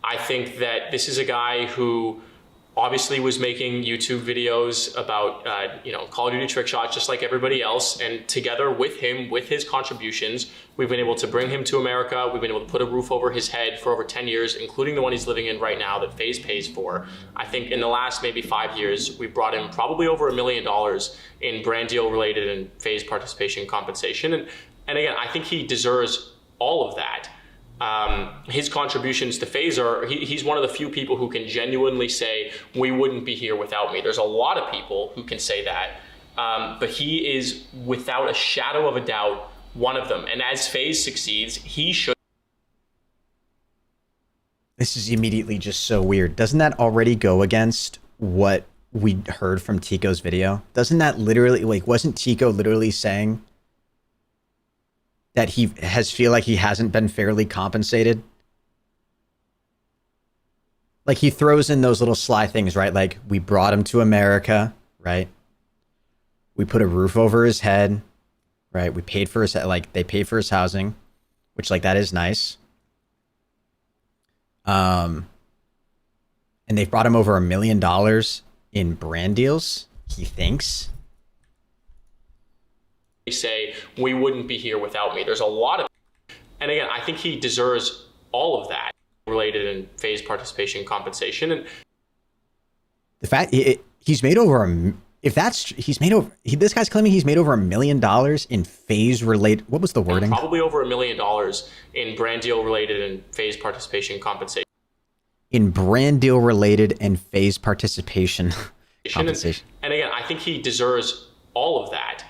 I think that this is a guy who obviously was making YouTube videos about, Call of Duty trick shots, just like everybody else. And together with him, with his contributions, we've been able to bring him to America. We've been able to put a roof over his head for over 10 years, including the one he's living in right now that FaZe pays for. I think in the last maybe 5 years, we brought him probably over $1 million in brand deal related and FaZe participation compensation. And again, I think he deserves all of that. His contributions to FaZe he's one of the few people who can genuinely say, we wouldn't be here without me. There's a lot of people who can say that, but he is without a shadow of a doubt one of them. And as FaZe succeeds, he should. This is immediately just so weird. Doesn't that already go against what we heard from Tico's video? Doesn't that literally, like, wasn't Tico literally saying that he feel like he hasn't been fairly compensated? Like, he throws in those little sly things, right? Like, we brought him to America, right? We put a roof over his head, right? We paid for his, like, they paid for his housing, which, like, that is nice. And they brought him over $1 million in brand deals, he thinks. Say, we wouldn't be here without me. There's a lot of, and again, I think he deserves all of that related in FaZe participation compensation. And the fact he's made over this guy's claiming he's made over $1 million in FaZe related. What was the wording? Probably over $1 million in brand deal related and FaZe participation compensation. In brand deal related and FaZe participation compensation. And again, I think he deserves all of that.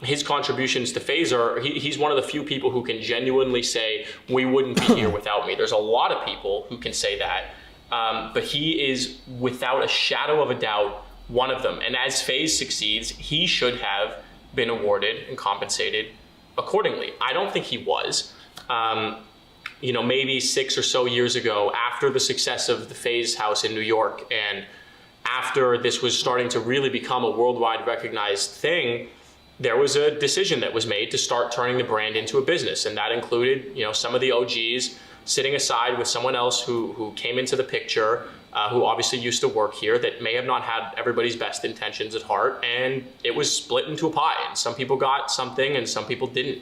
His contributions to FaZe he's one of the few people who can genuinely say, we wouldn't be here without me. There's a lot of people who can say that, but he is without a shadow of a doubt one of them. And as FaZe succeeds, he should have been awarded and compensated accordingly. I don't think he was. Maybe 6 or so years ago, after the success of the FaZe house in New York, and after this was starting to really become a worldwide recognized thing, there was a decision that was made to start turning the brand into a business. And that included, some of the OGs sitting aside with someone else who came into the picture, who obviously used to work here, that may have not had everybody's best intentions at heart. And it was split into a pie. And some people got something and some people didn't.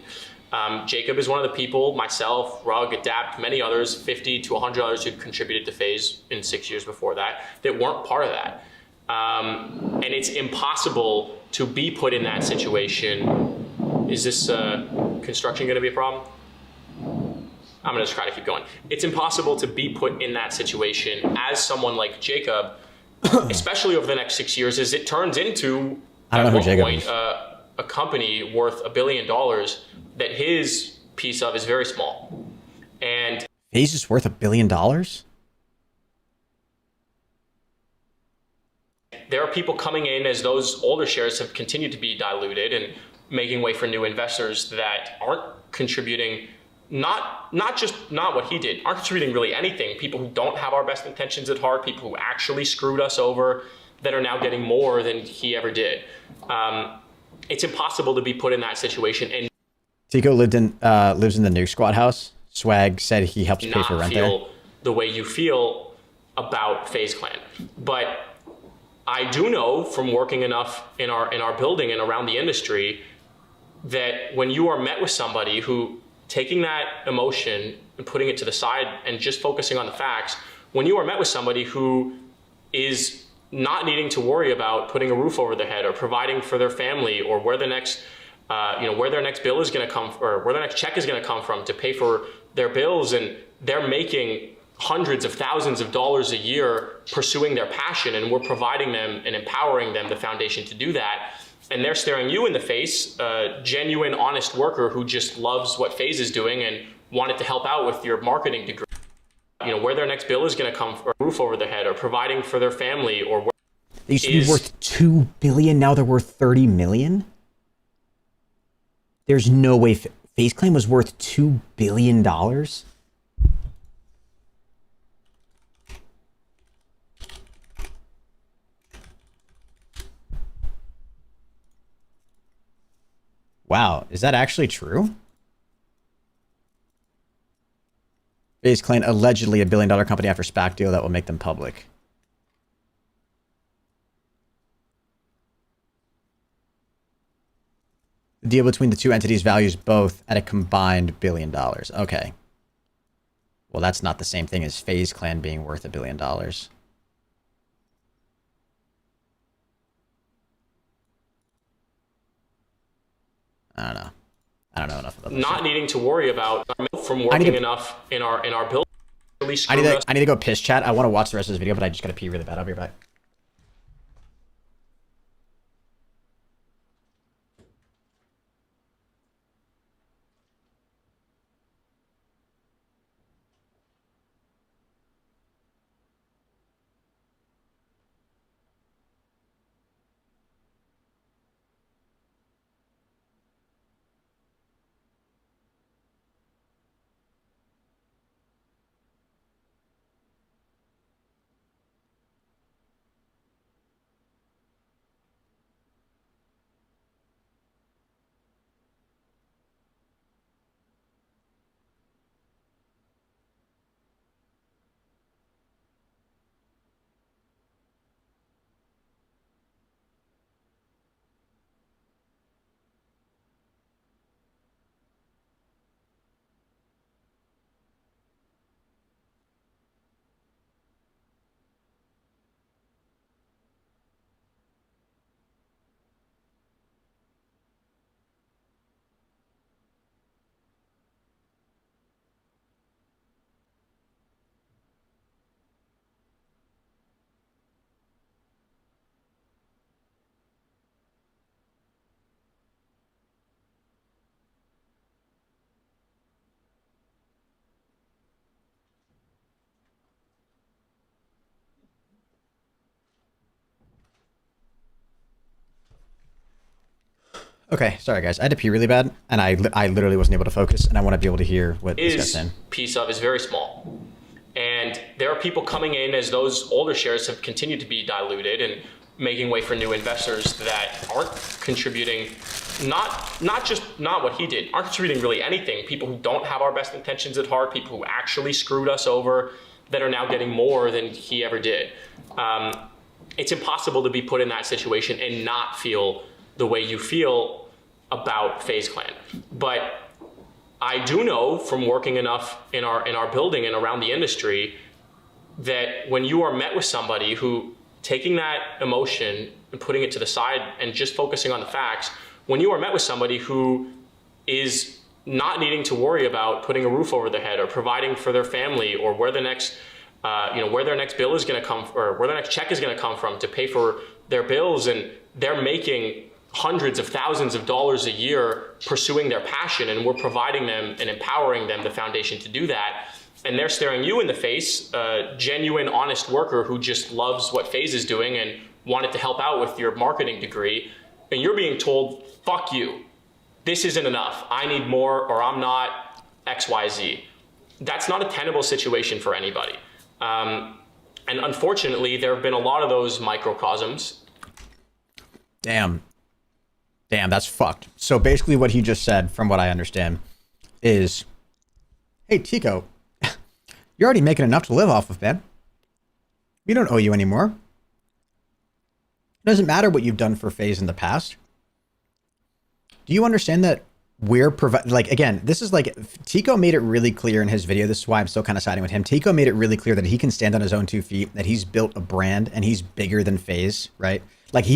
Jacob is one of the people, myself, Rug, Adapt, many others, 50 to 100 others who contributed to FaZe in 6 years before that weren't part of that. And it's impossible to be put in that situation. Is this construction going to be a problem? I'm going to try to keep going. It's impossible to be put in that situation as someone like Jacob, especially over the next 6 years, as it turns into, at one point, a company worth $1 billion that his piece of is very small. And FaZe is worth $1 billion? There are people coming in as those older shares have continued to be diluted and making way for new investors that aren't contributing, not what he did, aren't contributing really anything. People who don't have our best intentions at heart, people who actually screwed us over, that are now getting more than he ever did. It's impossible to be put in that situation. And Tico lives in the Nuke Squad house. Swag said he helps pay for rent there. The way you feel about FaZe Clan, but I do know from working enough in our building and around the industry that when you are met with somebody who, taking that emotion and putting it to the side and just focusing on the facts, when you are met with somebody who is not needing to worry about putting a roof over their head or providing for their family or where the next where their next bill is going to come, or where their next check is going to come from to pay for their bills, and they're making hundreds of thousands of dollars a year pursuing their passion, and we're providing them and empowering them the foundation to do that, and they're staring you in the face, a genuine, honest worker who just loves what FaZe is doing and wanted to help out with your marketing degree, where their next bill is going to come, or a roof over their head, or providing for their family, or where they used to be worth $2 billion, now they're worth $30 million? There's no way FaZe Clan was worth $2 billion? Wow, is that actually true? FaZe Clan allegedly $1 billion company after SPAC deal that will make them public. The deal between the two entities values both at a combined $1 billion. Okay. Well, that's not the same thing as FaZe Clan being worth $1 billion. I don't know. I don't know enough about this. Not needing to worry about from working enough in our build. I need to go piss, chat. I want to watch the rest of this video, but I just gotta pee really bad. I'll be right back. Okay, sorry guys. I had to pee really bad, and I literally wasn't able to focus, and I want to be able to hear what this guy's saying. Piece of is very small. And there are people coming in as those older shares have continued to be diluted and making way for new investors that aren't contributing, not what he did, aren't contributing really anything. People who don't have our best intentions at heart, people who actually screwed us over, that are now getting more than he ever did. It's impossible to be put in that situation and not feel the way you feel about FaZe Clan. But I do know from working enough in our building and around the industry that when you are met with somebody who, taking that emotion and putting it to the side and just focusing on the facts, when you are met with somebody who is not needing to worry about putting a roof over their head or providing for their family or where the next where their next bill is going to come, or where their next check is going to come from to pay for their bills, and they're making hundreds of thousands of dollars a year pursuing their passion, and we're providing them and empowering them the foundation to do that, and they're staring you in the face, a genuine, honest worker who just loves what FaZe is doing and wanted to help out with your marketing degree, and you're being told, fuck you, this isn't enough, I need more, or I'm not XYZ. That's not a tenable situation for anybody. And unfortunately, there have been a lot of those microcosms. Damn, that's fucked. So basically what he just said, from what I understand, is, hey, Tico, you're already making enough to live off of, man. We don't owe you anymore. It doesn't matter what you've done for FaZe in the past. Do you understand that we're providing, like, again, this is like, Tico made it really clear in his video. This is why I'm still kind of siding with him. Tico made it really clear that he can stand on his own 2 feet, that he's built a brand and he's bigger than FaZe, right? Like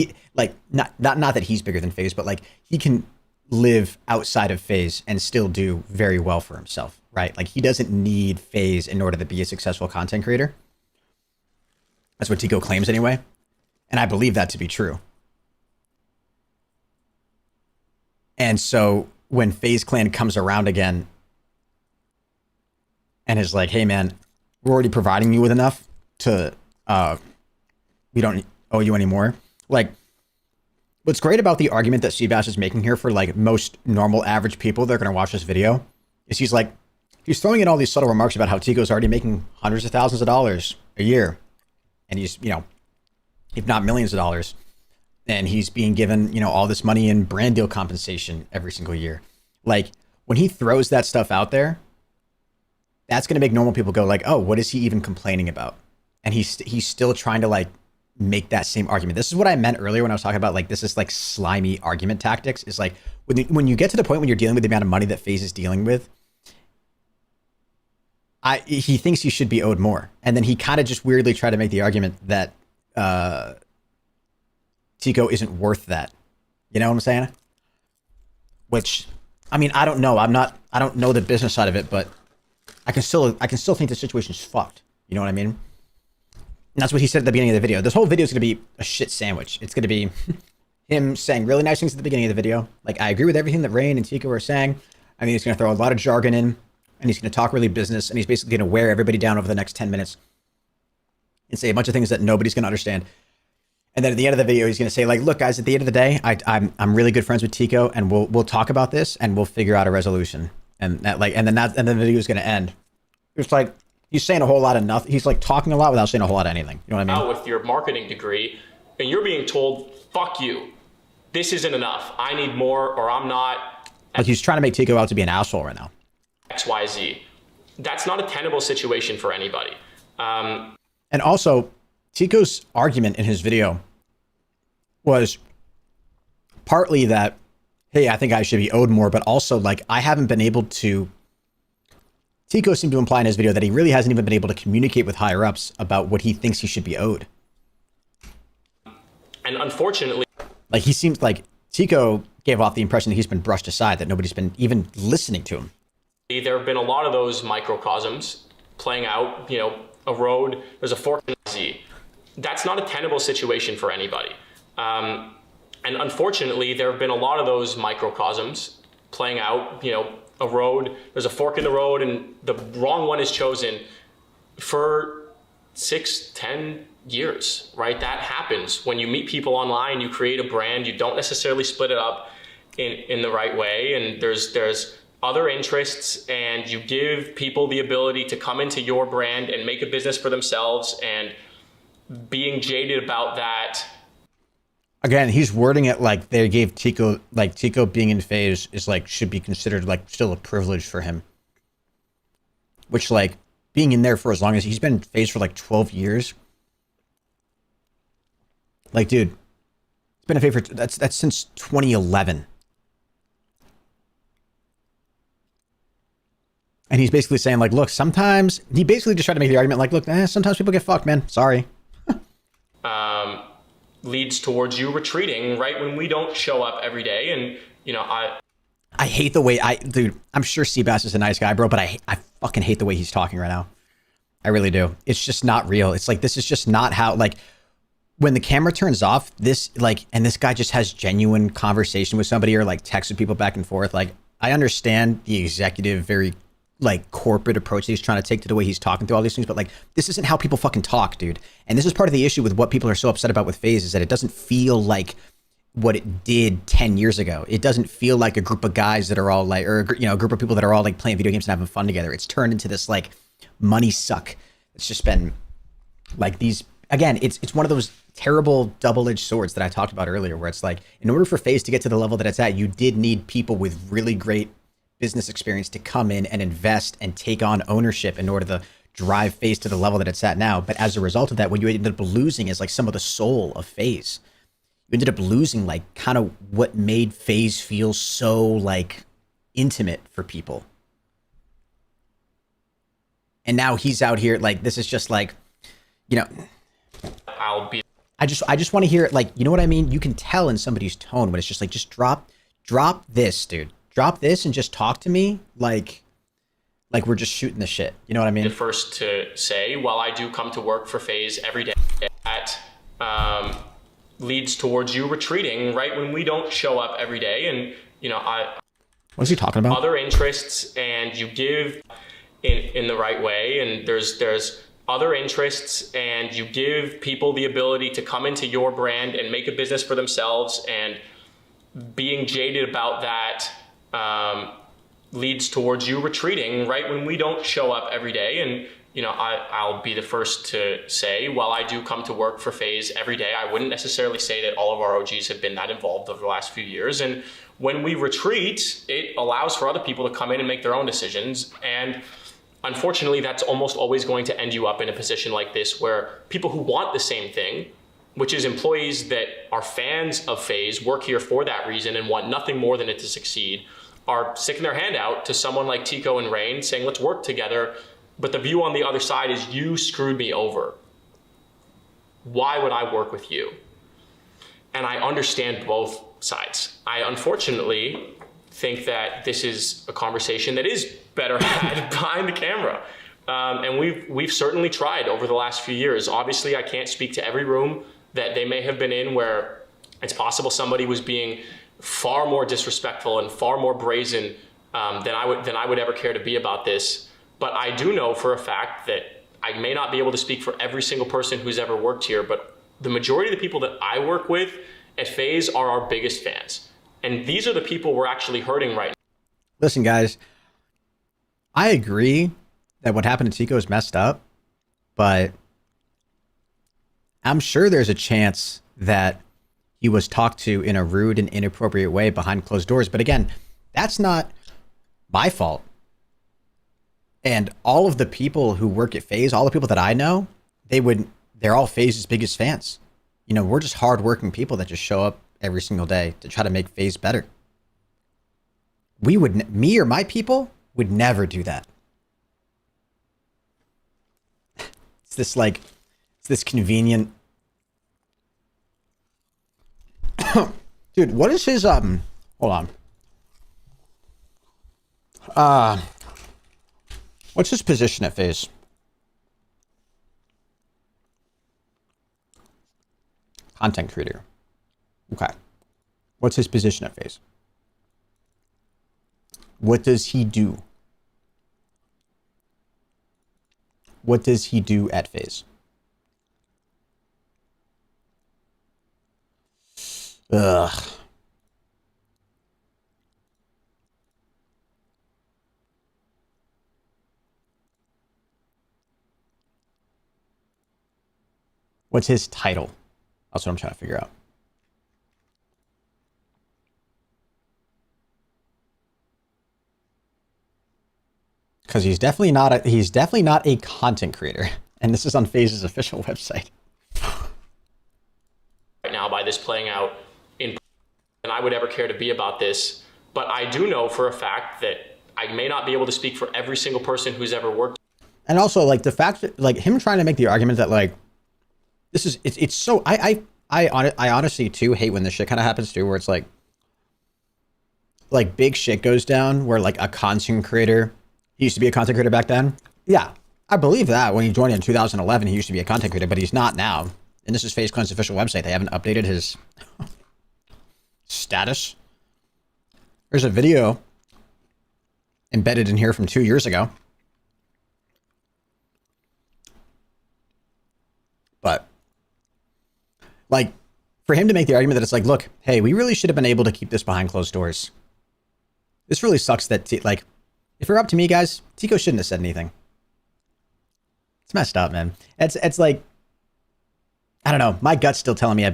not that he's bigger than FaZe, but like he can live outside of FaZe and still do very well for himself, right? Like he doesn't need FaZe in order to be a successful content creator. That's what Tico claims anyway. And I believe that to be true. And so when FaZe Clan comes around again and is like, hey man, we're already providing you with enough to, we don't owe you anymore. Like, what's great about the argument that Seabass is making here for like most normal average people that are going to watch this video is he's throwing in all these subtle remarks about how Tico's already making hundreds of thousands of dollars a year. And he's, you know, if not millions of dollars. And he's being given, you know, all this money in brand deal compensation every single year. Like, when he throws that stuff out there, that's going to make normal people go like, oh, what is he even complaining about? And he's still trying to like make that same argument. This is what I meant earlier when I was talking about like this is like slimy argument tactics. Is like when you get to the point when you're dealing with the amount of money that FaZe is dealing with, he thinks he should be owed more, and then he kind of just weirdly tried to make the argument that Tico isn't worth that. You know what I'm saying? Which, I mean, I don't know. I don't know the business side of it, but I can still think the situation's fucked. You know what I mean? And that's what he said at the beginning of the video. This whole video is going to be a shit sandwich. It's going to be him saying really nice things at the beginning of the video. Like, I agree with everything that Rain and Tico are saying. I mean, he's going to throw a lot of jargon in, and he's going to talk really business, and he's basically going to wear everybody down over the next 10 minutes and say a bunch of things that nobody's going to understand. And then at the end of the video, he's going to say, like, look, guys, at the end of the day, I'm really good friends with Tico, and we'll talk about this, and we'll figure out a resolution. And then the video is going to end. It's like, he's saying a whole lot of nothing. He's like talking a lot without saying a whole lot of anything. You know what I mean? With your marketing degree, and you're being told, fuck you. This isn't enough. I need more, or I'm not. Like, he's trying to make Tico out to be an asshole right now. XYZ. That's not a tenable situation for anybody. And also, Tico's argument in his video was partly that, hey, I think I should be owed more, but also, like, I haven't been able to... Tico seemed to imply in his video that he really hasn't even been able to communicate with higher-ups about what he thinks he should be owed. And unfortunately... Like, he seems like Tico gave off the impression that he's been brushed aside, that nobody's been even listening to him. There have been a lot of those microcosms playing out, you know, a road, there's a fork in the Z. That's not a tenable situation for anybody. And unfortunately, there have been a lot of those microcosms playing out, you know, a road, there's a fork in the road, and the wrong one is chosen for 6-10 years, right? That happens when you meet people online, you create a brand, you don't necessarily split it up in the right way, and there's other interests, and you give people the ability to come into your brand and make a business for themselves, and being jaded about that. Again, he's wording it like they gave Tico, like Tico being in FaZe is like, should be considered like still a privilege for him. Which, like, being in there for as long as he's been in FaZe for like 12 years. Like, dude, it's been a FaZe for, that's since 2011. And he's basically saying, like, look, sometimes, he basically just tried to make the argument, like, look, sometimes people get fucked, man. Sorry. Leads towards you retreating right when we don't show up every day. And, you know, I hate the way dude, I'm sure Seabass is a nice guy, bro, but I fucking hate the way he's talking right now. I really do. It's just not real. It's like, this is just not how, like, when the camera turns off, this, like, and this guy just has genuine conversation with somebody or like texts with people back and forth. Like, I understand the executive, very like corporate approach that he's trying to take to the way he's talking through all these things, but like, this isn't how people fucking talk, dude. And this is part of the issue with what people are so upset about with FaZe, is that it doesn't feel like what it did 10 years ago. It doesn't feel like a group of guys that are all like, or, you know, a group of people that are all like playing video games and having fun together. It's turned into this like money suck. It's just been like these, again, it's one of those terrible double-edged swords that I talked about earlier, where it's like, in order for FaZe to get to the level that it's at, you did need people with really great business experience to come in and invest and take on ownership in order to drive FaZe to the level that it's at now. But as a result of that, what you ended up losing is like some of the soul of FaZe. You ended up losing like kind of what made FaZe feel so like intimate for people. And now he's out here like, this is just like, you know, I just want to hear it, like, you know what I mean? You can tell in somebody's tone when it's just like, just drop this, dude. Drop this and just talk to me like we're just shooting the shit. You know what I mean? The first to say, while I do come to work for FaZe every day, that leads towards you retreating right when we don't show up every day. And, you know, what's he talking about? Other interests, and you give in the right way. And there's other interests, and you give people the ability to come into your brand and make a business for themselves, and being jaded about that leads towards you retreating right when we don't show up every day. And, you know, I'll be the first to say, while I do come to work for FaZe every day, I wouldn't necessarily say that all of our OGs have been that involved over the last few years. And when we retreat, it allows for other people to come in and make their own decisions. And unfortunately, that's almost always going to end you up in a position like this, where people who want the same thing which is employees that are fans of FaZe, work here for that reason and want nothing more than it to succeed, are sticking their hand out to someone like Tico and Rain saying, let's work together. But the view on the other side is, you screwed me over. Why would I work with you? And I understand both sides. I unfortunately think that this is a conversation that is better had behind the camera. And we've certainly tried over the last few years. Obviously, I can't speak to every room that they may have been in where it's possible somebody was being far more disrespectful and far more brazen than I would ever care to be about this. But I do know for a fact that I may not be able to speak for every single person who's ever worked here, but the majority of the people that I work with at FaZe are our biggest fans. And these are the people we're actually hurting right now. Listen, guys, I agree that what happened to Tico is messed up, but I'm sure there's a chance that he was talked to in a rude and inappropriate way behind closed doors. But again, that's not my fault. And all of the people who work at FaZe, all the people that I know, they're all FaZe's biggest fans. You know, we're just hardworking people that just show up every single day to try to make FaZe better. Me or my people would never do that. It's this convenient. Dude, what is his, hold on. What's his position at FaZe? Content creator. Okay. What's his position at FaZe? What does he do? What does he do at FaZe? Ugh. What's his title? That's what I'm trying to figure out. Because he's definitely not a content creator, and this is on FaZe's official website. Right now, by this playing out in, and I would ever care to be about this, but I do know for a fact that I may not be able to speak for every single person who's ever worked. And also, like, the fact that, like, him trying to make the argument that, like, this is, it's so, I honestly too hate when this shit kind of happens too, where it's like big shit goes down where like a content creator, he used to be a content creator back then. Yeah, I believe that when he joined in 2011, he used to be a content creator, but he's not now. And this is FaZe's official website. They haven't updated his status. There's a video embedded in here from 2 years ago. But like, for him to make the argument that it's like, look, hey, we really should have been able to keep this behind closed doors. This really sucks that, like, if it were up to me, guys, Tico shouldn't have said anything. It's messed up, man. It's like, I don't know. My gut's still telling me I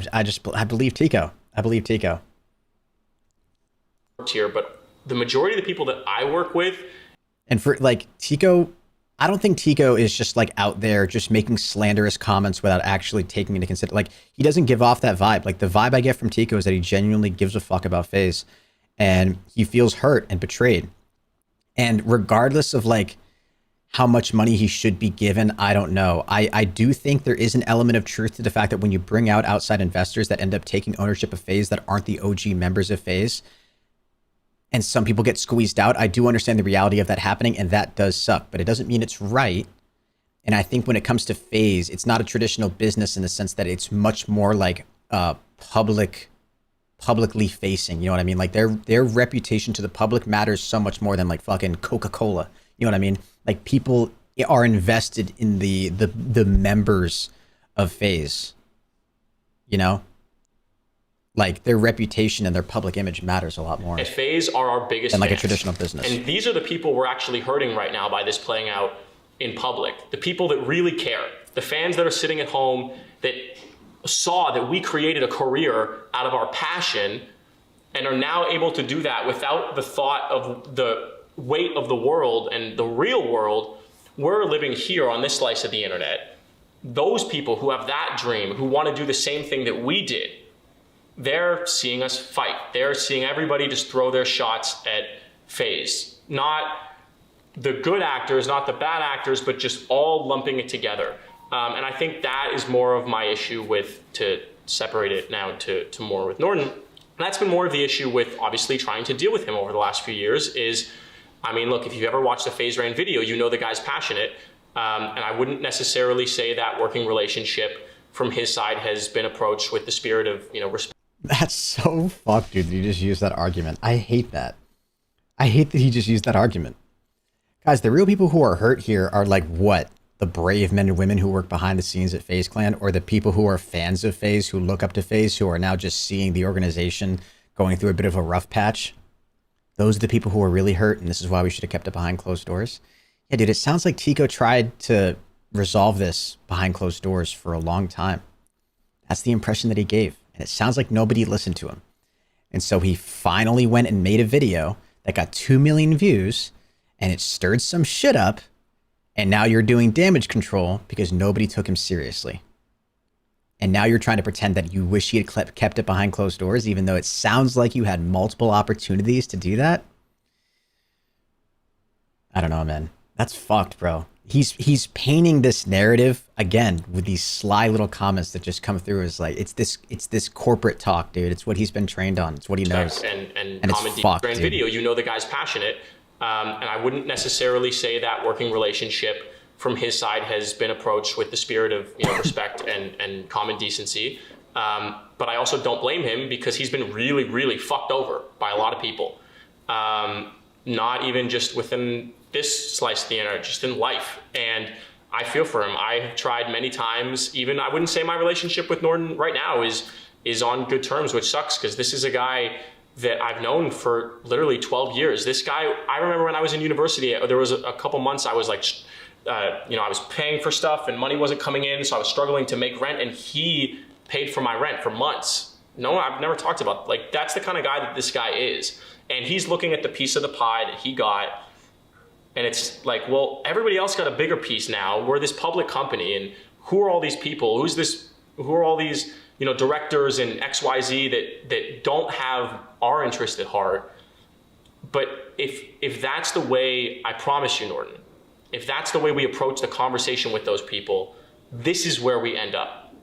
believe Tico. I believe Tico. Here, but the majority of the people that I work with, and for like Tico, I don't think Tico is just like out there just making slanderous comments without actually taking into consideration. Like, he doesn't give off that vibe. Like, the vibe I get from Tico is that he genuinely gives a fuck about FaZe, and he feels hurt and betrayed. And regardless of like how much money he should be given, I don't know. I do think there is an element of truth to the fact that when you bring out outside investors that end up taking ownership of FaZe that aren't the OG members of FaZe, and some people get squeezed out, I do understand the reality of that happening, and that does suck, but it doesn't mean it's right. And I think when it comes to FaZe, it's not a traditional business in the sense that it's much more like publicly facing, you know what I mean? Like, their reputation to the public matters so much more than like fucking Coca-Cola, you know what I mean? Like, people are invested in the members of FaZe, you know? Like, their reputation and their public image matters a lot more. at FaZe are our biggest than like fans. a traditional business. And these are the people we're actually hurting right now by this playing out in public. The people that really care. The fans that are sitting at home that saw that we created a career out of our passion and are now able to do that without the thought of the weight of the world and the real world. We're living here on this slice of the internet those people who have that dream, who want to do the same thing that we did, they're seeing us fight. They're seeing everybody just throw their shots at FaZe. Not the good actors, not the bad actors, but just all lumping it together. And I think that is more of my issue with, to separate it now to more with Norton. And that's been more of the issue with obviously trying to deal with him over the last few years is, I mean, look, if you ever watched the FaZe Rain video, you know the guy's passionate. And I wouldn't necessarily say that working relationship from his side has been approached with the spirit of, respect. That's so fucked, dude, that you just used that argument. I hate that. I hate that he just used that argument. Guys, the real people who are hurt here are like what? The brave men and women who work behind the scenes at FaZe Clan, or the people who are fans of FaZe, who look up to FaZe, who are now just seeing the organization going through a bit of a rough patch. Those are the people who are really hurt, and this is why we should have kept it behind closed doors. Yeah, dude, it sounds like Tico tried to resolve this behind closed doors for a long time. That's the impression that he gave, and it sounds like nobody listened to him. And so he finally went and made a video that got 2 million views, and it stirred some shit up, and now you're doing damage control because nobody took him seriously. And now you're trying to pretend that you wish he had kept it behind closed doors, even though it sounds like you had multiple opportunities to do that. I don't know, man. That's fucked, bro. He's painting this narrative again with these sly little comments that just come through as like, it's this corporate talk, dude. It's what he's been trained on. It's what he knows. And it's fucked, dude. video, you know the guy's passionate. And I wouldn't necessarily say that working relationship from his side has been approached with the spirit of respect and common decency. But I also don't blame him because he's been really, really fucked over by a lot of people. Not even just within this slice of the internet, just in life. And I feel for him. I've tried many times, even I wouldn't say my relationship with Norton right now is on good terms, which sucks because this is a guy that I've known for literally 12 years. This guy, I remember when I was in university, there was a couple months I was like, I was paying for stuff and money wasn't coming in, so I was struggling to make rent, and he paid for my rent for months. No, I've never talked about, like, that's the kind of guy that this guy is. And he's looking at the piece of the pie that he got, and it's like, well, everybody else got a bigger piece now. We're this public company, and who are all these people? Who are all these, directors and XYZ that don't have our interest at heart? But if that's the way, I promise you, Norton, if that's the way we approach the conversation with those people, this is where we end up.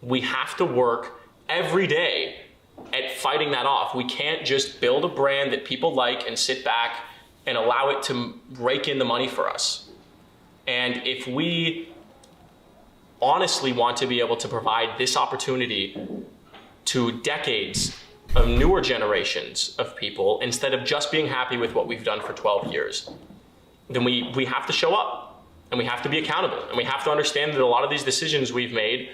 We have to work every day at fighting that off. We can't just build a brand that people like and sit back and allow it to rake in the money for us. And if we honestly want to be able to provide this opportunity to decades of newer generations of people, instead of just being happy with what we've done for 12 years, then we have to show up and we have to be accountable, and we have to understand that a lot of these decisions we've made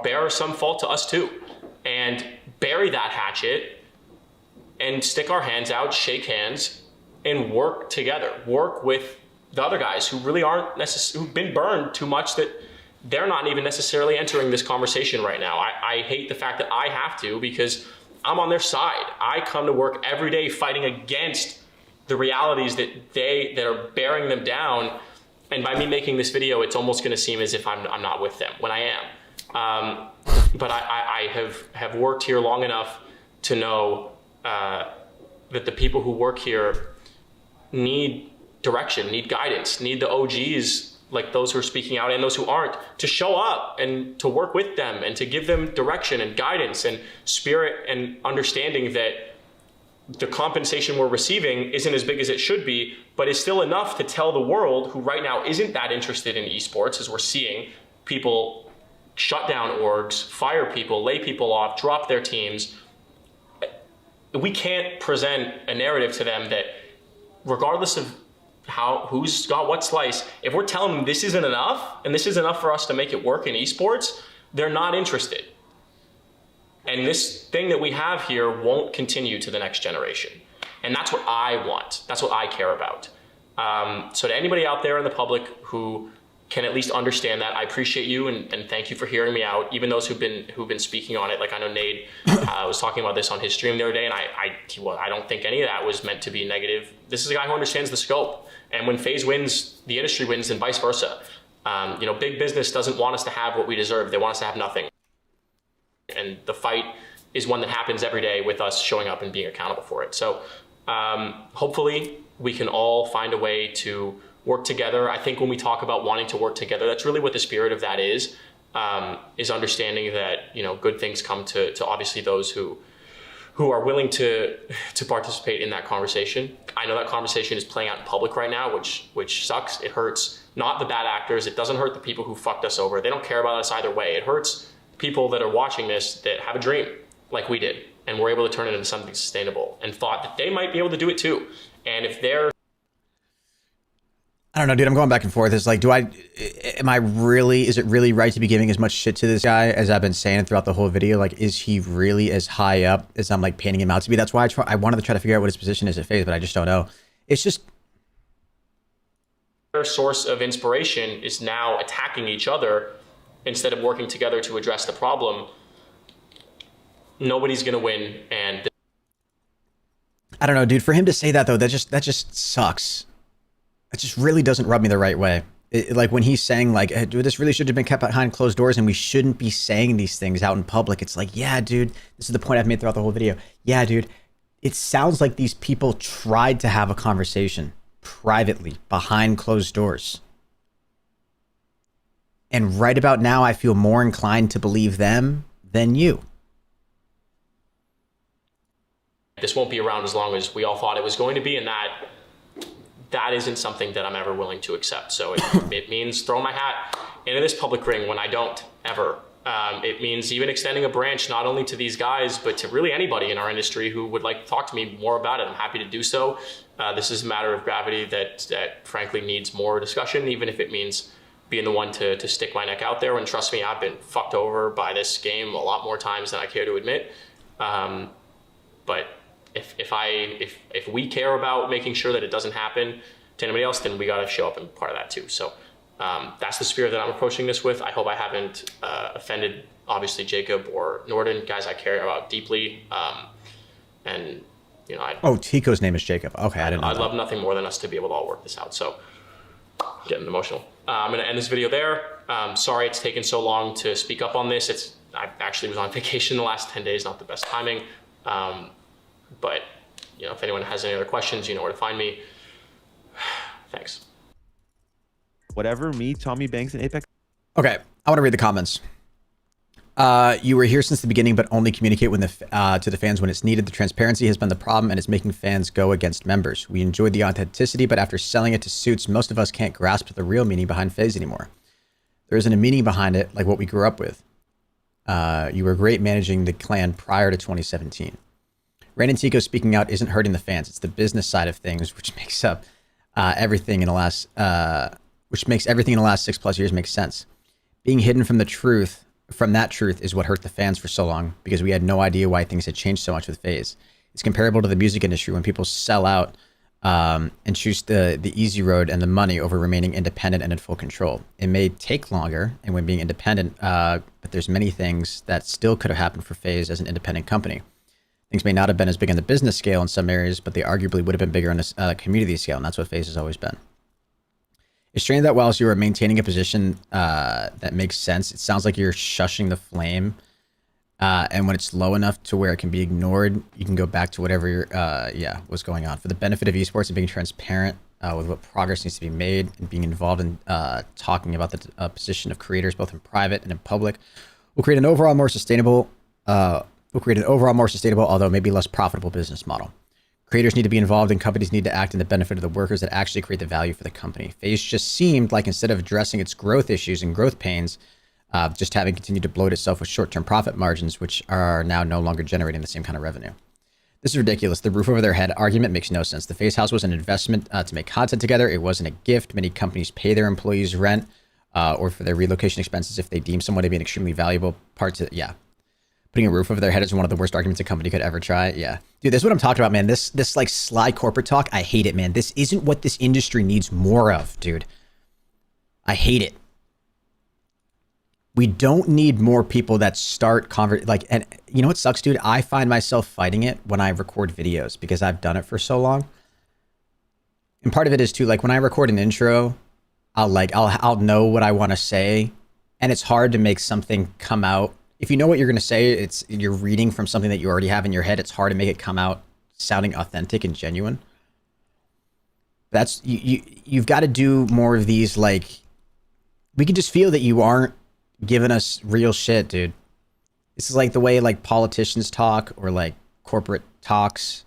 bear some fault to us too, and bury that hatchet and stick our hands out, shake hands, and work together. Work with the other guys who really aren't who've been burned too much that they're not even necessarily entering this conversation right now. I hate the fact that I have to, because I'm on their side. I come to work every day fighting against the realities that are bearing them down. And by me making this video, it's almost going to seem as if I'm not with them when I am. But I have worked here long enough to know that the people who work here need direction, need guidance, need the OGs, like those who are speaking out and those who aren't, to show up and to work with them and to give them direction and guidance and spirit and understanding that the compensation we're receiving isn't as big as it should be, but is still enough to tell the world, who right now isn't that interested in esports, as we're seeing people shut down orgs, fire people, lay people off, drop their teams. We can't present a narrative to them that, regardless of who's got what slice, if we're telling them this isn't enough and this is enough for us to make it work in esports, they're not interested. And this thing that we have here won't continue to the next generation. And that's what I want. That's what I care about. So to anybody out there in the public who can at least understand that, I appreciate you and thank you for hearing me out. Even those who've been speaking on it, like I know Nade was talking about this on his stream the other day, and I don't think any of that was meant to be negative. This is a guy who understands the scope. And when FaZe wins, the industry wins, and vice versa. You know, big business doesn't want us to have what we deserve. They want us to have nothing. And the fight is one that happens every day with us showing up and being accountable for it. So hopefully we can all find a way to work together. I think when we talk about wanting to work together, that's really what the spirit of that is understanding that, you know, good things come to obviously those who are willing to participate in that conversation. I know that conversation is playing out in public right now, which sucks. It hurts not the bad actors. It doesn't hurt the people who fucked us over. They don't care about us either way. It hurts people that are watching this that have a dream like we did and were able to turn it into something sustainable and thought that they might be able to do it too. And if they're I don't know, dude. I'm going back and forth. It's like, is it really right to be giving as much shit to this guy as I've been saying throughout the whole video? Like, is he really as high up as I'm like painting him out to be? That's why I wanted to try to figure out what his position is at FaZe, but I just don't know. It's just their source of inspiration is now attacking each other instead of working together to address the problem. Nobody's gonna win, and I don't know, dude. For him to say that though, that just sucks. It just really doesn't rub me the right way. Like when he's saying like, hey, dude, this really should have been kept behind closed doors and we shouldn't be saying these things out in public. It's like, yeah, dude, this is the point I've made throughout the whole video. Yeah, dude, it sounds like these people tried to have a conversation privately behind closed doors. And right about now, I feel more inclined to believe them than you. this won't be around as long as we all thought it was going to be, and that isn't something that I'm ever willing to accept. So it means throwing my hat into this public ring when I don't ever. It means even extending a branch not only to these guys, but to really anybody in our industry who would like to talk to me more about it. I'm happy to do so. This is a matter of gravity that frankly needs more discussion, even if it means being the one to stick my neck out there. And trust me, I've been fucked over by this game a lot more times than I care to admit. But if we care about making sure that it doesn't happen to anybody else, then we got to show up and be part of that too. So that's the spirit that I'm approaching this with. I hope I haven't offended, obviously, Jacob or Norden, guys I care about deeply. And you know, oh, Tico's name is Jacob. Okay, I didn't know I'd that. love nothing more than us to be able to all work this out. So getting emotional. I'm going to end this video there. Sorry it's taken so long to speak up on this. I actually was on vacation the last 10 days, not the best timing. But you know, if anyone has any other questions, you know where to find me. Thanks. Whatever, me, Tommy Banks, and Apex. Okay, I want to read the comments. You were here since the beginning, but only communicate when to the fans when it's needed. The transparency has been the problem, and it's making fans go against members. We enjoyed the authenticity, but after selling it to suits, most of us can't grasp the real meaning behind FaZe anymore. There isn't a meaning behind it like what we grew up with. You were great managing the clan prior to 2017. Rain and Tico speaking out isn't hurting the fans. It's the business side of things, which makes up everything in the last, which makes everything in the last 6+ years make sense. Being hidden from the truth, from that truth, is what hurt the fans for so long because we had no idea why things had changed so much with FaZe. It's comparable to the music industry when people sell out and choose the easy road and the money over remaining independent and in full control. It may take longer, and when being independent, but there's many things that still could have happened for FaZe as an independent company. Things may not have been as big on the business scale in some areas, but they arguably would have been bigger on a community scale, and that's what FaZe has always been. It's strange that whilst you are maintaining a position that makes sense, it sounds like you're shushing the flame, and when it's low enough to where it can be ignored, you can go back to whatever what's going on. For the benefit of esports and being transparent with what progress needs to be made and being involved in talking about the position of creators both in private and in public, will create an overall more sustainable although maybe less profitable business model. Creators need to be involved and companies need to act in the benefit of the workers that actually create the value for the company. FaZe just seemed like instead of addressing its growth issues and growth pains, just having continued to bloat itself with short-term profit margins, which are now no longer generating the same kind of revenue. This is ridiculous. The roof over their head argument makes no sense. The FaZe house was an investment to make content together. It wasn't a gift. Many companies pay their employees rent or for their relocation expenses if they deem someone to be an extremely valuable part to, Putting a roof over their head is one of the worst arguments a company could ever try. Yeah. Dude, this is what I'm talking about, man. This like sly corporate talk, I hate it, man. This isn't what this industry needs more of, dude. I hate it. We don't need more people that start and you know what sucks, dude? I find myself fighting it when I record videos because I've done it for so long. And part of it is too, like when I record an intro, I'll know what I want to say, and it's hard to make something come out. If you know what you're going to say, you're reading from something that you already have in your head. It's hard to make it come out sounding authentic and genuine. That's you've got to do more of these. Like, we can just feel that you aren't giving us real shit, dude. This is like the way like politicians talk or like corporate talks.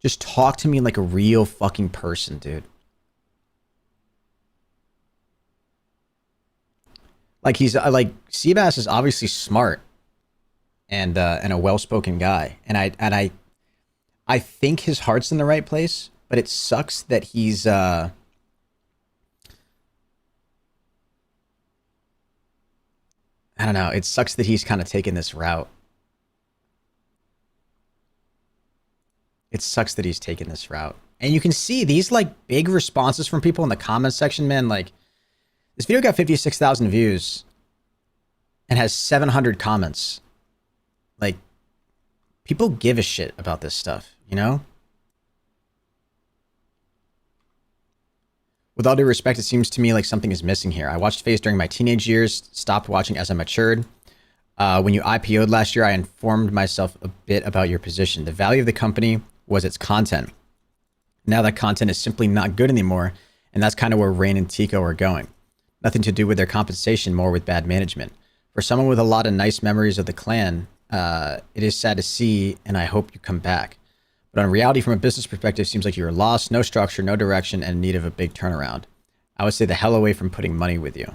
Just talk to me like a real fucking person, dude. Like he's like Seabass is obviously smart and a well-spoken guy, and I think his heart's in the right place, but it sucks that he's I don't know. It sucks that he's kind of taken this route. It sucks that he's taken this route. And you can see these like big responses from people in the comments section, man. Like, this video got 56,000 views and has 700 comments. Like, people give a shit about this stuff, you know? With all due respect, it seems to me like something is missing here. I watched FaZe during my teenage years, stopped watching as I matured. When you IPO'd last year, I informed myself a bit about your position. The value of the company was its content. Now that content is simply not good anymore, and that's kind of where Rain and Tico are going. Nothing to do with their compensation, more with bad management. For someone with a lot of nice memories of the clan, it is sad to see, and I hope you come back. But in reality, from a business perspective, it seems like you're lost, no structure, no direction, and in need of a big turnaround. I would stay the hell away from putting money with you.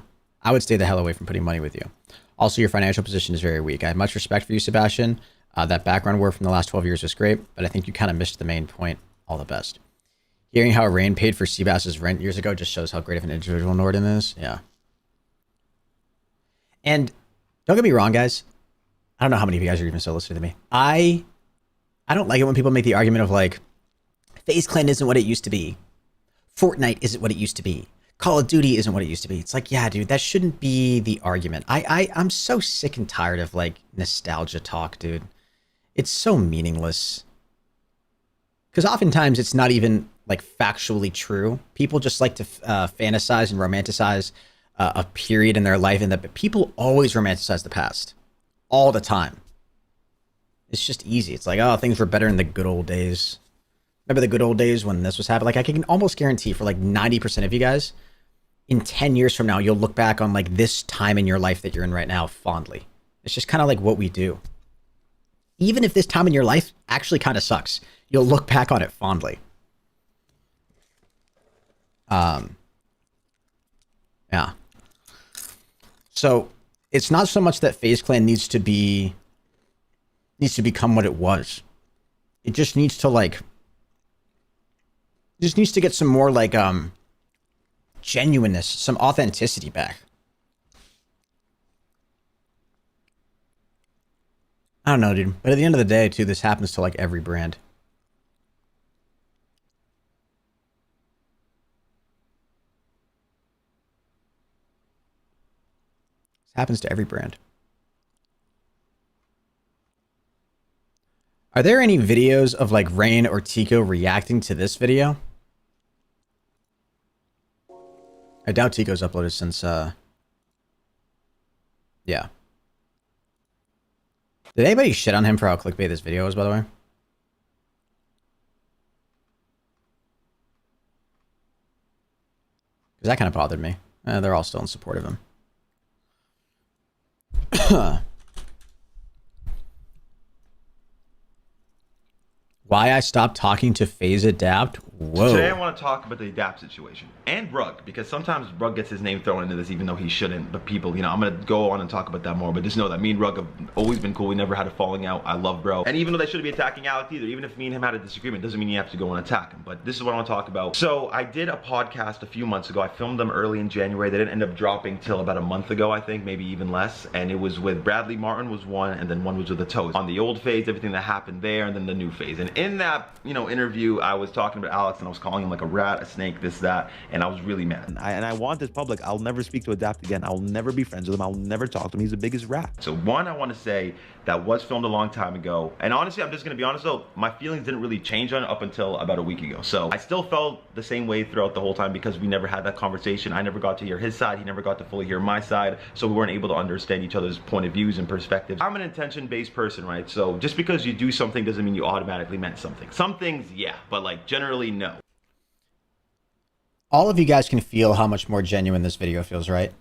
Also, your financial position is very weak. I have much respect for you, Sebastian. That background work from the last 12 years was great, but I think you kind of missed the main point. All the best. Hearing how Rain paid for Seabass's rent years ago just shows how great of an individual Norden is. Yeah. And don't get me wrong, guys. I don't know how many of you guys are even so listening to me. I don't like it when people make the argument of like, FaZe Clan isn't what it used to be. Fortnite isn't what it used to be. Call of Duty isn't what it used to be. It's like, yeah, dude, that shouldn't be the argument. I'm so sick and tired of like nostalgia talk, dude. It's so meaningless. Because oftentimes it's not even like factually true. People just like to fantasize and romanticize a period in their life, and that people always romanticize the past all the time. It's just easy. It's like, oh, things were better in the good old days. Remember the good old days when this was happening? Like, I can almost guarantee for like 90% of you guys, in 10 years from now, you'll look back on like this time in your life that you're in right now fondly. It's just kind of like what we do. Even if this time in your life actually kind of sucks, you'll look back on it fondly. Yeah. So it's not so much that FaZe Clan needs to become what it was. It just needs to like, just needs to get some more like genuineness, some authenticity back. I don't know, dude. But at the end of the day, too, this happens to like every brand. This happens to every brand. Are there any videos of like Rain or Tico reacting to this video? I doubt Tico's uploaded since, yeah. Did anybody shit on him for how clickbait this video was, by the way? Because that kind of bothered me. They're all still in support of him. Why I stopped talking to FaZe Adapt? Whoa. Today I want to talk about the Adapt situation and Brug, because sometimes Brug gets his name thrown into this even though he shouldn't. But people, you know, I'm going to go on and talk about that more, but just know that me and Brug have always been cool. We never had a falling out. I love bro. And even though they shouldn't be attacking Alex either, even if me and him had a disagreement, doesn't mean you have to go and attack him. But this is what I want to talk about. So I did a podcast a few months ago. I filmed them early in January. They didn't end up dropping till about a month ago, I think, maybe even less. And it was with Bradley Martin was one, and then one was with the Toes. On the old phase, everything that happened there, and then the new phase. And in that, you know, interview, I was talking about Alex and I was calling him like a rat, a snake, this, that, and I was really mad. And I want this public. I'll never speak to Adapt again. I'll never be friends with him. I'll never talk to him. He's the biggest rat. So one, I want to say that was filmed a long time ago. And honestly, I'm just going to be honest though, my feelings didn't really change on it up until about a week ago. So I still felt the same way throughout the whole time because we never had that conversation. I never got to hear his side. He never got to fully hear my side. So we weren't able to understand each other's point of views and perspectives. I'm an intention-based person, right? So just because you do something doesn't mean you automatically meant something. Some things, yeah, but like generally, no. All of you guys can feel how much more genuine this video feels, right?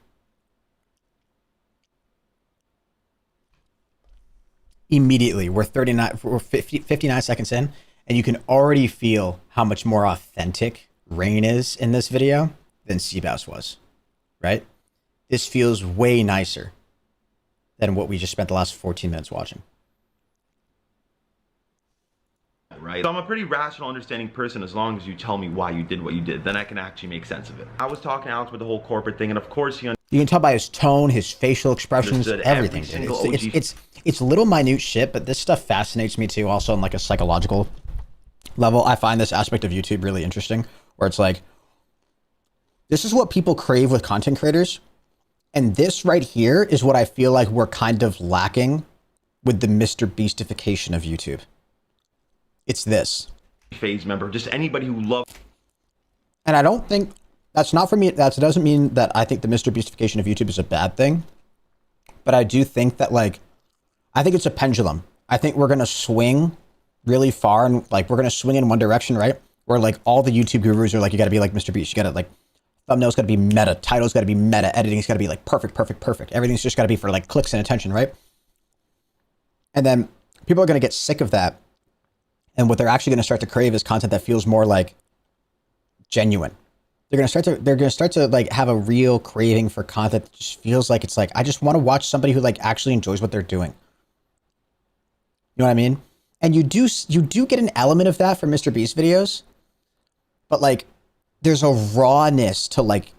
Immediately, we're 59 seconds in, and you can already feel how much more authentic Rain is in this video than Seabass was, right? This feels way nicer than what we just spent the last 14 minutes watching. Right? So I'm a pretty rational, understanding person as long as you tell me why you did what you did. Then I can actually make sense of it. I was talking to Alex with the whole corporate thing, and of course he you can tell by his tone, his facial expressions, everything. It's little minute shit, but this stuff fascinates me too, also on like a psychological level. I find this aspect of YouTube really interesting, where it's like, this is what people crave with content creators. And this right here is what I feel like we're kind of lacking with the Mr. Beastification of YouTube. It's this. FaZe member, just anybody who loves. And I don't think, that's not for me, that doesn't mean that I think the Mr. Beastification of YouTube is a bad thing. But I do think that, like, I think it's a pendulum. I think we're going to swing really far, and like, we're going to swing in one direction, right? Where like all the YouTube gurus are like, you got to be like Mr. Beast. You got to like, thumbnail's got to be meta. Title's got to be meta. Editing's got to be like perfect. Everything's just got to be for like clicks and attention, right? And then people are going to get sick of that. And what they're actually going to start to crave is content that feels more like genuine. They're going to start to like have a real craving for content that just feels like it's like, I just want to watch somebody who like actually enjoys what they're doing. You know what I mean? And you do get an element of that from Mr. Beast videos, but like there's a rawness to like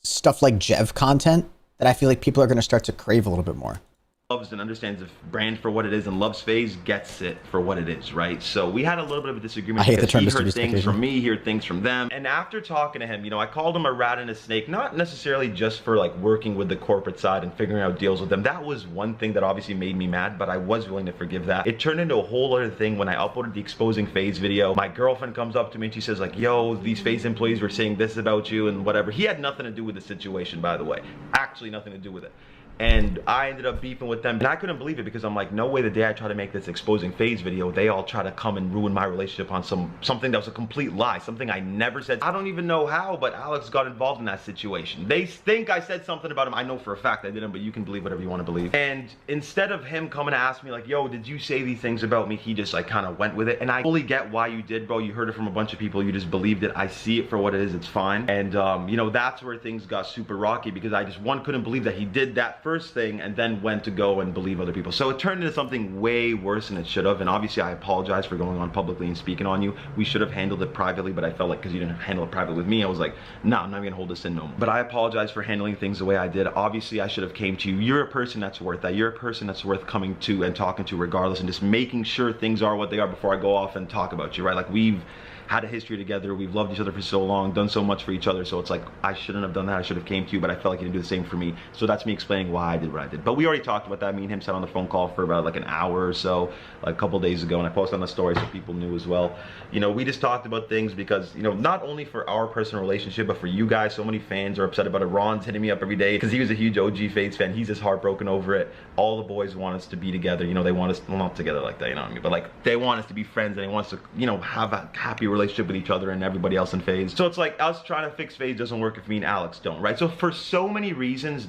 stuff like Jev content that I feel like people are going to start to crave a little bit more. Loves and understands the brand for what it is and loves FaZe, gets it for what it is, right? So we had a little bit of a disagreement. I hate the term he heard Mr. things from me, he heard things from them. And after talking to him, you know, I called him a rat and a snake, not necessarily just for like working with the corporate side and figuring out deals with them. That was one thing that obviously made me mad, but I was willing to forgive that. It turned into a whole other thing when I uploaded the exposing FaZe video. My girlfriend comes up to me and she says like, yo, these FaZe employees were saying this about you and whatever. He had nothing to do with the situation, by the way. Actually nothing to do with it. And I ended up beefing with them, and I couldn't believe it because I'm like, no way the day I try to make this exposing FaZe video, they all try to come and ruin my relationship on something that was a complete lie, something I never said. I don't even know how, but Alex got involved in that situation. They think I said something about him. I know for a fact I didn't, but you can believe whatever you want to believe. And instead of him coming to ask me like, yo, did you say these things about me? He just like kind of went with it. And I fully get why you did, bro. You heard it from a bunch of people. You just believed it. I see it for what it is. It's fine. And you know, that's where things got super rocky because I just couldn't believe that he did that first thing and then went to go and believe other people. So it turned into something way worse than it should have. And obviously I apologize for going on publicly and speaking on you. We should have handled it privately, but I felt like because you didn't handle it privately with me, I was like, no, I'm not gonna hold this in no more. But I apologize for handling things the way I did. Obviously I should have came to you. You're a person that's worth that. You're a person that's worth coming to and talking to regardless and just making sure things are what they are before I go off and talk about you, right? Like we've had a history together, we've loved each other for so long, done so much for each other, so it's like I shouldn't have done that. I should have came to you, but I felt like you didn't do the same for me. So that's me explaining why I did what I did. But we already talked about that. Me and him sat on the phone call for about like an hour or so, like a couple days ago, and I posted on the story so people knew as well. You know, we just talked about things because, you know, not only for our personal relationship, but for you guys. So many fans are upset about it. Ron's hitting me up every day because he was a huge OG FaZe fan. He's just heartbroken over it. All the boys want us to be together. You know, they want us, well, not together like that, you know what I mean? But like they want us to be friends and they want us to, you know, have a happy relationship with each other and everybody else in FaZe. So it's like us trying to fix FaZe doesn't work if me and Alex don't, right? So for so many reasons,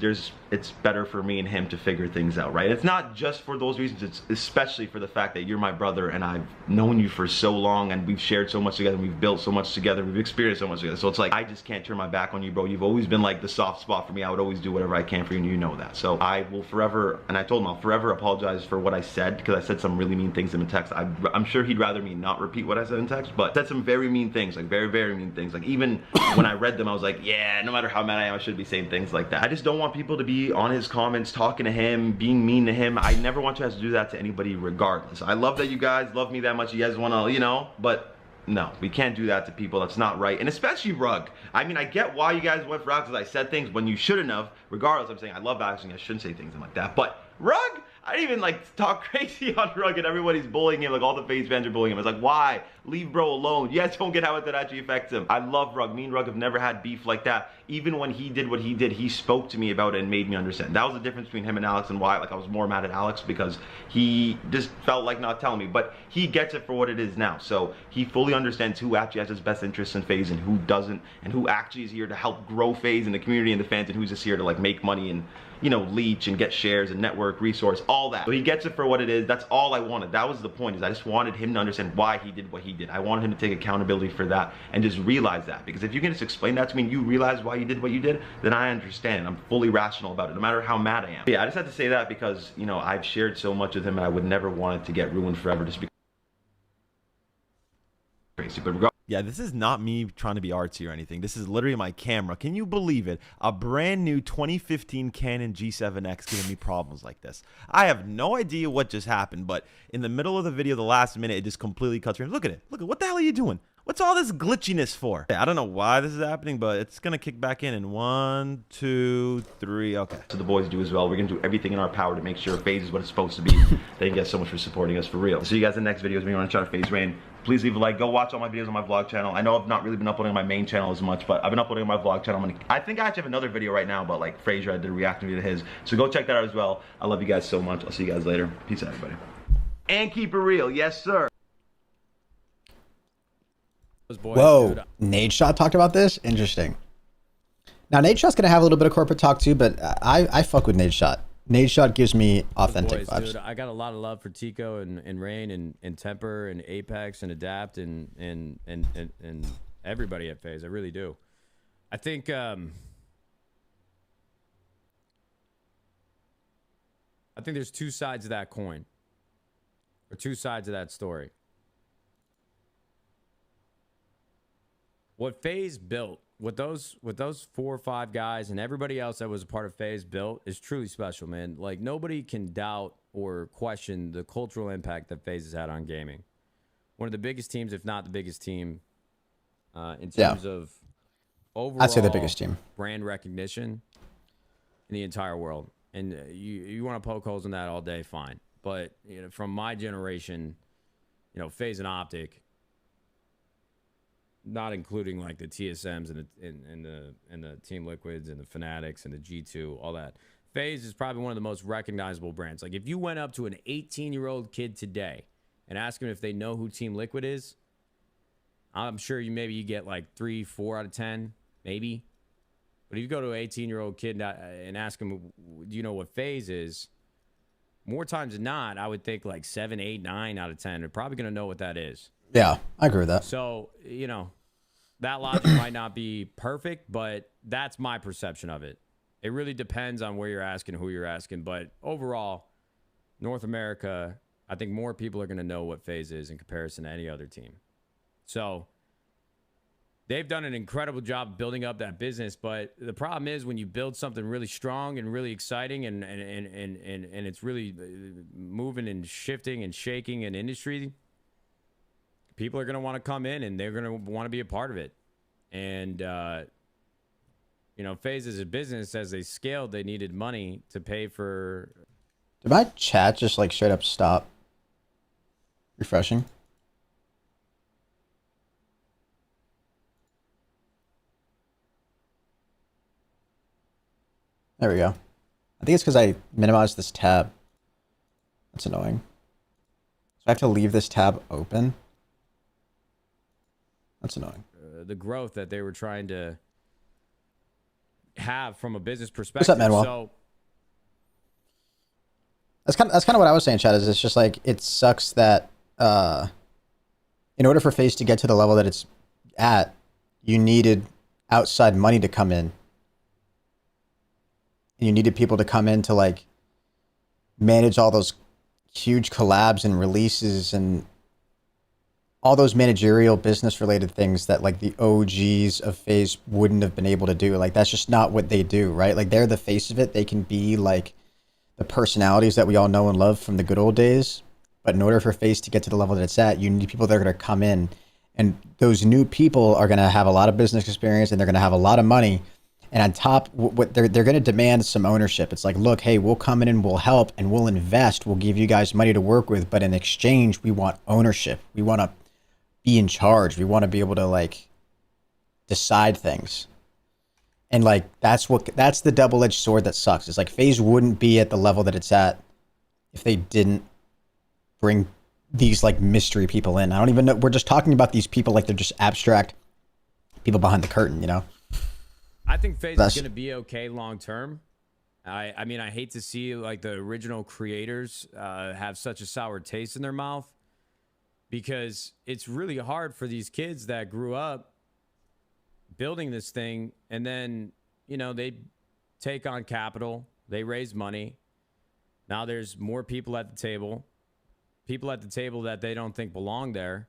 it's better for me and him to figure things out, right? It's not just for those reasons, it's especially for the fact that you're my brother and I've known you for so long and we've shared so much together and we've built so much together, we've experienced so much together. So it's like, I just can't turn my back on you, bro. You've always been like the soft spot for me. I would always do whatever I can for you and you know that. So I will forever, and I told him I'll forever apologize for what I said because I said some really mean things in the text. I'm sure he'd rather me not repeat what I said in text, but I said some very mean things, like very, very mean things. Like even when I read them, I was like, yeah, no matter how mad I am, I shouldn't be saying things like that. I just don't want people to be on his comments, talking to him, being mean to him. I never want you guys to do that to anybody regardless. I love that you guys love me that much. You guys want to, you know, but no, we can't do that to people. That's not right. And especially Rug. I mean, I get why you guys went for Alex, because I said things when you shouldn't have. Regardless, I'm saying I love Alex and I shouldn't say things like that. But Rug, I didn't even like talk crazy on Rug and everybody's bullying him. Like all the FaZe fans are bullying him. It's like, why? Leave bro alone. You guys don't get how that actually affects him. I love Rug. Me and Rug have never had beef like that. Even when he did what he did, he spoke to me about it and made me understand. That was the difference between him and Alex, and why like I was more mad at Alex, because he just felt like not telling me. But he gets it for what it is now. So he fully understands who actually has his best interests in FaZe and who doesn't, and who actually is here to help grow FaZe and the community and the fans, and who's just here to like make money and, you know, leech and get shares and network resource, all that. So he gets it for what it is. That's all I wanted. That was the point, is I just wanted him to understand why he did what he did. I wanted him to take accountability for that and just realize that. Because if you can just explain that to me and you realize why you did what you did, then I understand and I'm fully rational about it, no matter how mad I am. But yeah, I just had to say that because, you know, I've shared so much with him and I would never want it to get ruined forever just because crazy. But regardless, yeah, this is not me trying to be artsy or anything. This is literally my camera. Can you believe it? A brand new 2015 Canon G7X giving me problems like this. I have no idea what just happened, but in the middle of the video, the last minute, it just completely cuts me. Look at it. Look at what the hell are you doing? What's all this glitchiness for? I don't know why this is happening, but it's going to kick back in 1, 2, 3. Okay. So the boys do as well. We're going to do everything in our power to make sure FaZe is what it's supposed to be. Thank you guys so much for supporting us, for real. See you guys in the next videos. When you want to try to FaZe Rain, please leave a like. Go watch all my videos on my vlog channel. I know I've not really been uploading on my main channel as much, but I've been uploading on my vlog channel. I think I actually have another video right now about like Frazier. I did a reaction video to his. So go check that out as well. I love you guys so much. I'll see you guys later. Peace out, everybody. And keep it real. Yes, sir. Boys, whoa, Nadeshot talked about this? Interesting. Now, Nadeshot's going to have a little bit of corporate talk too, but I fuck with Nadeshot. Nadeshot gives me authentic vibes. Dude, I got a lot of love for Tico and Rain and Temper and Apex and Adapt and everybody at FaZe. I really do. I think there's two sides of that coin, or two sides of that story. What FaZe built, what those 4 or 5 guys and everybody else that was a part of FaZe built is truly special, man. Like, nobody can doubt or question the cultural impact that FaZe has had on gaming. One of the biggest teams, if not the biggest team, in terms of overall, I'd say the biggest team, brand recognition in the entire world. And you want to poke holes in that all day, fine. But you know, from my generation, you know, FaZe and Optic, not including like the TSMs and the Team Liquids and the Fanatics and the G2, all that. FaZe is probably one of the most recognizable brands. Like, if you went up to an 18-year-old kid today and asked him if they know who Team Liquid is, I'm sure you get like 3, 4 out of 10, maybe. But if you go to an 18-year-old kid and ask him, do you know what FaZe is? More times than not, I would think like 7, 8, 9 out of 10 are probably going to know what that is. Yeah, I agree with that. So, you know, that logic might not be perfect, but that's my perception of it. It really depends on where you're asking, who you're asking. But overall, North America, I think more people are going to know what FaZe is in comparison to any other team. So they've done an incredible job building up that business. But the problem is when you build something really strong and really exciting and it's really moving and shifting and shaking an industry, people are going to want to come in and they're going to want to be a part of it. And, you know, FaZe as a business, as they scaled, they needed money to pay for. Did my chat just like straight up stop refreshing? There we go. I think it's because I minimized this tab. That's annoying. So I have to leave this tab open. That's annoying. The growth that they were trying to have from a business perspective. What's up, Manuel? So that's kind of what I was saying, Chad. Is it's just like it sucks that in order for FaZe to get to the level that it's at, you needed outside money to come in, and you needed people to come in to like manage all those huge collabs and releases and all those managerial business related things that like the OGs of FaZe wouldn't have been able to do. Like, that's just not what they do, right? Like, they're the face of it. They can be like the personalities that we all know and love from the good old days. But in order for FaZe to get to the level that it's at, you need people that are going to come in And those new people are going to have a lot of business experience and they're going to have a lot of money. And on top, what they're going to demand some ownership. It's like, look, hey, we'll come in and we'll help and we'll invest. We'll give you guys money to work with. But in exchange, we want ownership. We want to be in charge. We want to be able to like decide things. And like, that's the double-edged sword that sucks. It's like FaZe wouldn't be at the level that it's at if they didn't bring these like mystery people in. I don't even know. We're just talking about these people like they're just abstract people behind the curtain, you know? I think FaZe is going to be okay long term. I mean, I hate to see like the original creators have such a sour taste in their mouth, because it's really hard for these kids that grew up building this thing, and then, you know, they take on capital, they raise money. Now there's more people at the table that they don't think belong there.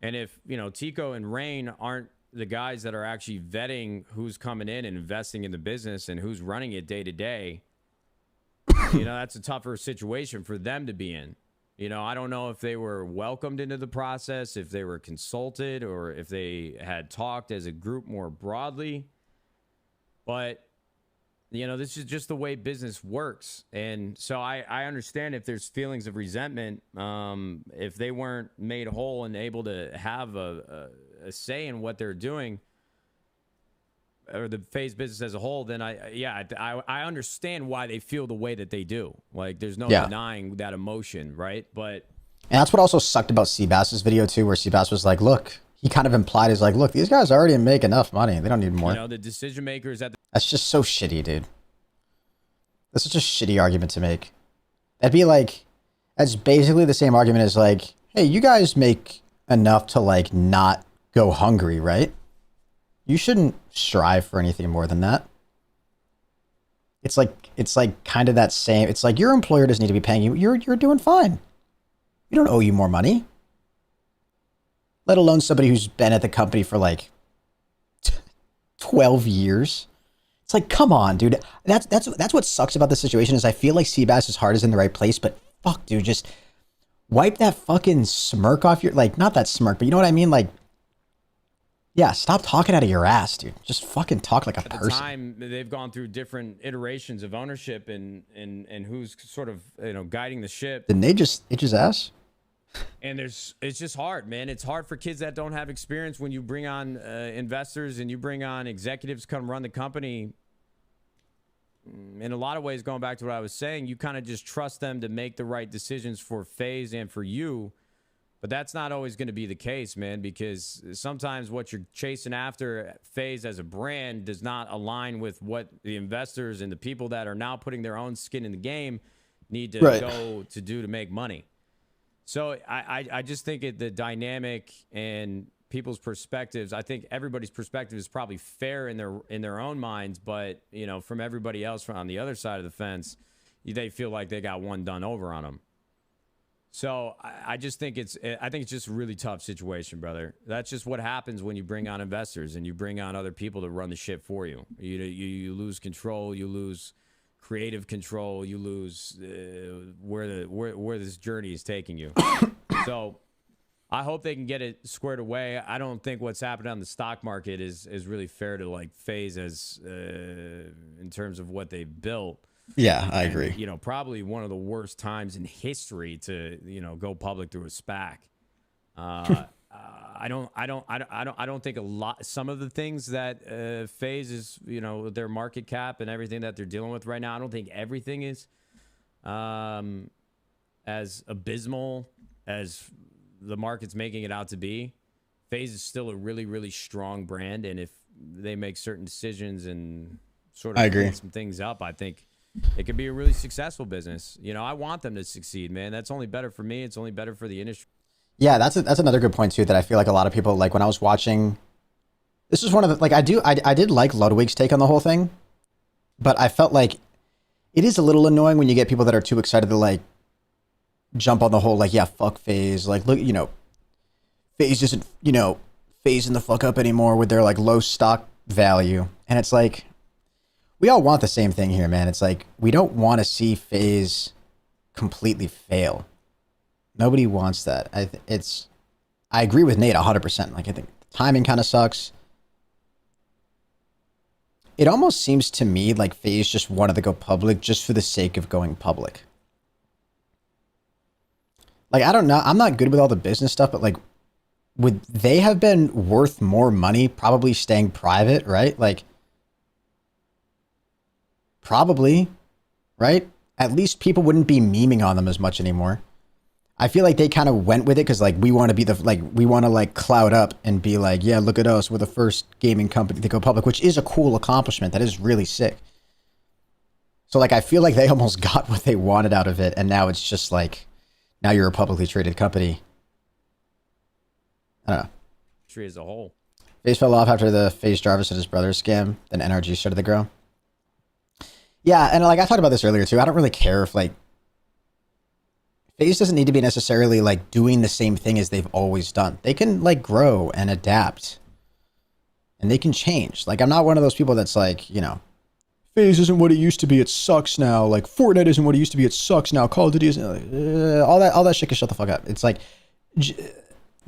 And if, you know, Tico and Rain aren't the guys that are actually vetting who's coming in and investing in the business and who's running it day to day, you know, that's a tougher situation for them to be in. You know, I don't know if they were welcomed into the process, if they were consulted, or if they had talked as a group more broadly. But, you know, this is just the way business works. And so I understand if there's feelings of resentment, if they weren't made whole and able to have a say in what they're doing, or the FaZe business as a whole, then I understand why they feel the way that they do. Like, there's no denying that emotion, right? But and that's what also sucked about Seabass's video too, where Seabass was like, look, he kind of implied is like, look, these guys already make enough money. They don't need more. You know, the decision makers at the That's just so shitty, dude. That's such a shitty argument to make. That'd be like, that's basically the same argument as like, hey, you guys make enough to like not go hungry, right? You shouldn't strive for anything more than that. It's like kind of that same, it's like your employer doesn't need to be paying you. You're doing fine. We don't owe you more money. Let alone somebody who's been at the company for like 12 years. It's like, come on, dude. That's what sucks about the situation is I feel like Seabass's heart is in the right place, but fuck, dude, just wipe that fucking smirk off your, like, not that smirk, but you know what I mean? Like, yeah, stop talking out of your ass, dude. Just fucking talk like a person. At the time, they've gone through different iterations of ownership and who's sort of, you know, guiding the ship. Didn't they just itch his ass? And it's just hard, man. It's hard for kids that don't have experience when you bring on investors and you bring on executives come run the company. In a lot of ways, going back to what I was saying, you kind of just trust them to make the right decisions for FaZe and for you. But that's not always going to be the case, man, because sometimes what you're chasing after FaZe as a brand does not align with what the investors and the people that are now putting their own skin in the game need to go to do to make money. So I just think the dynamic and people's perspectives, I think everybody's perspective is probably fair in their own minds, but, you know, from everybody else on the other side of the fence, they feel like they got one done over on them. So I just think it's just a really tough situation, brother. That's just what happens when you bring on investors and you bring on other people to run the shit for you. You lose control, you lose creative control, you lose where this journey is taking you. So I hope they can get it squared away. I don't think what's happening on the stock market is really fair to like FaZe as in terms of what they've built. Yeah, I agree. You know, probably one of the worst times in history to, you know, go public through a SPAC. I don't think some of the things that FaZe is, you know, their market cap and everything that they're dealing with right now, I don't think everything is as abysmal as the market's making it out to be. FaZe is still a really, really strong brand, and if they make certain decisions and sort of clean some things up, I think it could be a really successful business. You know, I want them to succeed, man. That's only better for me. It's only better for the industry. Yeah, that's another good point too, that I feel like a lot of people, like when I was watching, this is one of the, like I did like Ludwig's take on the whole thing, but I felt like it is a little annoying when you get people that are too excited to like jump on the whole, like, yeah, fuck FaZe. Like, look, you know, FaZe isn't, you know, phasing the fuck up anymore with their like low stock value. And it's like, we all want the same thing here, man. It's like, we don't want to see FaZe completely fail. Nobody wants that. I agree with Nate 100%. Like, I think the timing kind of sucks. It almost seems to me like FaZe just wanted to go public just for the sake of going public. Like, I don't know. I'm not good with all the business stuff, but like, would they have been worth more money probably staying private, right? Like, probably, right? At least people wouldn't be memeing on them as much anymore. I feel like they kind of went with it because like we want to be the we want to like cloud up and be like, yeah, look at us, we're the first gaming company to go public, which is a cool accomplishment. That is really sick. So like I feel like they almost got what they wanted out of it, and now it's just like, now you're a publicly traded company. I don't know. Tree as a whole. FaZe fell off after the FaZe Jarvis and his brother scam. Then NRG started to grow. Yeah, and like I talked about this earlier too. I don't really care if like FaZe doesn't need to be necessarily like doing the same thing as they've always done. They can like grow and adapt, and they can change. Like I'm not one of those people that's like, you know, FaZe isn't what it used to be. It sucks now. Like Fortnite isn't what it used to be. It sucks now. Call of Duty isn't. All that shit can shut the fuck up. It's like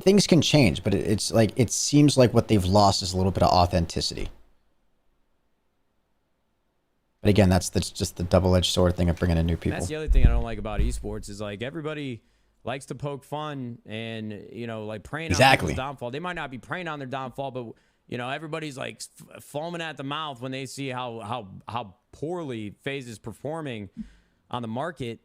things can change, but it's like it seems like what they've lost is a little bit of authenticity. But again, that's just the double-edged sword thing of bringing in new people. That's the other thing I don't like about esports is like everybody likes to poke fun and, you know, like preying on people's downfall. They might not be preying on their downfall, but, you know, everybody's like foaming at the mouth when they see how poorly FaZe is performing on the market.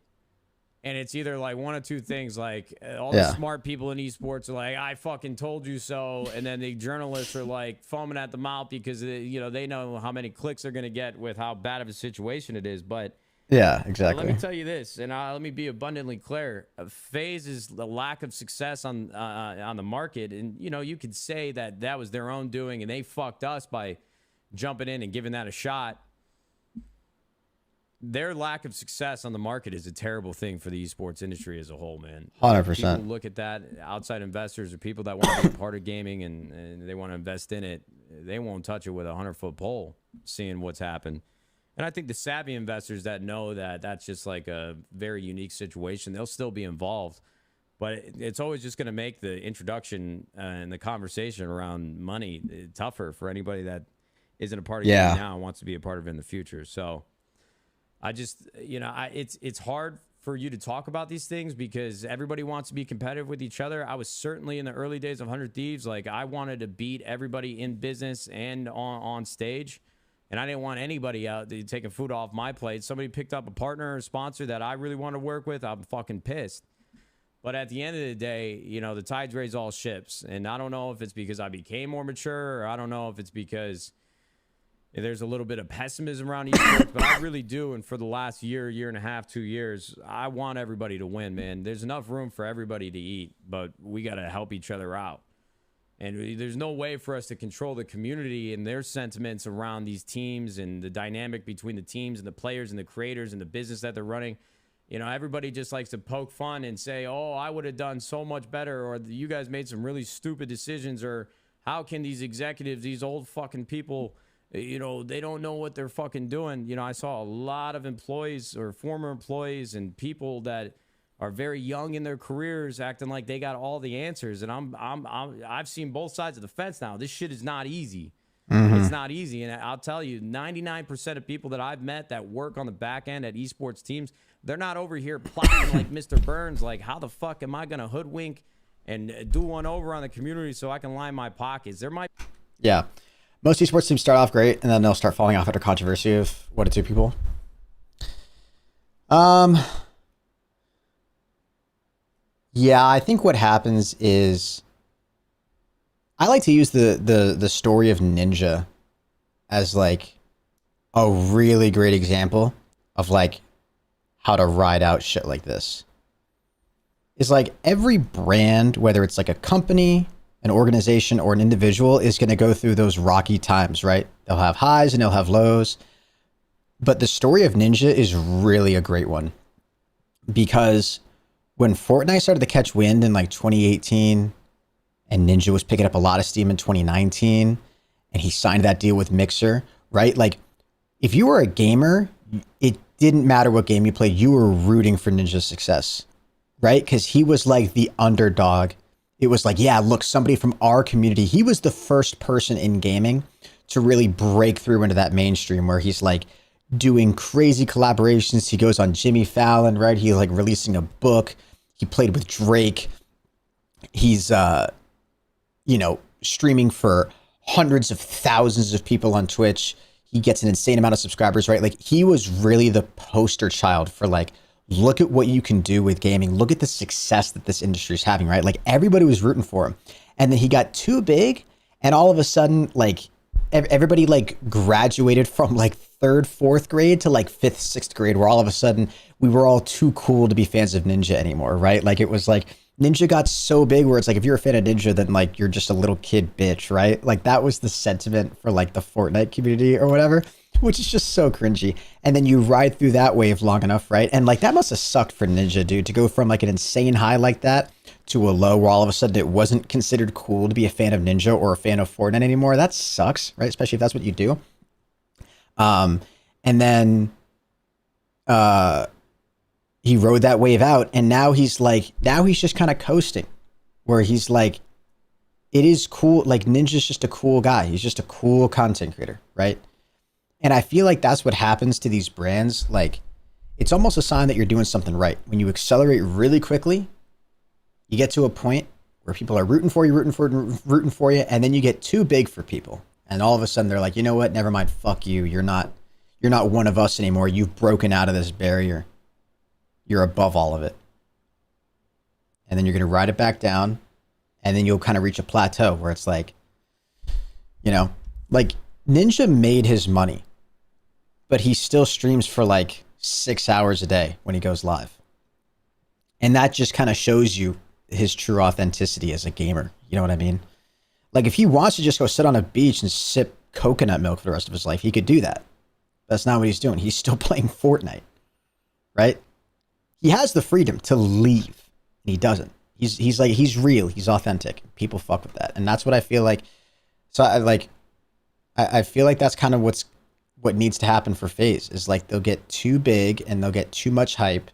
And it's either like one of two things, like all the smart people in esports are like, I fucking told you so. And then the journalists are like foaming at the mouth because, you know, they know how many clicks they're going to get with how bad of a situation it is. But yeah, exactly. Let me tell you this, and let me be abundantly clear. FaZe is the lack of success on the market. And, you know, you could say that was their own doing and they fucked us by jumping in and giving that a shot. Their lack of success on the market is a terrible thing for the esports industry as a whole, man. 100%. People look at that, outside investors or people that want to be a part of gaming and they want to invest in it, they won't touch it with a 100-foot pole, seeing what's happened. And I think the savvy investors that know that that's just like a very unique situation, they'll still be involved. But it's always just going to make the introduction and the conversation around money tougher for anybody that isn't a part of gaming now and wants to be a part of it in the future. So I just, you know, it's hard for you to talk about these things because everybody wants to be competitive with each other. I was certainly in the early days of 100 Thieves, like I wanted to beat everybody in business and on stage. And I didn't want anybody out taking food off my plate. Somebody picked up a partner or sponsor that I really want to work with, I'm fucking pissed. But at the end of the day, you know, the tides raise all ships. And I don't know if it's because I became more mature or I don't know if it's because there's a little bit of pessimism around esports, but I really do. And for the last year and a half, 2 years, I want everybody to win, man. There's enough room for everybody to eat, but we got to help each other out. And there's no way for us to control the community and their sentiments around these teams and the dynamic between the teams and the players and the creators and the business that they're running. You know, everybody just likes to poke fun and say, oh, I would have done so much better, or you guys made some really stupid decisions, or how can these executives, these old fucking people, you know, they don't know what they're fucking doing. You know, I saw a lot of employees or former employees and people that are very young in their careers acting like they got all the answers. And I've seen both sides of the fence now. This shit is not easy. It's not easy. And I'll tell you, 99% of people that I've met that work on the back end at esports teams, they're not over here plotting like Mr. Burns, like how the fuck am I going to hoodwink and do one over on the community so I can line my pockets? There might. Yeah. Most esports teams start off great, and then they'll start falling off after controversy of 1 to 2 people. Yeah, I think what happens is I like to use the story of Ninja as like a really great example of like how to ride out shit like this. It's like every brand, whether it's like a company, an organization, or an individual, is going to go through those rocky times, right? They'll have highs and they'll have lows. But the story of Ninja is really a great one, because when Fortnite started to catch wind in like 2018 and Ninja was picking up a lot of steam in 2019 and he signed that deal with Mixer, right? Like if you were a gamer, it didn't matter what game you played, you were rooting for Ninja's success, right? Because he was like the underdog it was like, yeah, look, somebody from our community. He was the first person in gaming to really break through into that mainstream where he's like doing crazy collaborations. He goes on Jimmy Fallon, right? He's like releasing a book. He played with Drake. He's, streaming for hundreds of thousands of people on Twitch. He gets an insane amount of subscribers, right? Like, he was really the poster child for like, look at what you can do with gaming. Look at the success that this industry is having, right? Like, everybody was rooting for him. And then he got too big, and all of a sudden, like, everybody like graduated from like 3rd, 4th grade to like 5th, 6th grade, where all of a sudden we were all too cool to be fans of Ninja anymore, right? Like, it was like Ninja got so big where it's like, if you're a fan of Ninja, then like you're just a little kid bitch, right? Like, that was the sentiment for like the Fortnite community or whatever, which is just so cringy. And then you ride through that wave long enough, right? And like, that must have sucked for Ninja, dude, to go from like an insane high like that to a low where all of a sudden it wasn't considered cool to be a fan of Ninja or a fan of Fortnite anymore. That sucks, right? Especially if that's what you do. And then he rode that wave out, and now he's just kind of coasting, where he's like, it is cool. Like, Ninja's just a cool guy. He's just a cool content creator, right? And I feel like that's what happens to these brands. Like, it's almost a sign that you're doing something right. When you accelerate really quickly, you get to a point where people are rooting for you, and then you get too big for people. And all of a sudden they're like, you know what? Never mind. Fuck you. You're not one of us anymore. You've broken out of this barrier. You're above all of it. And then you're going to ride it back down, and then you'll kind of reach a plateau where it's like, like Ninja made his money, but he still streams for like 6 hours a day when he goes live. And that just kind of shows you his true authenticity as a gamer. You know what I mean? Like, if he wants to just go sit on a beach and sip coconut milk for the rest of his life, he could do that. That's not what he's doing. He's still playing Fortnite, right? He has the freedom to leave, and he doesn't. He's like, he's real. He's authentic. People fuck with that. And that's what I feel like. So I feel like that's kind of what needs to happen for FaZe, is like, they'll get too big and they'll get too much hype,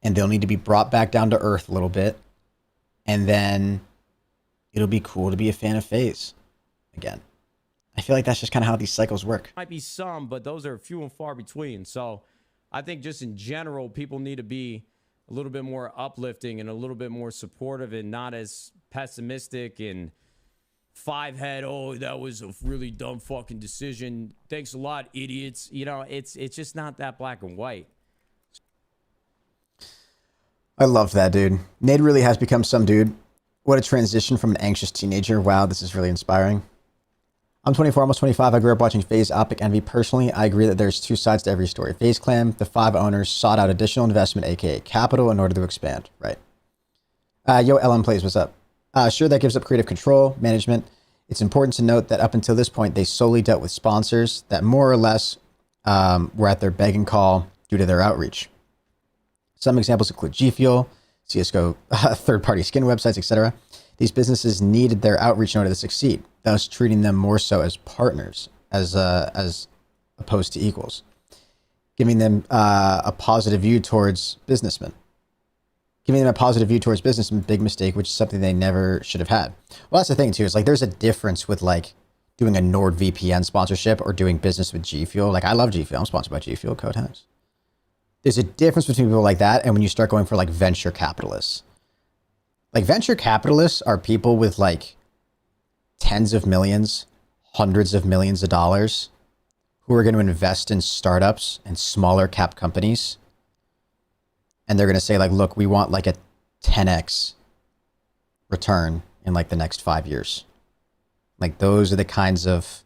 and they'll need to be brought back down to earth a little bit. And then it'll be cool to be a fan of FaZe again. I feel like that's just kind of how these cycles work. Might be some, but those are few and far between. So I think just in general, people need to be a little bit more uplifting and a little bit more supportive, and not as pessimistic and five-head, oh, that was a really dumb fucking decision. Thanks a lot, idiots. It's just not that black and white. I love that, dude. Nate really has become some dude. What a transition from an anxious teenager. Wow, this is really inspiring. I'm 24, almost 25. I grew up watching FaZe Optic Envy. Personally, I agree that there's two sides to every story. FaZe Clan, the 5 owners, sought out additional investment, aka capital, in order to expand. Right. Yo, LM Plays, what's up? Sure, that gives up creative control, management. It's important to note that up until this point, they solely dealt with sponsors that more or less were at their beck and call due to their outreach. Some examples include GFuel, CSGO, third-party skin websites, etc. These businesses needed their outreach in order to succeed, thus treating them more so as partners, as opposed to equals, giving them a positive view towards businessmen. Big mistake, which is something they never should have had. Well, that's the thing too. Is like, there's a difference with like doing a NordVPN sponsorship or doing business with GFuel. Like, I love GFuel. I'm sponsored by GFuel, ProHenis. There's a difference between people like that and when you start going for like venture capitalists. Like, venture capitalists are people with like tens of millions, hundreds of millions of dollars who are going to invest in startups and smaller cap companies. And they're going to say like, look, we want like a 10x return in like the next 5 years. Like, those are the kinds of,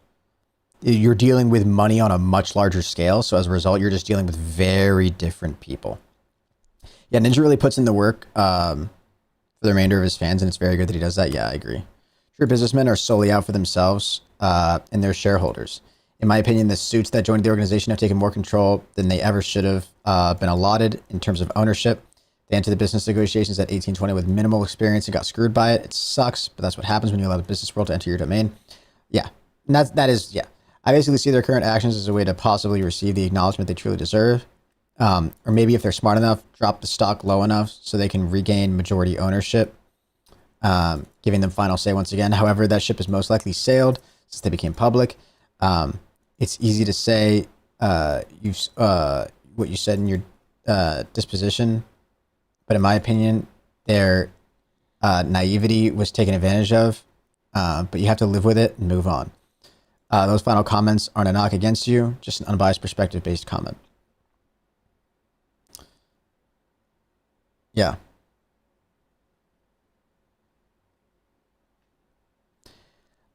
you're dealing with money on a much larger scale. So as a result, you're just dealing with very different people. Yeah, Ninja really puts in the work for the remainder of his fans, and it's very good that he does that. Yeah, I agree. True businessmen are solely out for themselves and their shareholders. In my opinion, the suits that joined the organization have taken more control than they ever should have been allotted in terms of ownership. They entered the business negotiations at 1820 with minimal experience and got screwed by it. It sucks, but that's what happens when you allow the business world to enter your domain. Yeah, and that is. I basically see their current actions as a way to possibly receive the acknowledgement they truly deserve. Or maybe if they're smart enough, drop the stock low enough so they can regain majority ownership giving them final say once again. However, that ship has most likely sailed since they became public. It's easy to say what you said in your disposition, but in my opinion, their naivety was taken advantage of. But you have to live with it and move on. Those final comments aren't a knock against you, just an unbiased perspective-based comment. Yeah.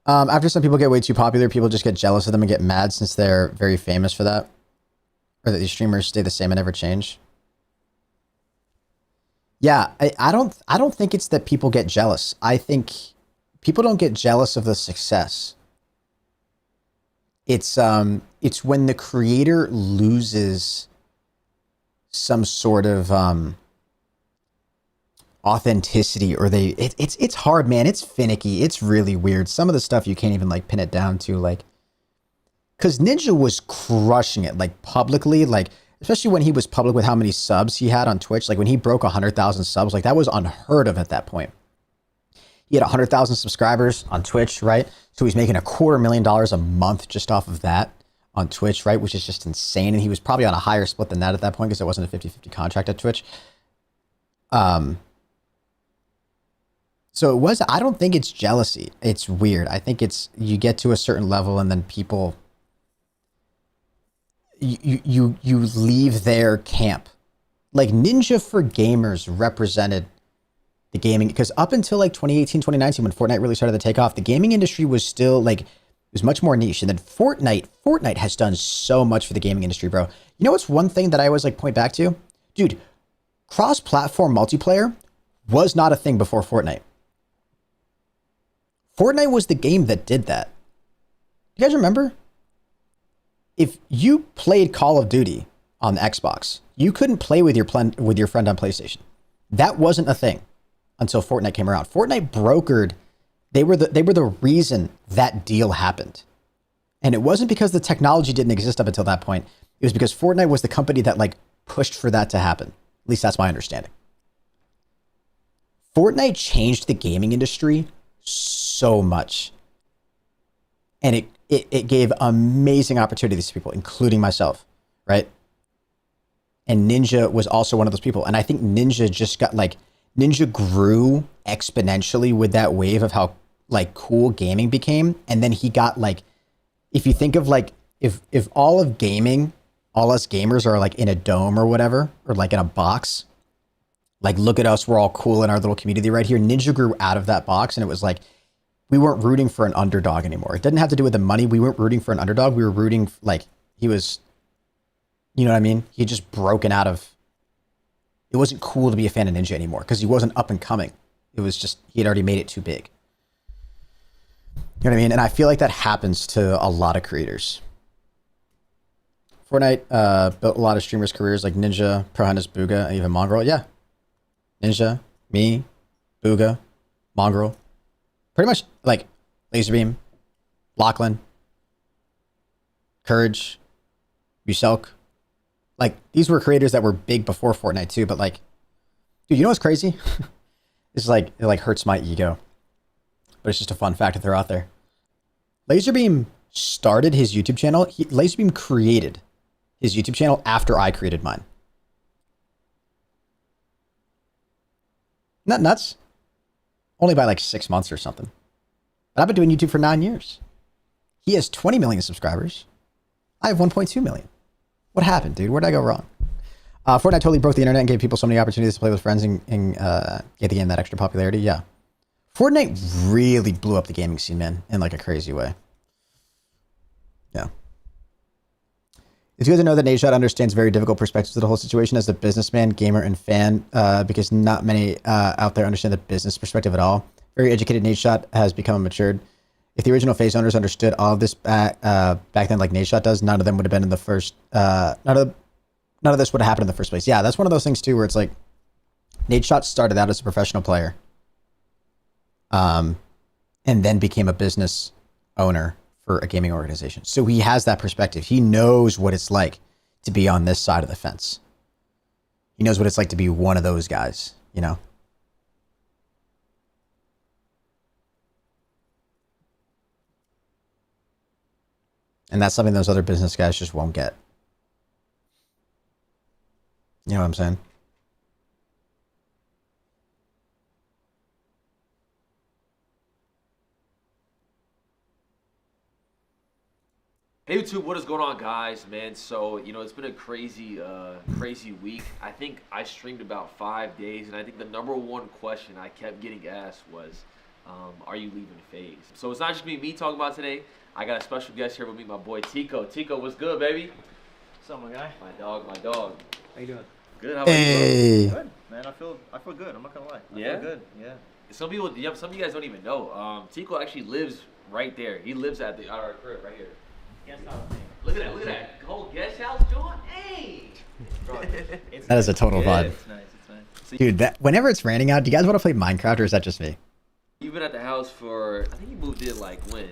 After some people get way too popular, people just get jealous of them and get mad since they're very famous for that. Or that these streamers stay the same and never change. Yeah, I don't think it's that people get jealous. I think people don't get jealous of the success. It's when the creator loses some sort of authenticity, or it's hard, man. It's finicky. It's really weird. Some of the stuff you can't even like pin it down to, like, because Ninja was crushing it, like, publicly, like, especially when he was public with how many subs he had on Twitch. Like when he broke 100,000 subs, like that was unheard of at that point. He had 100,000 subscribers on Twitch, right? So he's making $250,000 a month just off of that on Twitch, right? Which is just insane. And he was probably on a higher split than that at that point because it wasn't a 50-50 contract at Twitch. So it was, I don't think it's jealousy. It's weird. I think it's, you get to a certain level and then people, you leave their camp. Like Ninja for Gamers represented the gaming, because up until like 2018, 2019, when Fortnite really started to take off, the gaming industry was still like, it was much more niche. And then Fortnite has done so much for the gaming industry, bro. You know what's one thing that I always like point back to? Dude, cross-platform multiplayer was not a thing before Fortnite. Fortnite was the game that did that. You guys remember? If you played Call of Duty on the Xbox, you couldn't play with your friend on PlayStation. That wasn't a thing until Fortnite came around. Fortnite brokered, they were the reason that deal happened. And it wasn't because the technology didn't exist up until that point. It was because Fortnite was the company that like pushed for that to happen. At least that's my understanding. Fortnite changed the gaming industry so much. And it gave amazing opportunities to people, including myself, right? And Ninja was also one of those people. And I think Ninja just got like, Ninja grew exponentially with that wave of how like cool gaming became. And then he got like, if you think of like, if all of gaming, all us gamers are like in a dome or whatever, or like in a box, like, look at us, we're all cool in our little community right here. Ninja grew out of that box, and it was like, we weren't rooting for an underdog anymore. It didn't have to do with the money. We weren't rooting for an underdog. We were rooting, like, he was, you know what I mean? He had just broken out of, it wasn't cool to be a fan of Ninja anymore because he wasn't up and coming. It was just, he had already made it too big. You know what I mean? And I feel like that happens to a lot of creators. Fortnite built a lot of streamers' careers like Ninja, ProHenis, Booga, and even Mongrel. Yeah. Ninja, me, Booga, Mongrel. Pretty much like Laserbeam, Lachlan, Courage, Buselk. Like, these were creators that were big before Fortnite too, but like, dude, you know what's crazy? This is like, it like hurts my ego, but it's just a fun fact that they're out there. Laserbeam started his YouTube channel. Laserbeam created his YouTube channel after I created mine. Not nuts. Only by like 6 months or something. But I've been doing YouTube for 9 years. He has 20 million subscribers. I have 1.2 million. What happened, dude? Where'd I go wrong? Fortnite totally broke the internet and gave people so many opportunities to play with friends and get the game that extra popularity. Yeah. Fortnite really blew up the gaming scene, man, in like a crazy way. Yeah. It's good to know that Nadeshot understands very difficult perspectives of the whole situation as a businessman, gamer, and fan, because not many out there understand the business perspective at all. Very educated Nadeshot has become matured. If the original FaZe owners understood all of this back then like Nadeshot does, none of them would have been in the first, none of this would have happened in the first place. Yeah, that's one of those things too where it's like, Nadeshot started out as a professional player, and then became a business owner for a gaming organization. So he has that perspective. He knows what it's like to be on this side of the fence. He knows what it's like to be one of those guys, you know? And that's something those other business guys just won't get. You know what I'm saying? Hey YouTube, what is going on, guys? Man, so it's been a crazy week. I think I streamed about 5 days, and I think the number one question I kept getting asked was, are you leaving FaZe? So it's not just me talking about today. I got a special guest here with me, my boy Tico. Tico, what's good, baby? What's up, my guy? My dog. How you doing? Good. How about you? Good, man. I feel good. I'm not gonna lie. I feel good. Yeah. Some of you guys don't even know. Tico actually lives right there. He lives at our crib right here. Look at that whole guest house joint. Hey. That is a total vibe. It's nice. Dude, whenever it's raining out, do you guys want to play Minecraft, or is that just me? You've been at the house for, I think you moved in like when?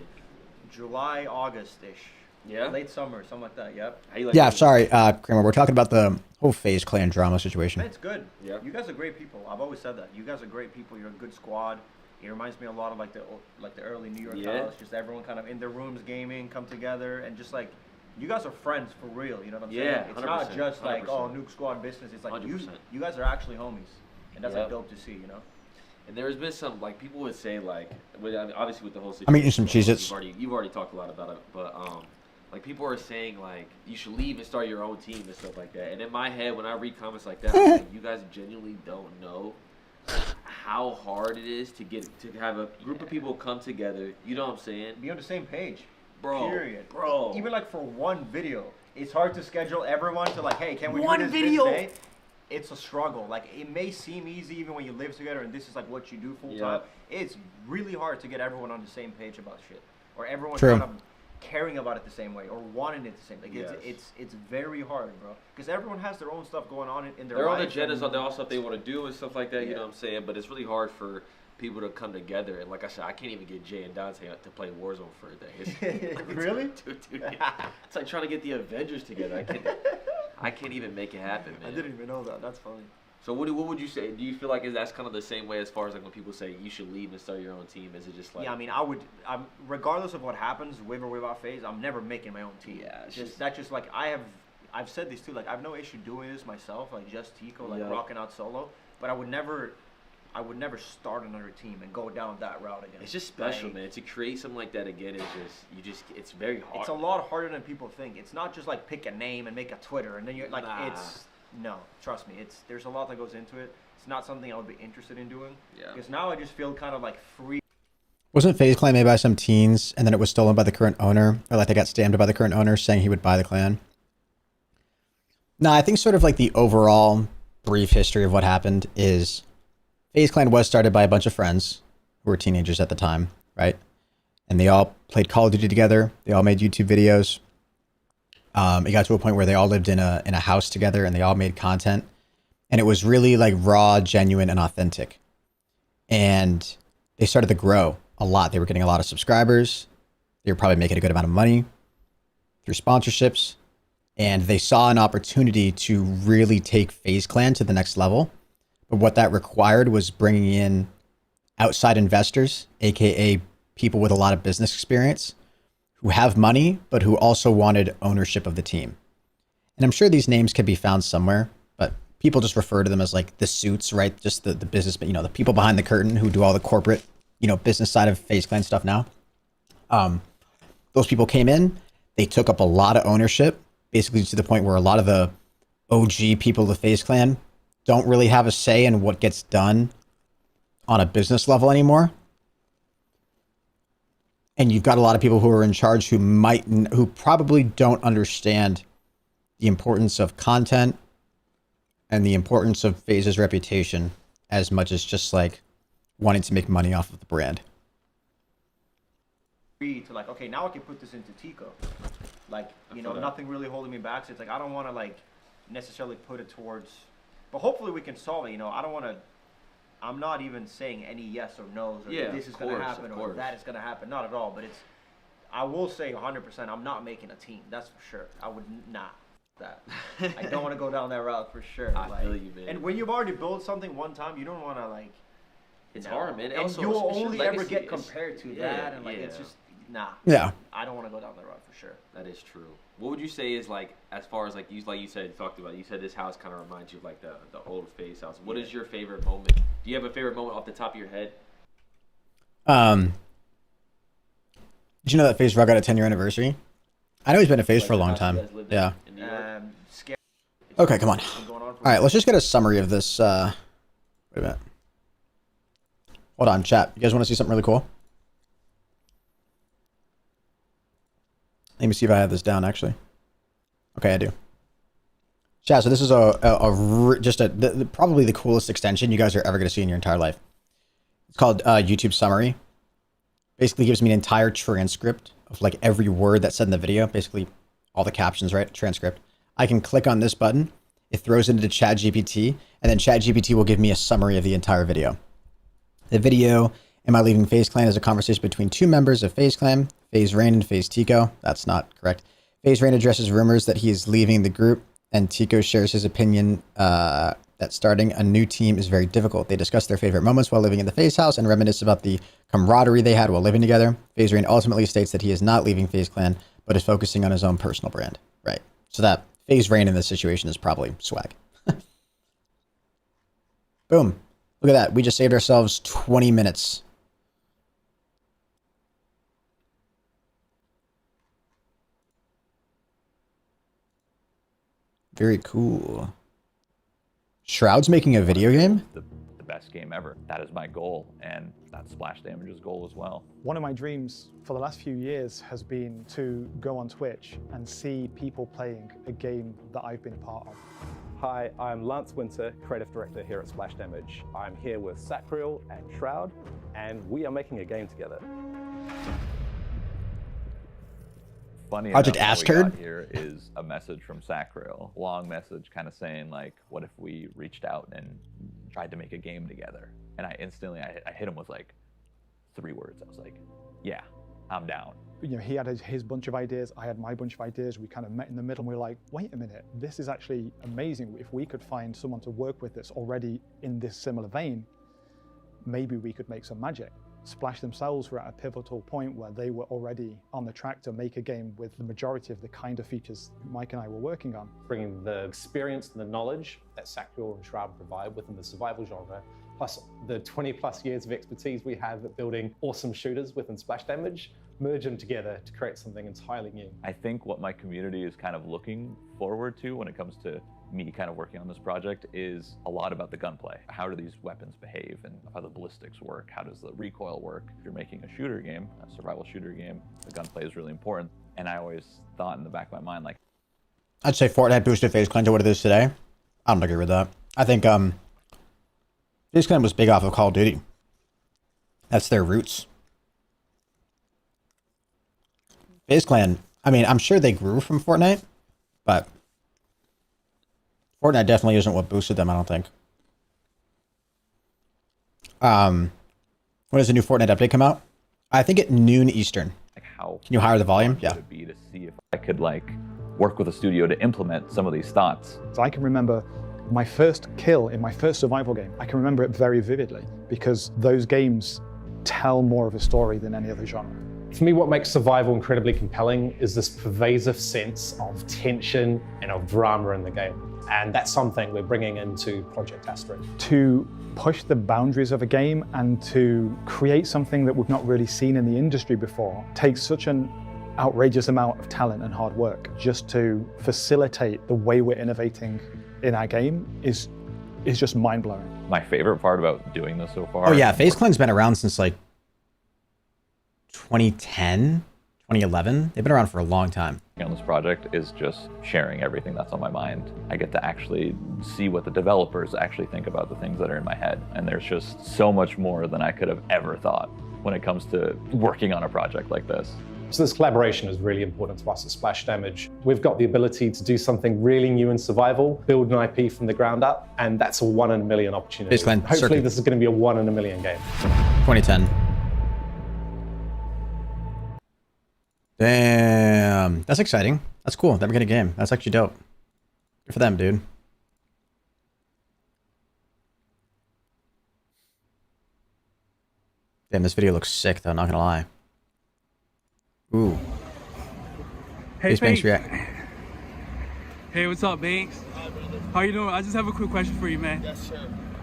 July, August-ish. Yeah? Late summer, something like that, yep. How you like Yeah, sorry, Kramer, we're talking about the whole FaZe clan drama situation. Man, it's good. Yeah. You guys are great people. I've always said that. You guys are great people. You're a good squad. It reminds me a lot of like the early New York house. Just everyone kind of in their rooms gaming, come together, and just like, you guys are friends for real. You know what I'm saying? Yeah, It's not just like, 100%. oh, Nuke Squad business. It's like 100%. you guys are actually homies, and that's like dope to see. You know. And there's been some, like, people would say, like, obviously with the whole situation. I'm eating some Cheez-Its. You've already talked a lot about it, but like, people are saying, like, you should leave and start your own team and stuff like that. And in my head, when I read comments like that, I'm like, you guys genuinely don't know how hard it is to have a group of people come together. You know what I'm saying? Be on the same page. Bro. Period. Bro. Even like for one video, it's hard to schedule everyone to like, hey, can we One do this video? this day? It's a struggle. Like, it may seem easy even when you live together and this is like what you do full time. It's really hard to get everyone on the same page about shit, or everyone kind of caring about it the same way, or wanting it the same. Like, it's very hard, bro, because everyone has their own stuff going on in their life. Their own agendas on their own stuff they want to do and stuff like that. You know what I'm saying? But it's really hard for people to come together. And like I said, I can't even get Jay and Dante to play Warzone for a day. Really? Dude, it's like trying to get the Avengers together. I can't even make it happen, man. I didn't even know that. That's funny. So what would you say? Do you feel like that's kind of the same way as far as like when people say you should leave and start your own team? Is it just like? Yeah, I mean, I'm regardless of what happens with or without FaZe, I'm never making my own team. Yeah, that's just like I've said this too. Like, I have no issue doing this myself, like just Tico, like rocking out solo. But I would never start another team and go down that route again. It's just special, man. To create something like that again is it's very hard. It's a lot harder than people think. It's not just like pick a name and make a Twitter and then you're like, no, trust me. There's a lot that goes into it. It's not something I would be interested in doing. Yeah. Because now I just feel kind of like free. Wasn't FaZe clan made by some teens, and then it was stolen by the current owner, or like they got scammed by the current owner saying he would buy the clan? No, I think sort of like the overall brief history of what happened is FaZe clan was started by a bunch of friends who were teenagers at the time, right? And they all played Call of Duty together. They all made YouTube videos. It got to a point where they all lived in a house together and they all made content. And it was really like raw, genuine, and authentic. And they started to grow a lot. They were getting a lot of subscribers. They were probably making a good amount of money through sponsorships. And they saw an opportunity to really take FaZe clan to the next level. But what that required was bringing in outside investors, aka people with a lot of business experience, who have money, but who also wanted ownership of the team. And I'm sure these names can be found somewhere, but people just refer to them as like the suits, right? Just the business, but the people behind the curtain who do all the corporate, business side of FaZe clan stuff now. Those people came in, they took up a lot of ownership, basically to the point where a lot of the OG people of the FaZe clan don't really have a say in what gets done on a business level anymore. And you've got a lot of people who are in charge who probably don't understand the importance of content and the importance of FaZe's reputation as much as just like wanting to make money off of the brand. To like, okay, now I can put this into Tico. Like, nothing really holding me back. So it's like, I don't want to like necessarily put it towards, but hopefully we can solve it. I don't want to, I'm not even saying any yes or no's or this is going to happen or that is going to happen. Not at all. But I will say 100%, I'm not making a team. That's for sure. I would not. That. I don't want to go down that route for sure. I feel you, man. And when you've already built something one time, you don't want to like. It's hard, man. And also, you'll it's only your ever legacy. get compared to that, and like it's just Nah. Yeah. I don't want to go down that road for sure. That is true. What would you say is like, as far as like you said, you talked about, you said this house kind of reminds you of like the old FaZe house. What is your favorite moment? Do you have a favorite moment off the top of your head? Did you know that FaZe Rug got a 10-year anniversary? I know he's been a FaZe for a long time. Yeah. Okay, come on. All right, let's just get a summary of this. Wait a minute. Hold on, chat. You guys want to see something really cool? Let me see if I have this down, actually. Okay, I do. Chat, so this is probably the coolest extension you guys are ever going to see in your entire life. It's called YouTube Summary. Basically gives me an entire transcript of like every word that's said in the video. Basically all the captions, right? Transcript. I can click on this button. It throws it into ChatGPT, and then ChatGPT will give me a summary of the entire video. The video, Am I Leaving FaZe Clan, is a conversation between two members of FaZe Clan, FaZe Rain and FaZe Tico. That's not correct. FaZe Rain addresses rumors that he is leaving the group, and Tico shares his opinion that starting a new team is very difficult. They discuss their favorite moments while living in the FaZe house and reminisce about the camaraderie they had while living together. FaZe Rain ultimately states that he is not leaving FaZe Clan, but is focusing on his own personal brand. Right. So that FaZe Rain in this situation is probably swag. Boom. Look at that. We just saved ourselves 20 minutes. Very cool. Shroud's making a video game? The best game ever. That is my goal, and that's Splash Damage's goal as well. One of my dreams for the last few years has been to go on Twitch and see people playing a game that I've been a part of. Hi, I'm Lance Winter, Creative Director here at Splash Damage. I'm here with Sacriel and Shroud, and we are making a game together. Funny Project enough, Ask what we Herd? got here is a message from Sacriel. Long message kind of saying like, what if we reached out and tried to make a game together? And I instantly, I hit him with like 3 words. I was like, yeah, I'm down. You know, he had his bunch of ideas, I had my bunch of ideas. We kind of met in the middle and we were like, wait a minute, this is actually amazing. If we could find someone to work with that's already in this similar vein, maybe we could make some magic. Splash themselves were at a pivotal point where they were already on the track to make a game with the majority of the kind of features Mike and I were working on. Bringing the experience and the knowledge that Sacriel and Shroud provide within the survival genre, plus the 20+ years of expertise we have at building awesome shooters within Splash Damage, merge them together to create something entirely new. I think what my community is kind of looking forward to when it comes to me kind of working on this project is a lot about the gunplay. How do these weapons behave and how the ballistics work? How does the recoil work? If you're making a shooter game, a survival shooter game, the gunplay is really important. And I always thought in the back of my mind, like, I'd say Fortnite boosted FaZe Clan to what it is today. I don't agree with that. I think FaZe Clan was big off of Call of Duty. That's their roots. FaZe Clan, I mean, I'm sure they grew from Fortnite, but Fortnite definitely isn't what boosted them, I don't think. When does the new Fortnite update come out? I think at noon Eastern. like how Can you higher the volume? Yeah. Would it be to see if I could like work with a studio to implement some of these thoughts. So I can remember my first kill in my first survival game. I can remember it very vividly because those games tell more of a story than any other genre. For me, what makes survival incredibly compelling is this pervasive sense of tension and of drama in the game. And that's something we're bringing into Project Astra. To push the boundaries of a game and to create something that we've not really seen in the industry before takes such an outrageous amount of talent and hard work. Just to facilitate the way we're innovating in our game is just mind-blowing. My favorite part about doing this so far. Oh yeah, FaZe Clan's been around since like 2010, 2011. They've been around for a long time. On this project is just sharing everything that's on my mind. I get to actually see what the developers actually think about the things that are in my head. And there's just so much more than I could have ever thought when it comes to working on a project like this. So this collaboration is really important to us at Splash Damage. We've got the ability to do something really new in survival, build an IP from the ground up, and that's a 1 in a million opportunity. FaZe Clan, Hopefully Circuit. this is going to be a 1 in a million game. 2010. Damn, that's exciting. That's cool. They're making a game. That's actually dope. Good for them, dude. Damn, this video looks sick though, not gonna lie. Ooh. Hey, Banks Banks. react. Hey, what's up, Banks? How you doing? I just have a quick question for you, man. Yes, sir.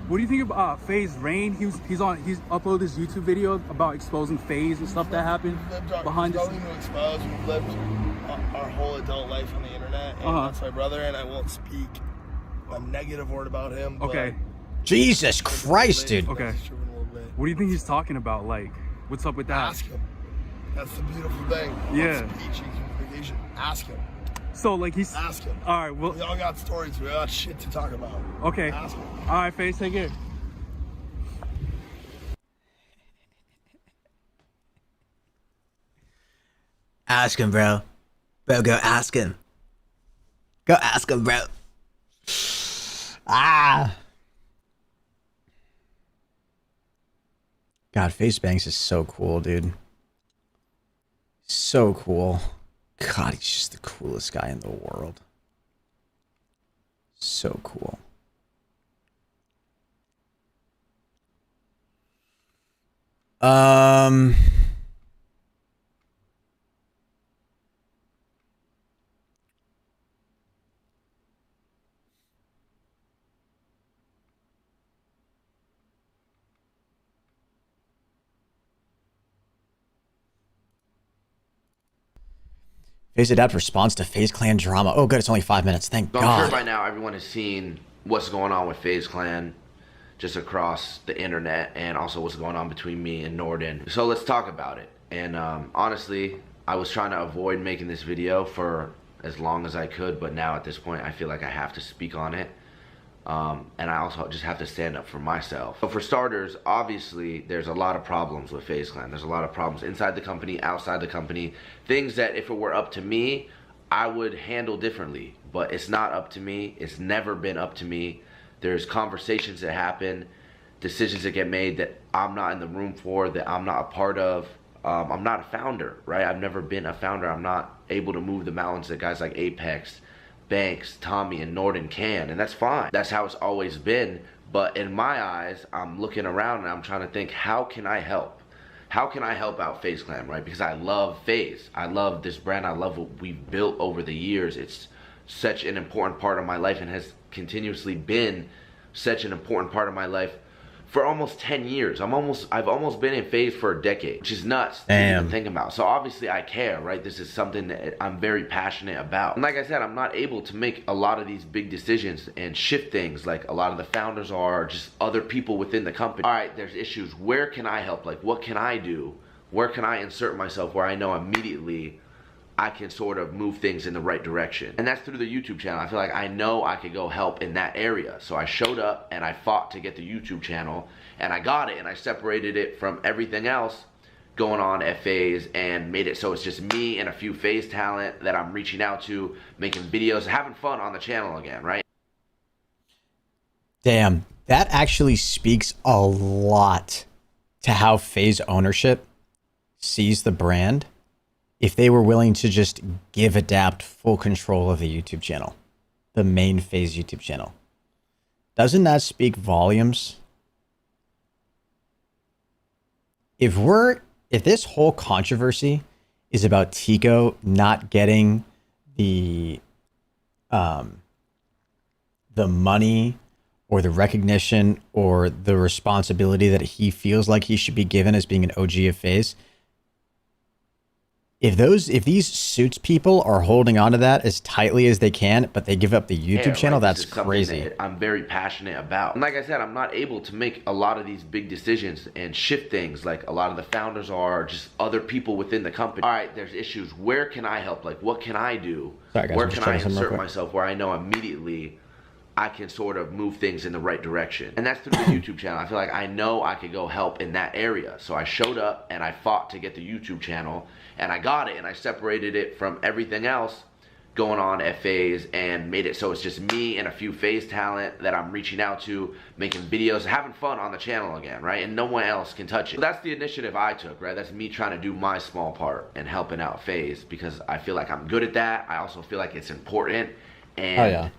What do you think about FaZe Rain? He's uploaded this YouTube video about exposing FaZe and stuff that happened behind the scenes. To expose. We've lived our whole adult life on the internet, and that's my brother, and I won't speak a negative word about him. Okay. Jesus Christ, dude. Okay. What do you think he's talking about? Like, what's up with that? Ask him. That's the beautiful thing. Yeah. Speech, ask him. So, like, he's... Ask him. All right, well... We all got stories. We all got shit to talk about. Okay. Ask him. All right, FaZe, take care. Ask him, bro. Bro, go ask him. Go ask him, bro. Ah. God, FaZe Banks is so cool, dude. So cool. God, he's just the coolest guy in the world. So cool. FaZe Adapt response to FaZe Clan drama. Oh, good. It's only 5 minutes. Thank So God. I'm sure by now everyone has seen what's going on with FaZe Clan just across the internet, and also what's going on between me and Norden. So let's talk about it. And honestly, I was trying to avoid making this video for as long as I could, but now at this point I feel like I have to speak on it. And I also just have to stand up for myself. So for starters, obviously there's a lot of problems with FaZe Clan. There's a lot of problems inside the company, outside the company, things that if it were up to me, I would handle differently, but it's not up to me. It's never been up to me. There's conversations that happen, decisions that get made that I'm not in the room for, that I'm not a part of. I'm not a founder, right? I've never been a founder. I'm not able to move the mountains that guys like Apex, Banks, Tommy, and Norden can, and that's fine. That's how it's always been. But in my eyes, I'm looking around and I'm trying to think, how can I help? How can I help out FaZe Clan, right? Because I love FaZe. I love this brand. I love what we've built over the years. It's such an important part of my life and has continuously been such an important part of my life for almost 10 years. I've almost been in FaZe for a decade, which is nuts to even think about. So obviously I care, right? This is something that I'm very passionate about. And like I said, I'm not able to make a lot of these big decisions and shift things like a lot of the founders are, or just other people within the company. All right, there's issues. Where can I help? Like, what can I do? Where can I insert myself where I know immediately I can sort of move things in the right direction? And that's through the YouTube channel. I feel like I know I could go help in that area. So I showed up and I fought to get the YouTube channel, and I got it, and I separated it from everything else going on at FaZe and made it so it's just me and a few FaZe talent that I'm reaching out to, making videos, having fun on the channel again, right? Damn, that actually speaks a lot to how FaZe ownership sees the brand. If they were willing to just give Adapt full control of the YouTube channel, the main FaZe YouTube channel. Doesn't that speak volumes? If this whole controversy is about Tico not getting the money or the recognition or the responsibility that he feels like he should be given as being an OG of FaZe, if these suits people are holding on to that as tightly as they can, but they give up the YouTube channel, right? That's crazy. That I'm very passionate about. And like I said, I'm not able to make a lot of these big decisions and shift things like a lot of the founders are, or just other people within the company. All right, there's issues. Where can I help? Like, what can I do? Sorry, guys, where can I insert myself where I know immediately I can sort of move things in the right direction? And that's through the YouTube channel. I feel like I know I could go help in that area. So I showed up and I fought to get the YouTube channel, and I got it, and I separated it from everything else going on at FaZe and made it so it's just me and a few FaZe talent that I'm reaching out to, making videos, having fun on the channel again, right? And no one else can touch it. So that's the initiative I took, right? That's me trying to do my small part and helping out FaZe, because I feel like I'm good at that. I also feel like it's important, and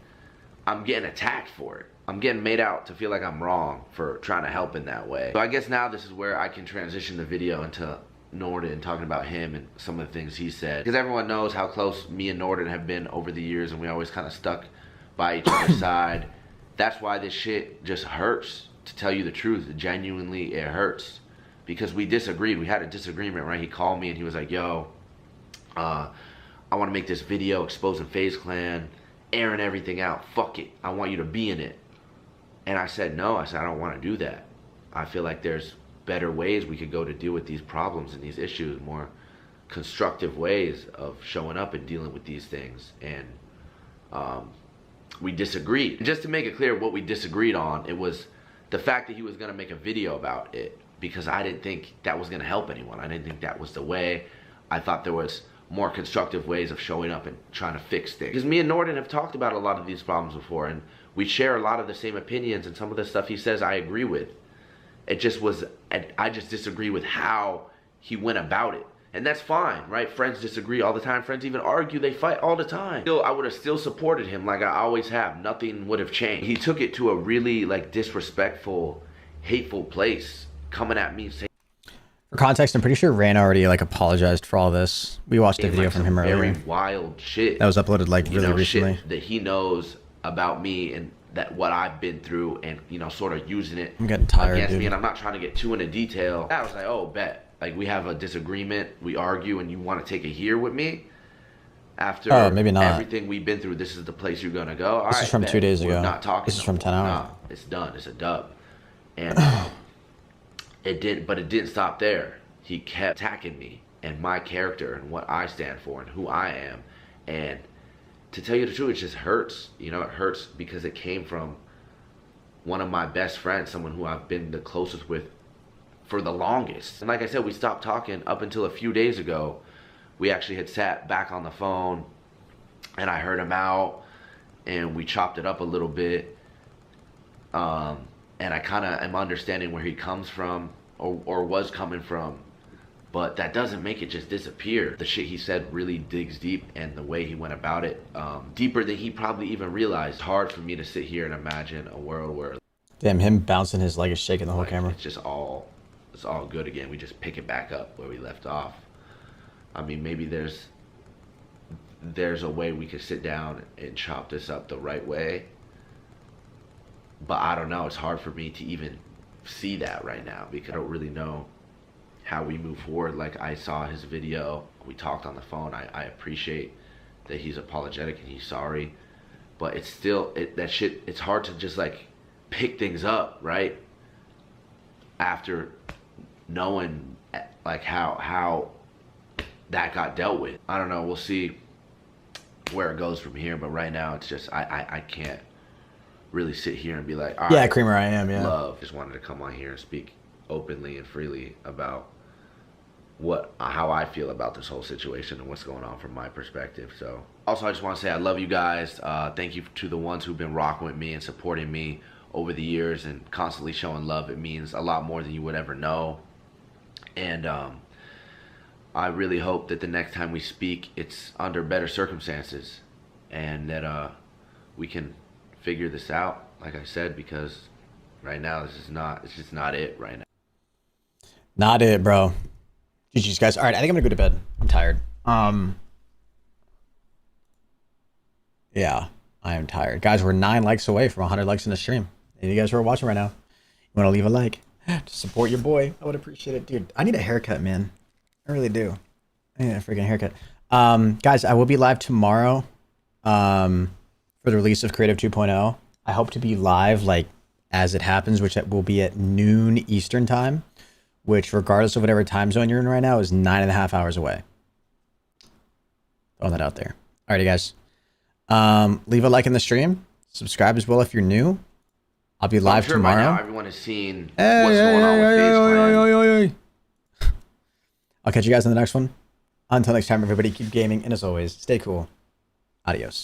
I'm getting attacked for it. I'm getting made out to feel like I'm wrong for trying to help in that way. So I guess now this is where I can transition the video into Norden, talking about him and some of the things he said. Because everyone knows how close me and Norden have been over the years, and we always kind of stuck by each other's side. That's why this shit just hurts, to tell you the truth. Genuinely, it hurts. Because we disagreed. We had a disagreement, right? He called me and he was like, yo, I want to make this video exposing FaZe Clan, airing everything out. Fuck it. I want you to be in it. And I said, no. I said, I don't want to do that. I feel like there's better ways we could go to deal with these problems and these issues, more constructive ways of showing up and dealing with these things. And we disagreed. And just to make it clear what we disagreed on, it was the fact that he was going to make a video about it, because I didn't think that was going to help anyone. I didn't think that was the way. I thought there was more constructive ways of showing up and trying to fix things. Because me and Norden have talked about a lot of these problems before, and we share a lot of the same opinions, and some of the stuff he says I agree with. It just was, I just disagree with how he went about it. And that's fine, right? Friends disagree all the time. Friends even argue, they fight all the time. Still, I would have still supported him like I always have. Nothing would have changed. He took it to a really like disrespectful, hateful place, coming at me saying, for context, I'm pretty sure Rain already like apologized for all this. We watched a video like from him earlier. Very wild shit. That was uploaded like really recently. Shit that he knows about me and that what I've been through, and you know, sort of using it I'm getting tired, against dude. me. And I'm not trying to get too into detail. I was like, oh, bet. Like, we have a disagreement, we argue, and you want to take a year with me? After maybe not. everything we've been through, this is the place you're gonna go? All This right, is from bet. 2 days ago. We're not talking. This is from 10 hours. Nah, it's done. It's a dub. And it didn't stop there. He kept attacking me and my character and what I stand for and who I am. And to tell you the truth, it just hurts. You know, it hurts because it came from one of my best friends, someone who I've been the closest with for the longest. And like I said, we stopped talking up until a few days ago. We actually had sat back on the phone and I heard him out and we chopped it up a little bit. And I kind of am understanding where he comes from or was coming from, but that doesn't make it just disappear. The shit he said really digs deep, and the way he went about it, deeper than he probably even realized. It's hard for me to sit here and imagine a world where, Damn, him bouncing his leg is shaking the whole camera. It's just it's all good again. We just pick it back up where we left off. I mean, maybe there's a way we could sit down and chop this up the right way, but I don't know. It's hard for me to even see that right now because I don't really know how we move forward. Like, I saw his video, we talked on the phone. I appreciate that he's apologetic and he's sorry, but it's still, that shit, it's hard to just like pick things up, right? After knowing like how that got dealt with. I don't know, we'll see where it goes from here, but right now it's just, I can't really sit here and be like, all yeah, right, Creamer, I am, yeah. love. Just wanted to come on here and speak openly and freely about how I feel about this whole situation and what's going on from my perspective. So also, I just want to say I love you guys. Thank you to the ones who've been rocking with me and supporting me over the years and constantly showing love. It means a lot more than you would ever know. And I really hope that the next time we speak, it's under better circumstances and that we can figure this out, like I said, because right now it's just not it right now. Not it, bro. GG's, guys. All right, I think I'm gonna go to bed. I'm tired. Yeah, I am tired. Guys, we're 9 likes away from 100 likes in the stream. Any of you guys who are watching right now, you want to leave a like to support your boy? I would appreciate it. Dude, I need a haircut, man. I really do. I need a freaking haircut. Guys, I will be live tomorrow for the release of Creative 2.0. I hope to be live like as it happens, which will be at noon Eastern time, which regardless of whatever time zone you're in right now is 9.5 hours away. Throw that out there. Alrighty, guys. Leave a like in the stream. Subscribe as well if you're new. I'll be live tomorrow. By now everyone has seen what's going on with FaZe Clan. I'll catch you guys in the next one. Until next time, everybody, keep gaming, and as always, stay cool. Adios.